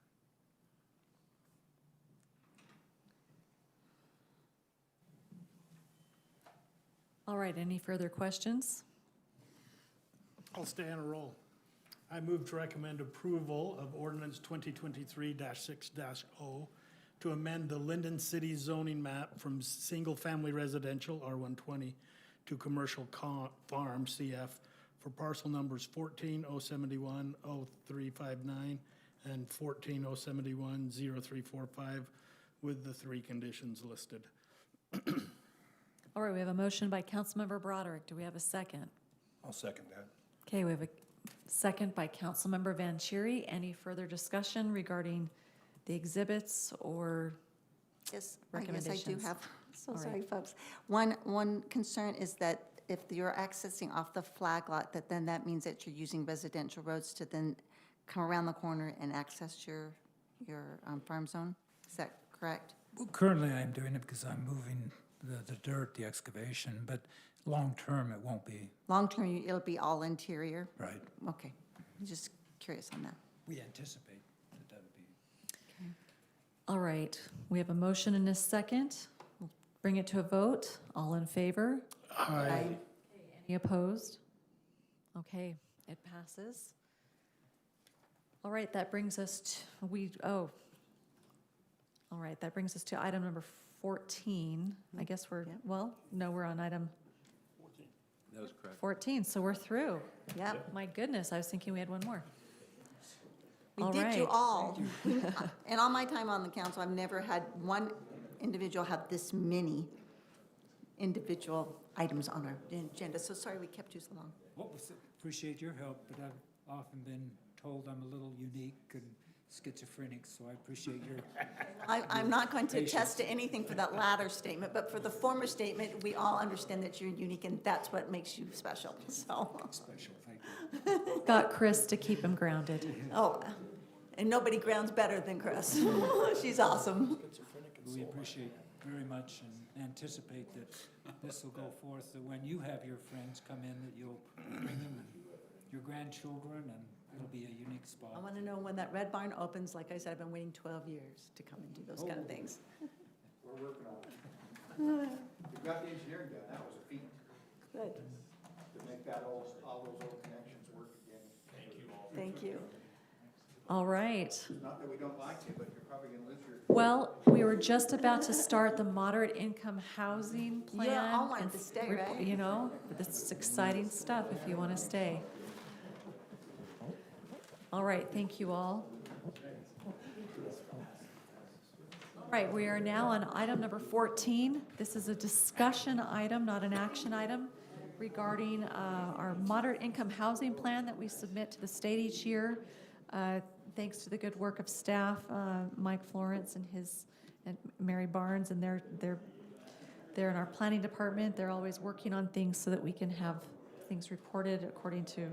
All right, any further questions? I'll stay on a roll. I move to recommend approval of ordinance 2023-6-0 to amend the Lindon City zoning map from single-family residential, R120, to commercial farm, CF, for parcel numbers 14-071-0359 and 14-071-0345, with the 3 conditions listed. All right, we have a motion by Councilmember Broderick. Do we have a second? I'll second that. Okay, we have a second by Councilmember Vanchery. Any further discussion regarding the exhibits or Yes, I guess I do recommendations? have, so All right. sorry, folks. One concern is that if you're accessing off the flag lot, that means that you're using residential roads to then come around the corner and access your farm zone? Is that correct? Well, currently I'm doing it because I'm moving the dirt, the excavation, but long-term it won't be. Long-term, it'll be all interior? Right. Okay, I'm just curious on that. We anticipate that that'll be. All right, we have a motion and a second. We'll bring it to a vote. All in favor? Aye. Any opposed? Okay, it passes. All right, that brings us to, all right, that brings us to item number 14. I guess we're, Yeah. well, no, we're on item That was correct. 14, so we're through. Yeah, My goodness, I was thinking we had one more. we All did you right. all. And on my time on the council, I've never had one individual have this many individual items on our agenda, so sorry we kept you so long. Appreciate your help, but I've often been told I'm a little unique and schizophrenic, so I appreciate your. I'm not going to Patience. attest to anything for that latter statement, but for the former statement, we all understand that you're unique, and that's what makes you special, so. Special, thank you. Got Chris to keep him grounded. Oh, and nobody grounds better than Chris. She's awesome. We appreciate very much and anticipate that this will go forth, that when you have your friends come in, that you'll bring them and your grandchildren, and it'll be a unique spot. I want to know when that red barn opens. Like I said, I've been waiting 12 years to come and do those kind of things. We're working on it. We got the engineering done, that was a feat, Good, to make that all those old connections work again. Thank you all. thank you. All right. Not that we don't like you, but you're probably gonna lose your. Well, we were just about to start the moderate income housing plan. You all wanted and to stay, rep- right? You know, this is exciting stuff if you want to stay. All right, thank you all. All right, we are now on item number 14. This is a discussion item, not an action item, regarding our moderate income housing plan that we submit to the state each year. Thanks to the good work of staff, Mike Florence and Mary Barnes, and they're in our planning department. They're always working on things so that we can have things reported according to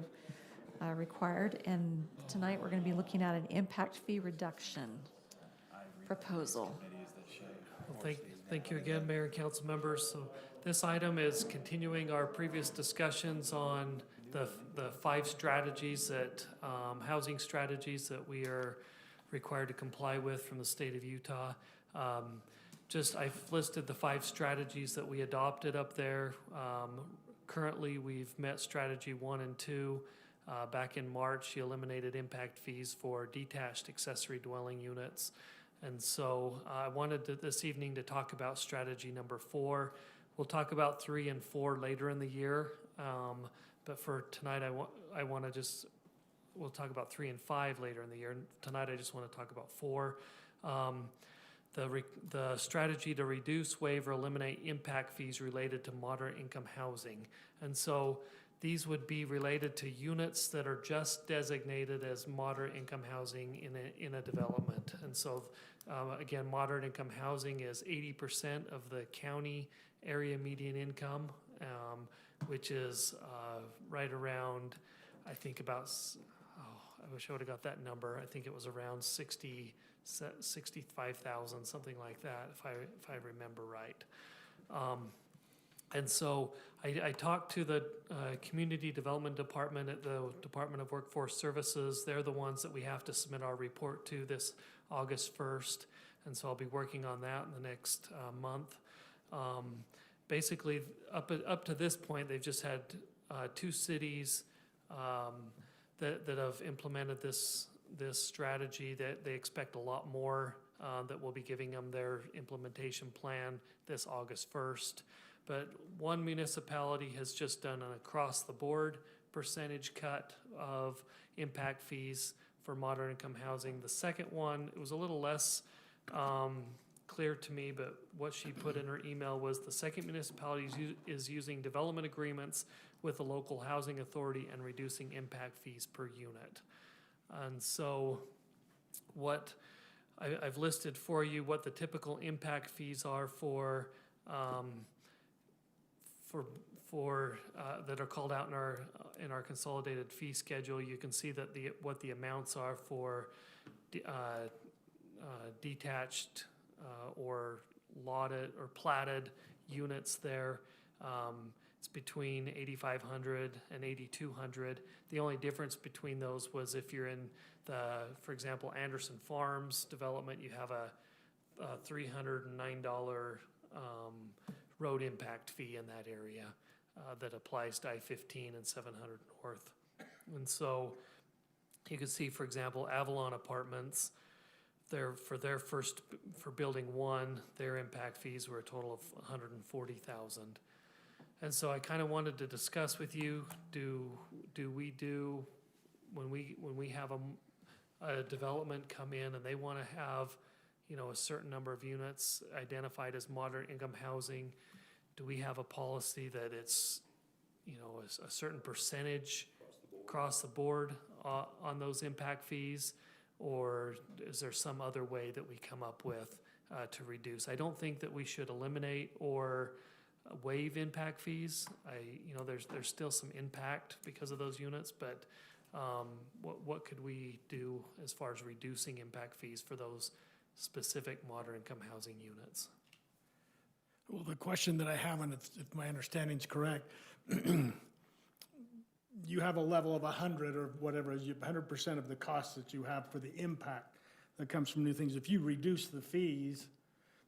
required. And tonight, we're going to be looking at an impact fee reduction proposal. Well, thank you again, Mayor and council members. So this item is continuing our previous discussions on the 5 strategies that, housing strategies that we are required to comply with from the state of Utah. I've listed the 5 strategies that we adopted up there. Currently, we've met strategy 1 and 2. Back in March, she eliminated impact fees for detached accessory dwelling units. And so I wanted this evening to talk about strategy number 4. We'll talk about 3 and 4 later in the year. But for tonight, we'll talk about 3 and 5 later in the year. Tonight, I just want to talk about 4. The strategy to reduce, waive, or eliminate impact fees related to moderate income housing. And so these would be related to units that are just designated as moderate income housing in a development. And so, again, moderate income housing is 80% of the county area median income, which is right around, I think about, I wish I would have got that number. I think it was around 65,000, something like that, if I remember right. And so I talked to the Community Development Department at the Department of Workforce Services. They're the ones that we have to submit our report to this August 1st. And so I'll be working on that in the next month. Basically, up to this point, they've just had 2 cities that have implemented this strategy. That they expect a lot more, that we'll be giving them their implementation plan this August 1st. But one municipality has just done an across-the-board percentage cut of impact fees for moderate income housing. The second one, it was a little less clear to me, but what she put in her email was the second municipality is using development agreements with the local housing authority and reducing impact fees per unit. And so what I've listed for you what the typical impact fees are for that are called out in our consolidated fee schedule. You can see that what the amounts are for detached or lotted or platted units there. It's between 8,500 and 8,200. The only difference between those was if you're in for example, Anderson Farms development, you have a $309 road impact fee in that area that applies to I-15 and 700 North. And so you can see, for example, Avalon Apartments, for building one, their impact fees were a total of $140,000. And so I kind of wanted to discuss with you, when we have a development come in and they want to have, a certain number of units identified as moderate income housing, do we have a policy that it's, a certain percentage across the board on those impact fees? Or is there some other way that we come up with to reduce? I don't think that we should eliminate or waive impact fees. There's still some impact because of those units, but what could we do as far as reducing impact fees for those specific moderate income housing units? Well, the question that I have, and if my understanding is correct, you have a level of 100 or whatever, 100% of the costs that you have for the impact that comes from new things. If you reduce the fees,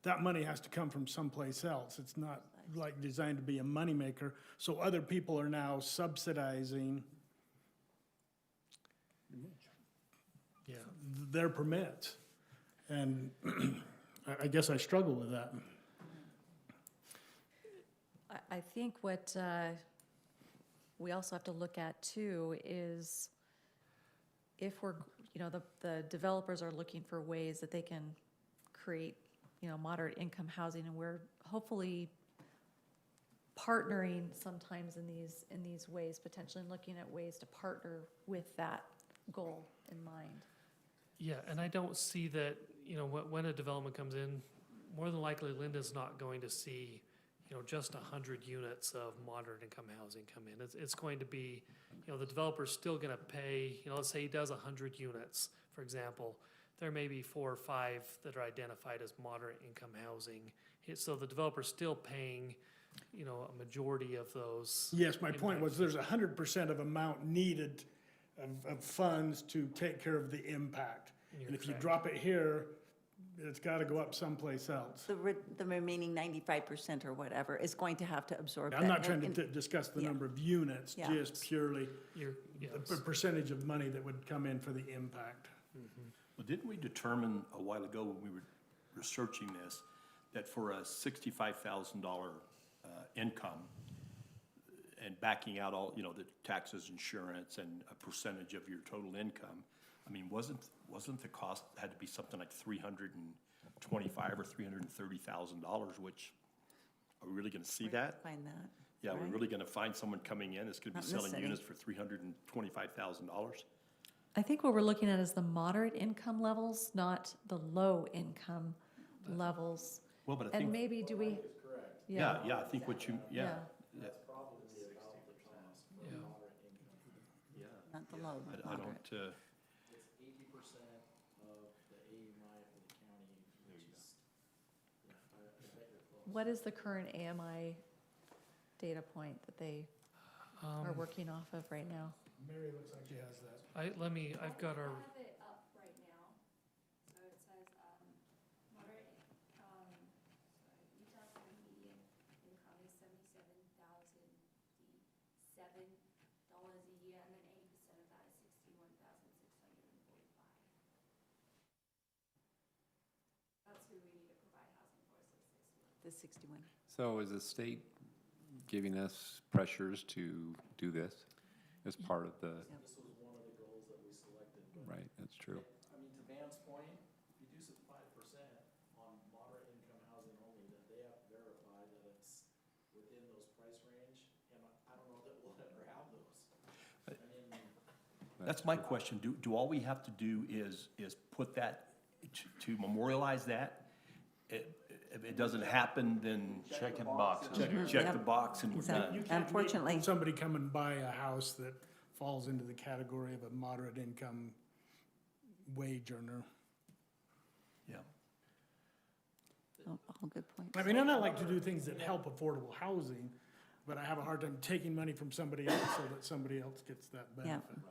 that money has to come from someplace else. It's not like designed to be a moneymaker. So other people are now subsidizing their permits. And I guess I struggle with that. I think what we also have to look at too is if we're, the developers are looking for ways that they can create, moderate income housing, and we're hopefully partnering sometimes in these ways, potentially looking at ways to partner with that goal in mind. Yeah, and I don't see that, when a development comes in, more than likely Lindon's not going to see, just 100 units of moderate income housing come in. It's going to be, the developer's still gonna pay, let's say he does 100 units, for example. There may be 4 or 5 that are identified as moderate income housing. So the developer's still paying, a majority of those. Yes, my point was there's 100% of amount needed of funds to take care of the impact. And if you drop it here, it's got to go up someplace else. The remaining 95% or whatever is going to have to absorb that. I'm not trying to discuss the number of units, Yeah. just purely the Yes. percentage of money that would come in for the impact. Well, didn't we determine a while ago when we were researching this, that for a $65,000 income and backing out all, the taxes, insurance, and a percentage of your total income, I mean, wasn't the cost had to be something like $325,000 or $330,000, which, are we really gonna see that? Find that. Yeah, right? we're really gonna find someone coming in that's gonna be Not in the selling city. units for $325,000? I think what we're looking at is the moderate income levels, not the low income levels. Well, but I And think, maybe do we? yeah, I think what you, Yeah. Not the low, but I moderate. don't, It's 80% of the AMI for the county, which is, I bet you're close. What is the current AMI data point that they are working off of right now? Mary looks like she has that. I've got our, I have it up right now. So it says, moderate, Utah County median income is $77,007 a year, and then 80% of that is $61,645. That's who we need to provide housing for, so 61. The 61. So is the state giving us pressures to do this as part of the, This was one of the goals that we selected. But right, that's true. I mean, to Van's point, reduce it 5% on moderate That's my question. Do all we have to do is put that, to memorialize that? If it doesn't happen, then Checking boxes. check the box and we're done. You can't Unfortunately. make somebody come and buy a house that falls into the category of a moderate income wage earner. Yeah. All good points. I mean, and I like to do things that help affordable housing, but I have a hard time taking money from somebody else so that somebody else gets that Yeah. benefit.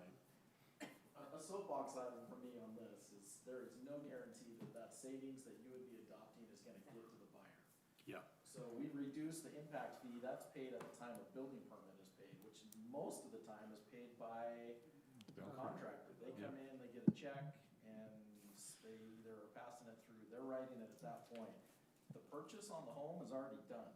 A soapbox item for me on this is there is no guarantee that that savings that you would be adopting is gonna get to the buyer. Yeah. So we reduce the impact fee, that's paid at the time a building permit is paid, which most of the time is paid by the contractor. They come in, they get a check, and they either are passing it through, they're writing it at that point. The purchase on the home is already done.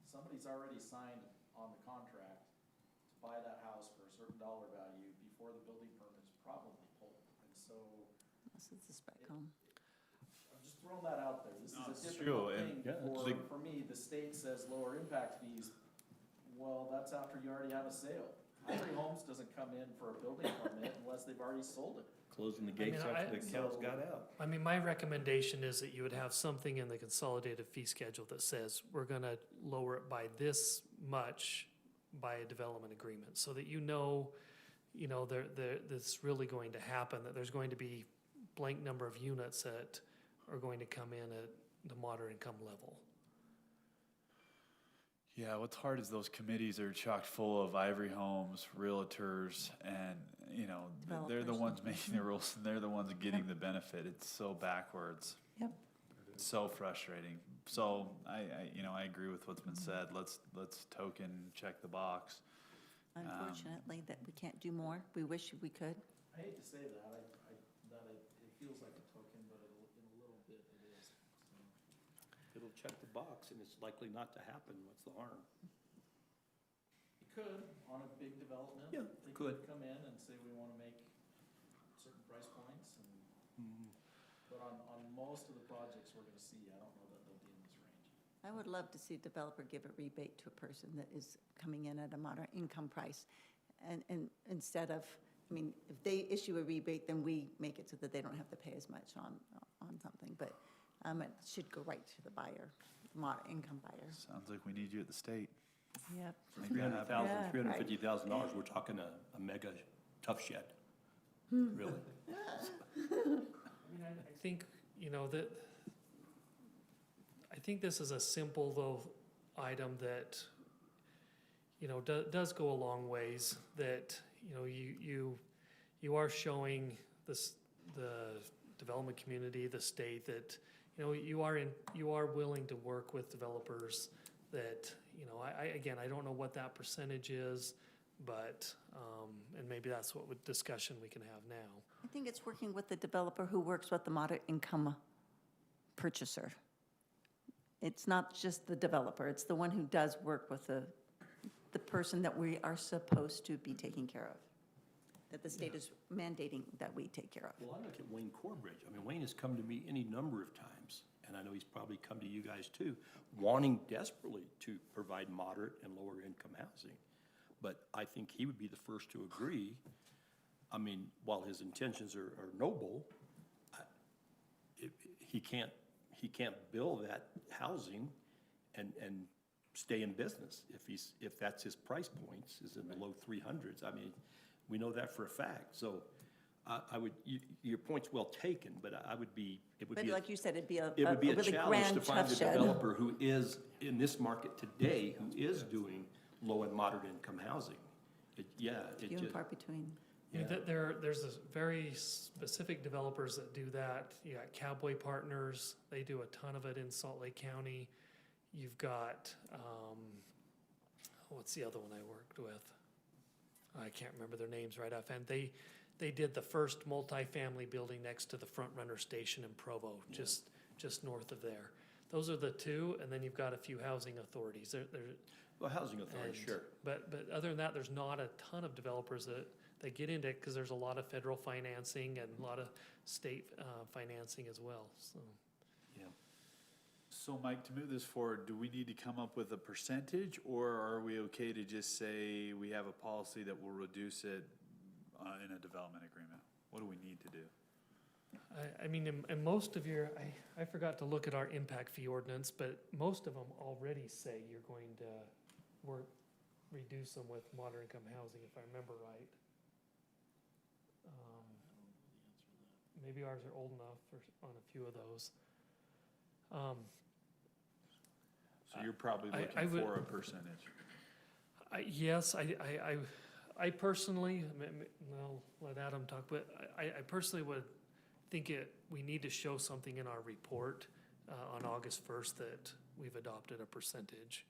Somebody's already signed on the contract to buy that house for a certain dollar value before the building permit is probably pulled. And so This is the spec home. I'm just throwing that out there. This No, is it's a true, difficult and thing for me. The state says lower impact fees. Well, that's after you already have a sale. Ivory Homes doesn't come in for a building permit unless they've already sold it. Closing the gates after the cows got out. I mean, my recommendation is that you would have something in the consolidated fee schedule that says, we're gonna lower it by this much by a development agreement, so that you know, that's really going to happen, that there's going to be blank number of units that are going to come in at the moderate income level. Yeah, what's hard is those committees are chock full of Ivory Homes, realtors, and, they're the Developers. ones making the rules, and they're the ones getting the benefit. It's so backwards. Yep. It's so frustrating. So I agree with what's been said. Let's token, check the box. Unfortunately, that we can't do more. We wish we could. I hate to say that, it feels like a token, but in a little bit it is. So. It'll check the box and it's likely not to happen. What's the harm? You could, on a big development. Yeah, They could. come in and say, we wanna make certain price points and, but on most of the projects we're gonna see, I don't know that they'll be in this range. I would love to see a developer give a rebate to a person that is coming in at a moderate income price. And instead of, if they issue a rebate, then we make it so that they don't have to pay as much on something. But it should go right to the buyer, moderate income buyer. Sounds like we need you at the state. Yep. Make that happen. Yeah, right. $350,000, we're talking a mega tough shed. Really? I think, that, I think this is a simple, though, item that, does go a long ways, that, you are showing this, the development community, the state, that, you are willing to work with developers that, I don't know what that percentage is, but, and maybe that's what discussion we can have now. I think it's working with the developer who works with the moderate income purchaser. It's not just the developer, it's the one who does work with the person that we are supposed to be taking care of, that the state is mandating that we take care of. Well, I look at Wayne Corbridge. Wayne has come to me any number of times, and I know he's probably come to you guys too, wanting desperately to provide moderate and lower income housing. But I think he would be the first to agree. While his intentions are noble, he can't build that housing and stay in business if that's his price points, is in the low 300s. We know that for a fact. So your point's well taken, but it would be Like you said, it'd be a a really challenge grand to find a tough shed. developer who is, in this market today, who is doing low and moderate income housing. Few and far between. There's this very specific developers that do that. You got Cowboy Partners, they do a ton of it in Salt Lake County. You've got, what's the other one I worked with? I can't remember their names right offhand. They did the first multifamily building next to the Front Runner Station in Provo, just north of there. Those are the two, and then you've got a few housing authorities. Well, housing authority, sure. But other than that, there's not a ton of developers that get into it, because there's a lot of federal financing and a lot of state financing as well, so. Yeah. So Mike, to move this forward, do we need to come up with a percentage, or are we okay to just say we have a policy that will reduce it in a development agreement? What do we need to do? I mean, in most of your, I forgot to look at our impact fee ordinance, but most of them already say you're going to reduce them with moderate income housing, if I remember right. Maybe ours are old enough on a few of those. So you're probably I looking would- for a percentage. Yes, I personally, I'll let Adam talk, but I personally would think we need to show something in our report on August 1st that we've adopted a percentage.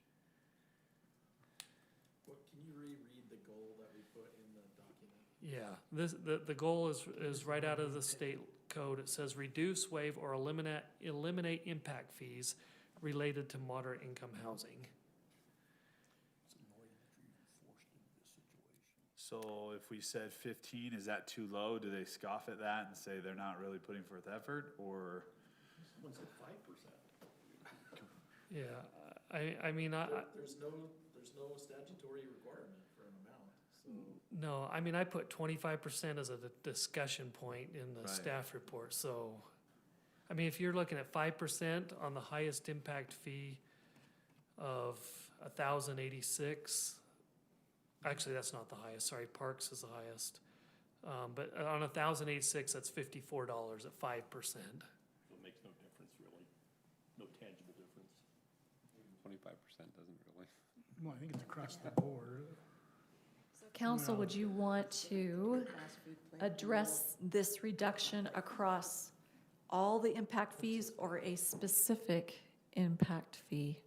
What, can you reread the goal that we put in the document? Yeah, the goal is right out of the state code. It says reduce, waive, or eliminate impact fees related to moderate income housing. So if we said 15, is that too low? Do they scoff at that and say they're not really putting forth effort, or? Someone said 5%. Yeah, I mean, There's no statutory requirement for an amount, so. no, I mean, I put 25% as a discussion point in the Right. staff report, so. I mean, if you're looking at 5% on the highest impact fee of 1,086, actually, that's not the highest, sorry, Parks is the highest. But on 1,086, that's $54 at 5%. So it makes no difference, really. No tangible difference. 25% doesn't really. Well, I think it's across the board. Council, Well- would you want to Fast food place. address this reduction across all the impact fees or a specific impact fee?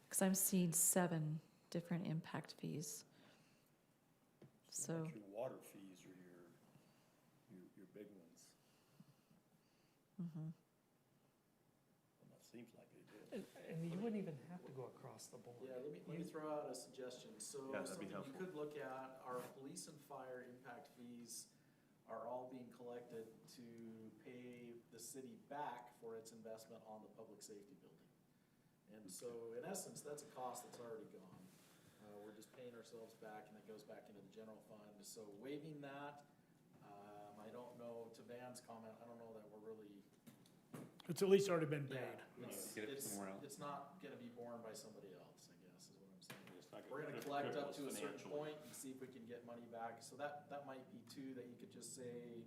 Because I'm seeing 7 different impact fees. So, Like your water fees are your big ones. mhm. Well, that seems like they do. And you wouldn't even have to go across the board. Yeah, let me throw out a suggestion. So Yeah, that'd be something you helpful. could look at, our police and fire impact fees are all being collected to pay the city back for its investment on the public safety building. And so in essence, that's a cost that's already gone. We're just paying ourselves back and it goes back into the general fund. So waiving that, I don't know, to Van's comment, I don't know that we're really. It's at least already been paid. Get it somewhere else. It's not gonna be borne by somebody else, I guess, is what I'm saying. It's not We're gonna cripple collect up us to a certain financially. point and see if we can get money back. So that might be two that you could just say,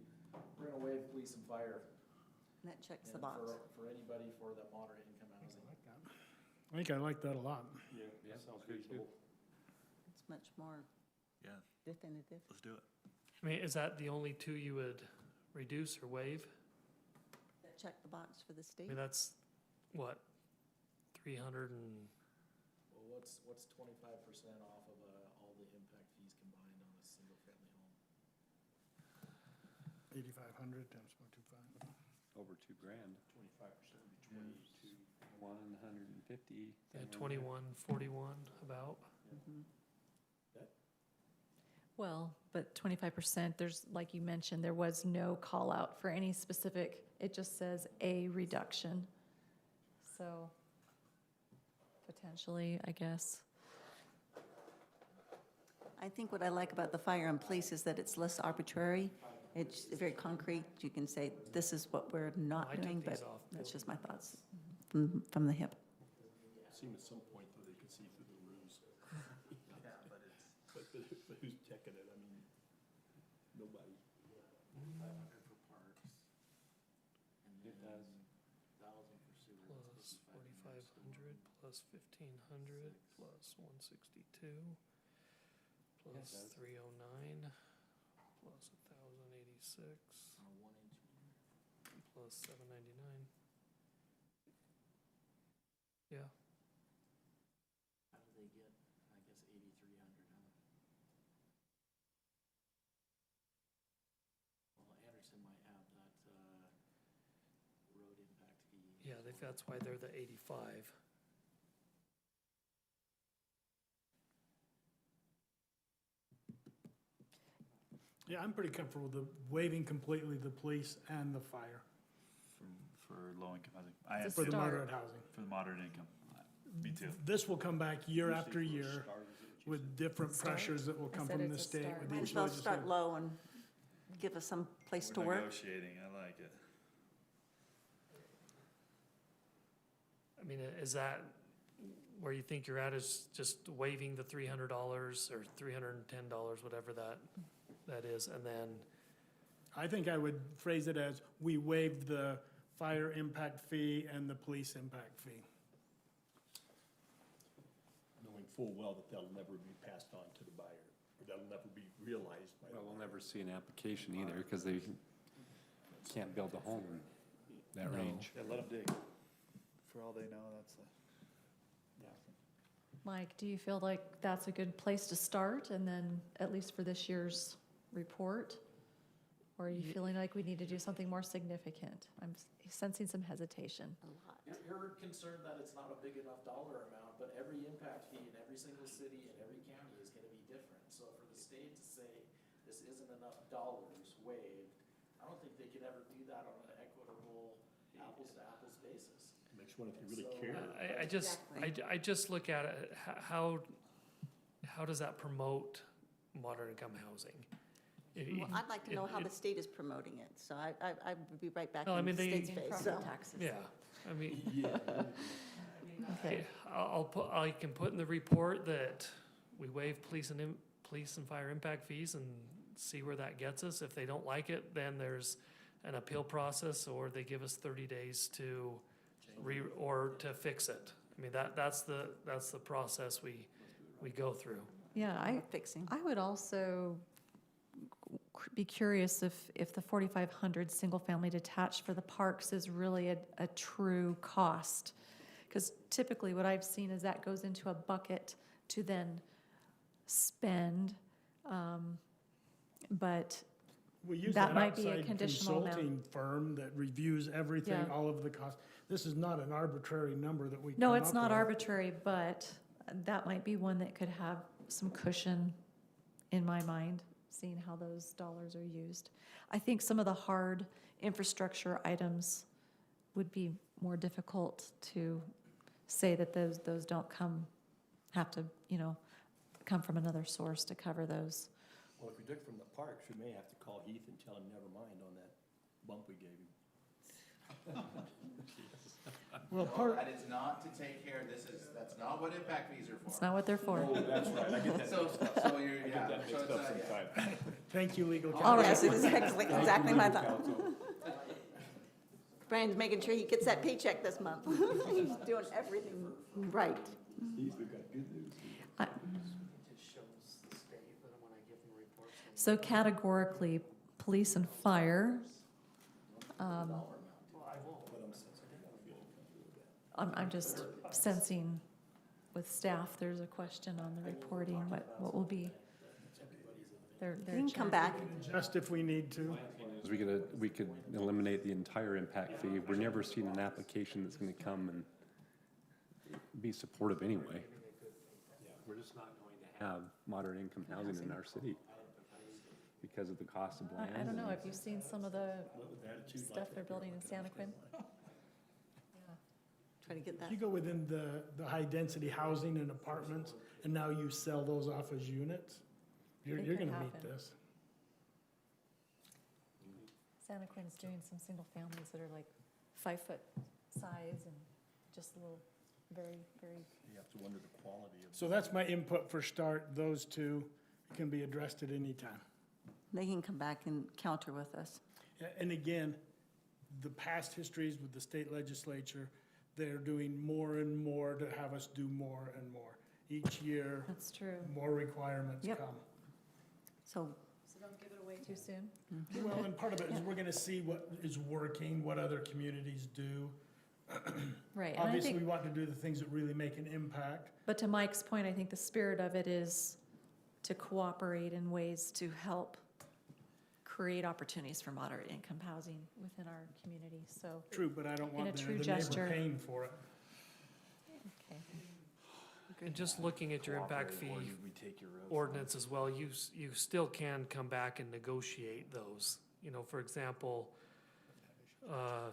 we're gonna waive police and fire. And that checks the And box. for anybody for the moderate income I housing. like that. I think I like that a lot. Yeah, Yeah, that sounds good too. reasonable. It's much more Yeah, definitive. let's do it. I mean, is that the only two you would reduce or waive? Check the box for the I state. mean, that's, what, 300 and, Well, what's 25% off of all the impact fees combined on a single family home? 8,500 times 0.25. Over $2,000. 25% would be 22. 150. yeah, 2141 about. Well, but 25%, there's, like you mentioned, there was no call out for any specific, it just says a reduction. So potentially, I guess. I think what I like about the fire and police is that it's less arbitrary. It's very concrete. You can say, this is what we're I not took doing, these but off. that's just my thoughts from the hip. It seemed at some point though they could see through the ruse. Yeah, but it's. But who's checking it? I mean, nobody. 500 for parks. And It does. 1,000 for sewer. Plus 4,500, plus 1,500, plus 162, plus does. 309, plus 1,086, On a 1-inch meter. plus 799. Yeah, How do they get, I guess, 8,300, huh? Well, Anderson might have that, road impact fee. yeah, that's why they're the 85. Yeah, I'm pretty comfortable with the waiving completely the police and the fire For low-income housing. I am It's a for the Start. moderate housing. for the moderate income. Me too. This will come back year after Usually for a year. start, is it with different Start? pressures that will I come said from the it's a state start. with Might each as well start legislative. low and give us some place to We're work. negotiating, I like it. I mean, is that where you think you're at, is just waiving the $300 or $310, whatever that is, and then, I think I would phrase it as, we waived the fire impact fee and the police impact fee. Knowing full well that they'll never be passed on to the buyer, or that'll never be realized by the Well, we'll never see an application either, because they can't build a home in that No. range. Yeah, let them dig. For all they know, that's the. Mike, do you feel like that's a good place to start, and then, at least for this year's report? Or are you feeling like we need to do something more significant? I'm sensing some hesitation. You're concerned that it's not a big enough dollar amount, but every impact fee in every single city and every county is gonna be different. So for the state to say this isn't enough dollars waived, I don't think they could ever do that on an equitable apples to apples basis. Makes one if you really So- care. I just look at it, how does that promote moderate income housing? Well, I'd like to know how the state is promoting it, so I would be right back No, I in the mean, state's face, so. Taxes. Yeah, I mean, Okay. I can put in the report that we waive police and fire impact fees and see where that gets us. If they don't like it, then there's an appeal process, or they give us 30 days to to fix it. I mean, that's the process we go through. Yeah, Fixing. I would also be curious if the 4,500 single-family detached for the parks is really a true cost. Because typically what I've seen is that goes into a bucket to then spend, but We use That that might be a outside conditional amount. consulting firm that reviews everything, Yeah. all of the costs. This is not an arbitrary number that we come no, up it's not with. arbitrary, but that might be one that could have some cushion in my mind, seeing how those dollars are used. I think some of the hard infrastructure items would be more difficult to say that those don't have to, come from another source to cover those. Well, if we took from the parks, we may have to call Heath and tell him never mind on that bump we gave him. Well, part, That is not to take care, that's not what impact fees are It's for. not what they're for. That's right, I get that. So you're, yeah, so mixed it's, up yeah. sometime. thank you, legal All counsel. right. Yes, exactly my thought. Brian's making sure he gets that paycheck this month. He's doing everything right. I- So categorically, police and fire, I'm just sensing with staff, there's a question on the reporting, what will be their You can come check. back. Just if we need to. We could eliminate the entire impact fee. We're never seeing an application that's gonna come and be supportive anyway. We're just not going to have moderate income housing in our city because of the cost of land. I don't know, have you seen some of the stuff they're building in Santa Quin? Try to get that. If you go within the high-density housing and apartments, and now you sell those off as units, you're It gonna could meet happen. this. Santa Quin's doing some single families that are like 5-foot size and just a little, very, very, You have to wonder the quality of. So that's my input for start. Those two can be addressed at any time. They can come back and counter with us. And again, the past histories with the state legislature, they're doing more and more to have us do more and more. Each year, that's true. more requirements Yep. come. So So don't give it away too soon. Well, and part of it is we're gonna see what is working, what other communities do. Right, and I Obviously, we think, want to do the things that really make an impact. but to Mike's point, I think the spirit of it is to cooperate in ways to help create opportunities for moderate income housing within our community, so, True, but I don't In a want the true neighbor gesture. paying for it. okay. And just looking at your impact fee Cooperate, or we take your roads. ordinance as well, you still can come back and negotiate those. For example, Oh,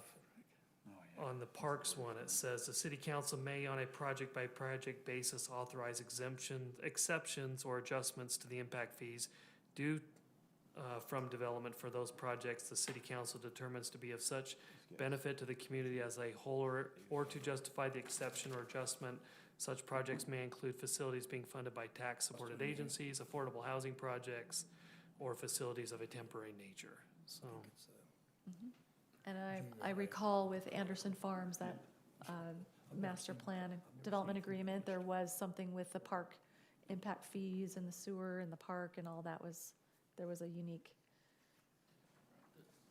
on the parks one, it says the city council may on a project-by-project basis authorize exceptions or adjustments to the impact fees due from development for those projects the city council determines to be of such benefit to the community as a whole, or to justify the exception or adjustment. Such projects may include facilities being funded by tax-supported agencies, affordable housing projects, or facilities of a temporary nature, so. And I recall with Anderson Farms, that master plan development agreement, there was something with the park impact fees and the sewer and the park and all that was, there was a unique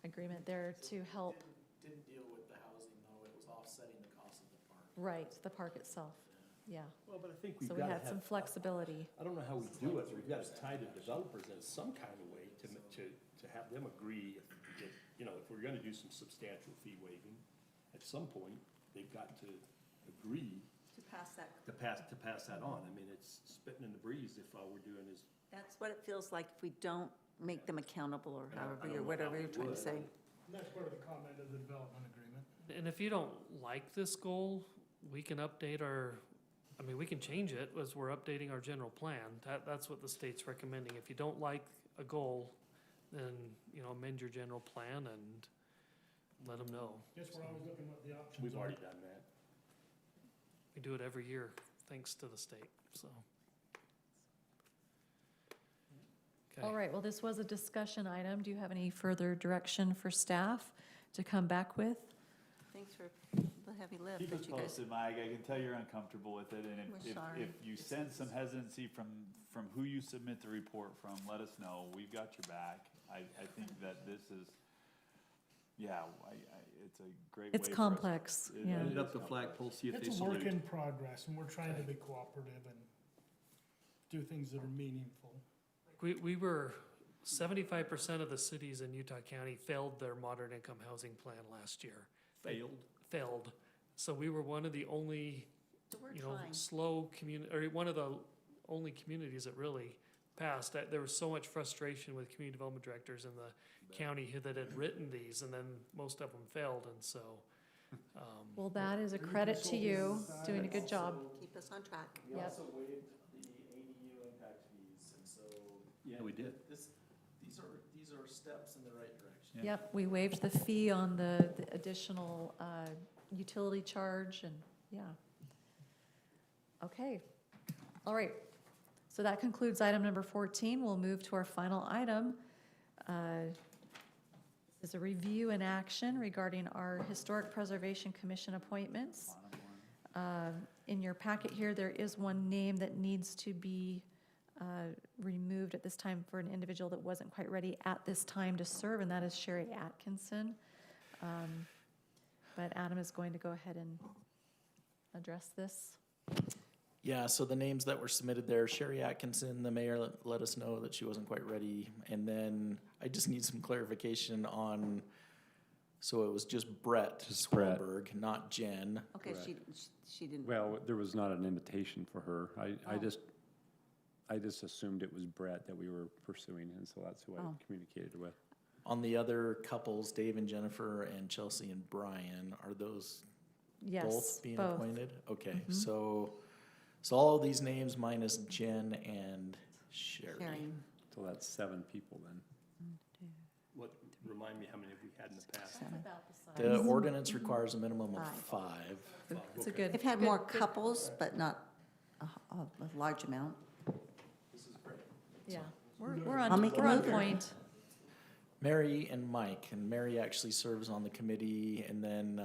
agreement there to help. Didn't deal with the housing though, it was offsetting the cost of the park. Right, the park itself, yeah. Well, but I think we've So got we to had some have, flexibility. I don't know how we do it, we've got to tie the developers in some kind of way to have them agree if, you know, if we're gonna do some substantial fee waiving, at some point, they've got to agree To pass that, to pass that on. I mean, it's spitting in the breeze if all we're doing is. that's what it feels like if we don't make them accountable or I however, don't or know whatever how you're we trying to would. say. And that's part of the comment of the development agreement. And if you don't like this goal, we can update we can change it as we're updating our general plan. That's what the state's recommending. If you don't like a goal, then, you know, amend your general plan and let them know. Guess we're always looking what the options are. We've already done that. We do it every year, thanks to the state, so. Okay. All right, well, this was a discussion item. Do you have any further direction for staff to come back with? Thanks for the heavy lift Keep us that you guys. posted, Mike. I can tell you're uncomfortable with it, and We're sorry. if you sense some hesitancy from who you submit the report from, let us know. We've got your back. I think that this is, yeah, it's a great way It's for us- complex, it- yeah. it Put is it up the complex. flagpole, see if they It's a work salute. in progress, and we're trying to be cooperative and do things that are meaningful. We were, 75% of the cities in Utah County failed their moderate income housing plan last year. Failed. So we were one of the only, So we're you know, trying. slow or one of the only communities that really passed. There was so much frustration with community development directors in the county that had written these, and then most of them failed, and so. Well, that is a credit to you, doing a good job. Keep us on track. We Yep. also waived the ADU impact fees, and so. Yeah, we did. These are steps in the right direction. Yeah. Yep, we waived the fee on the additional utility charge and, yeah. Okay, all right. So that concludes item number 14. We'll move to our final item. This is a review and action regarding our Historic Preservation Commission appointments. In your packet here, there is one name that needs to be removed at this time for an individual that wasn't quite ready at this time to serve, and that is Sherry Atkinson. But Adam is going to go ahead and address this. Yeah, so the names that were submitted there, Sherry Atkinson, the mayor let us know that she wasn't quite ready. And then I just need some clarification on, so it was just Brett Brett. Swalberg, not Jen. Okay, she didn't. Well, there was not an invitation for her. I Oh. just assumed it was Brett that we were pursuing, and so that's who I Oh. communicated with. On the other couples, Dave and Jennifer and Chelsea and Brian, are those Yes, both being both. appointed? Okay, Mhm. so all of these names minus Jen and Sherry. Sharing. So that's 7 people then. What, remind me how many have we had in the past? Seven. The ordinance requires a minimum of 5. It's a good. They've had good- more good- couples, but not a large amount. This is great. Yeah, we're I'll on, make a we're on move here. point. Mary and Mike, and Mary actually serves on the committee, and then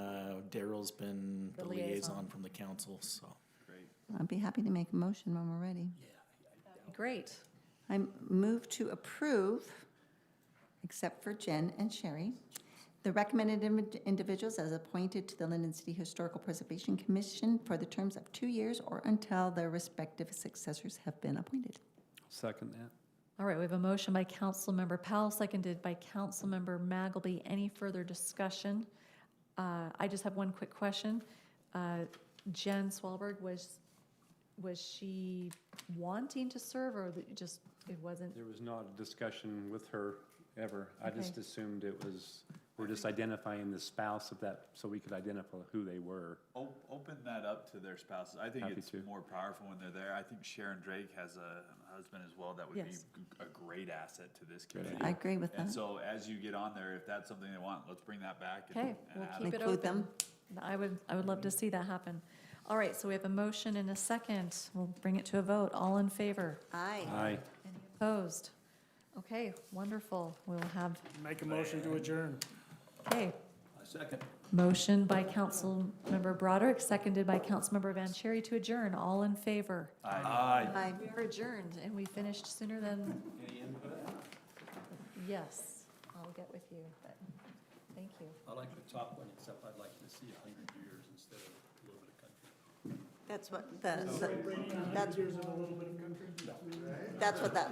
Daryl's been The the liaison. liaison from the council, so. Great. I'd be happy to make a motion when we're ready. Great. I move to approve, except for Jen and Sherry, the recommended individuals as appointed to the Lindon City Historical Preservation Commission for the terms of 2 years or until their respective successors have been appointed. Second that. All right, we have a motion by Councilmember Powell, seconded by Councilmember Magleby. Any further discussion? I just have one quick question. Jen Swalberg, was she wanting to serve, or it wasn't? There was not a discussion with her ever. I just Okay. assumed it was, we're just identifying the spouse of that, so we could identify who they were. Open that up to their spouses. I think Happy it's to. more powerful when they're there. I think Sharon Drake has a husband as well that would be Yes. a great asset to this committee. I agree with And that. so as you get on there, if that's something they want, let's bring that back and Okay, and we'll add keep it Include open. them. I would love to see that happen. All right, so we have a motion and a second. We'll bring it to a vote. All in favor? Aye. Aye. Any opposed? Okay, wonderful. We'll have, Make a motion to adjourn. okay, A second. motion by Councilmember Broderick, seconded by Councilmember Vanchery to adjourn. All in favor? Aye. Aye. We are adjourned, and we finished sooner than, Any input? yes, I'll get with you, but thank you. I like the top one, except I'd like to see 100 years instead of a little bit of country. That's what Years of a little bit of country. that's what that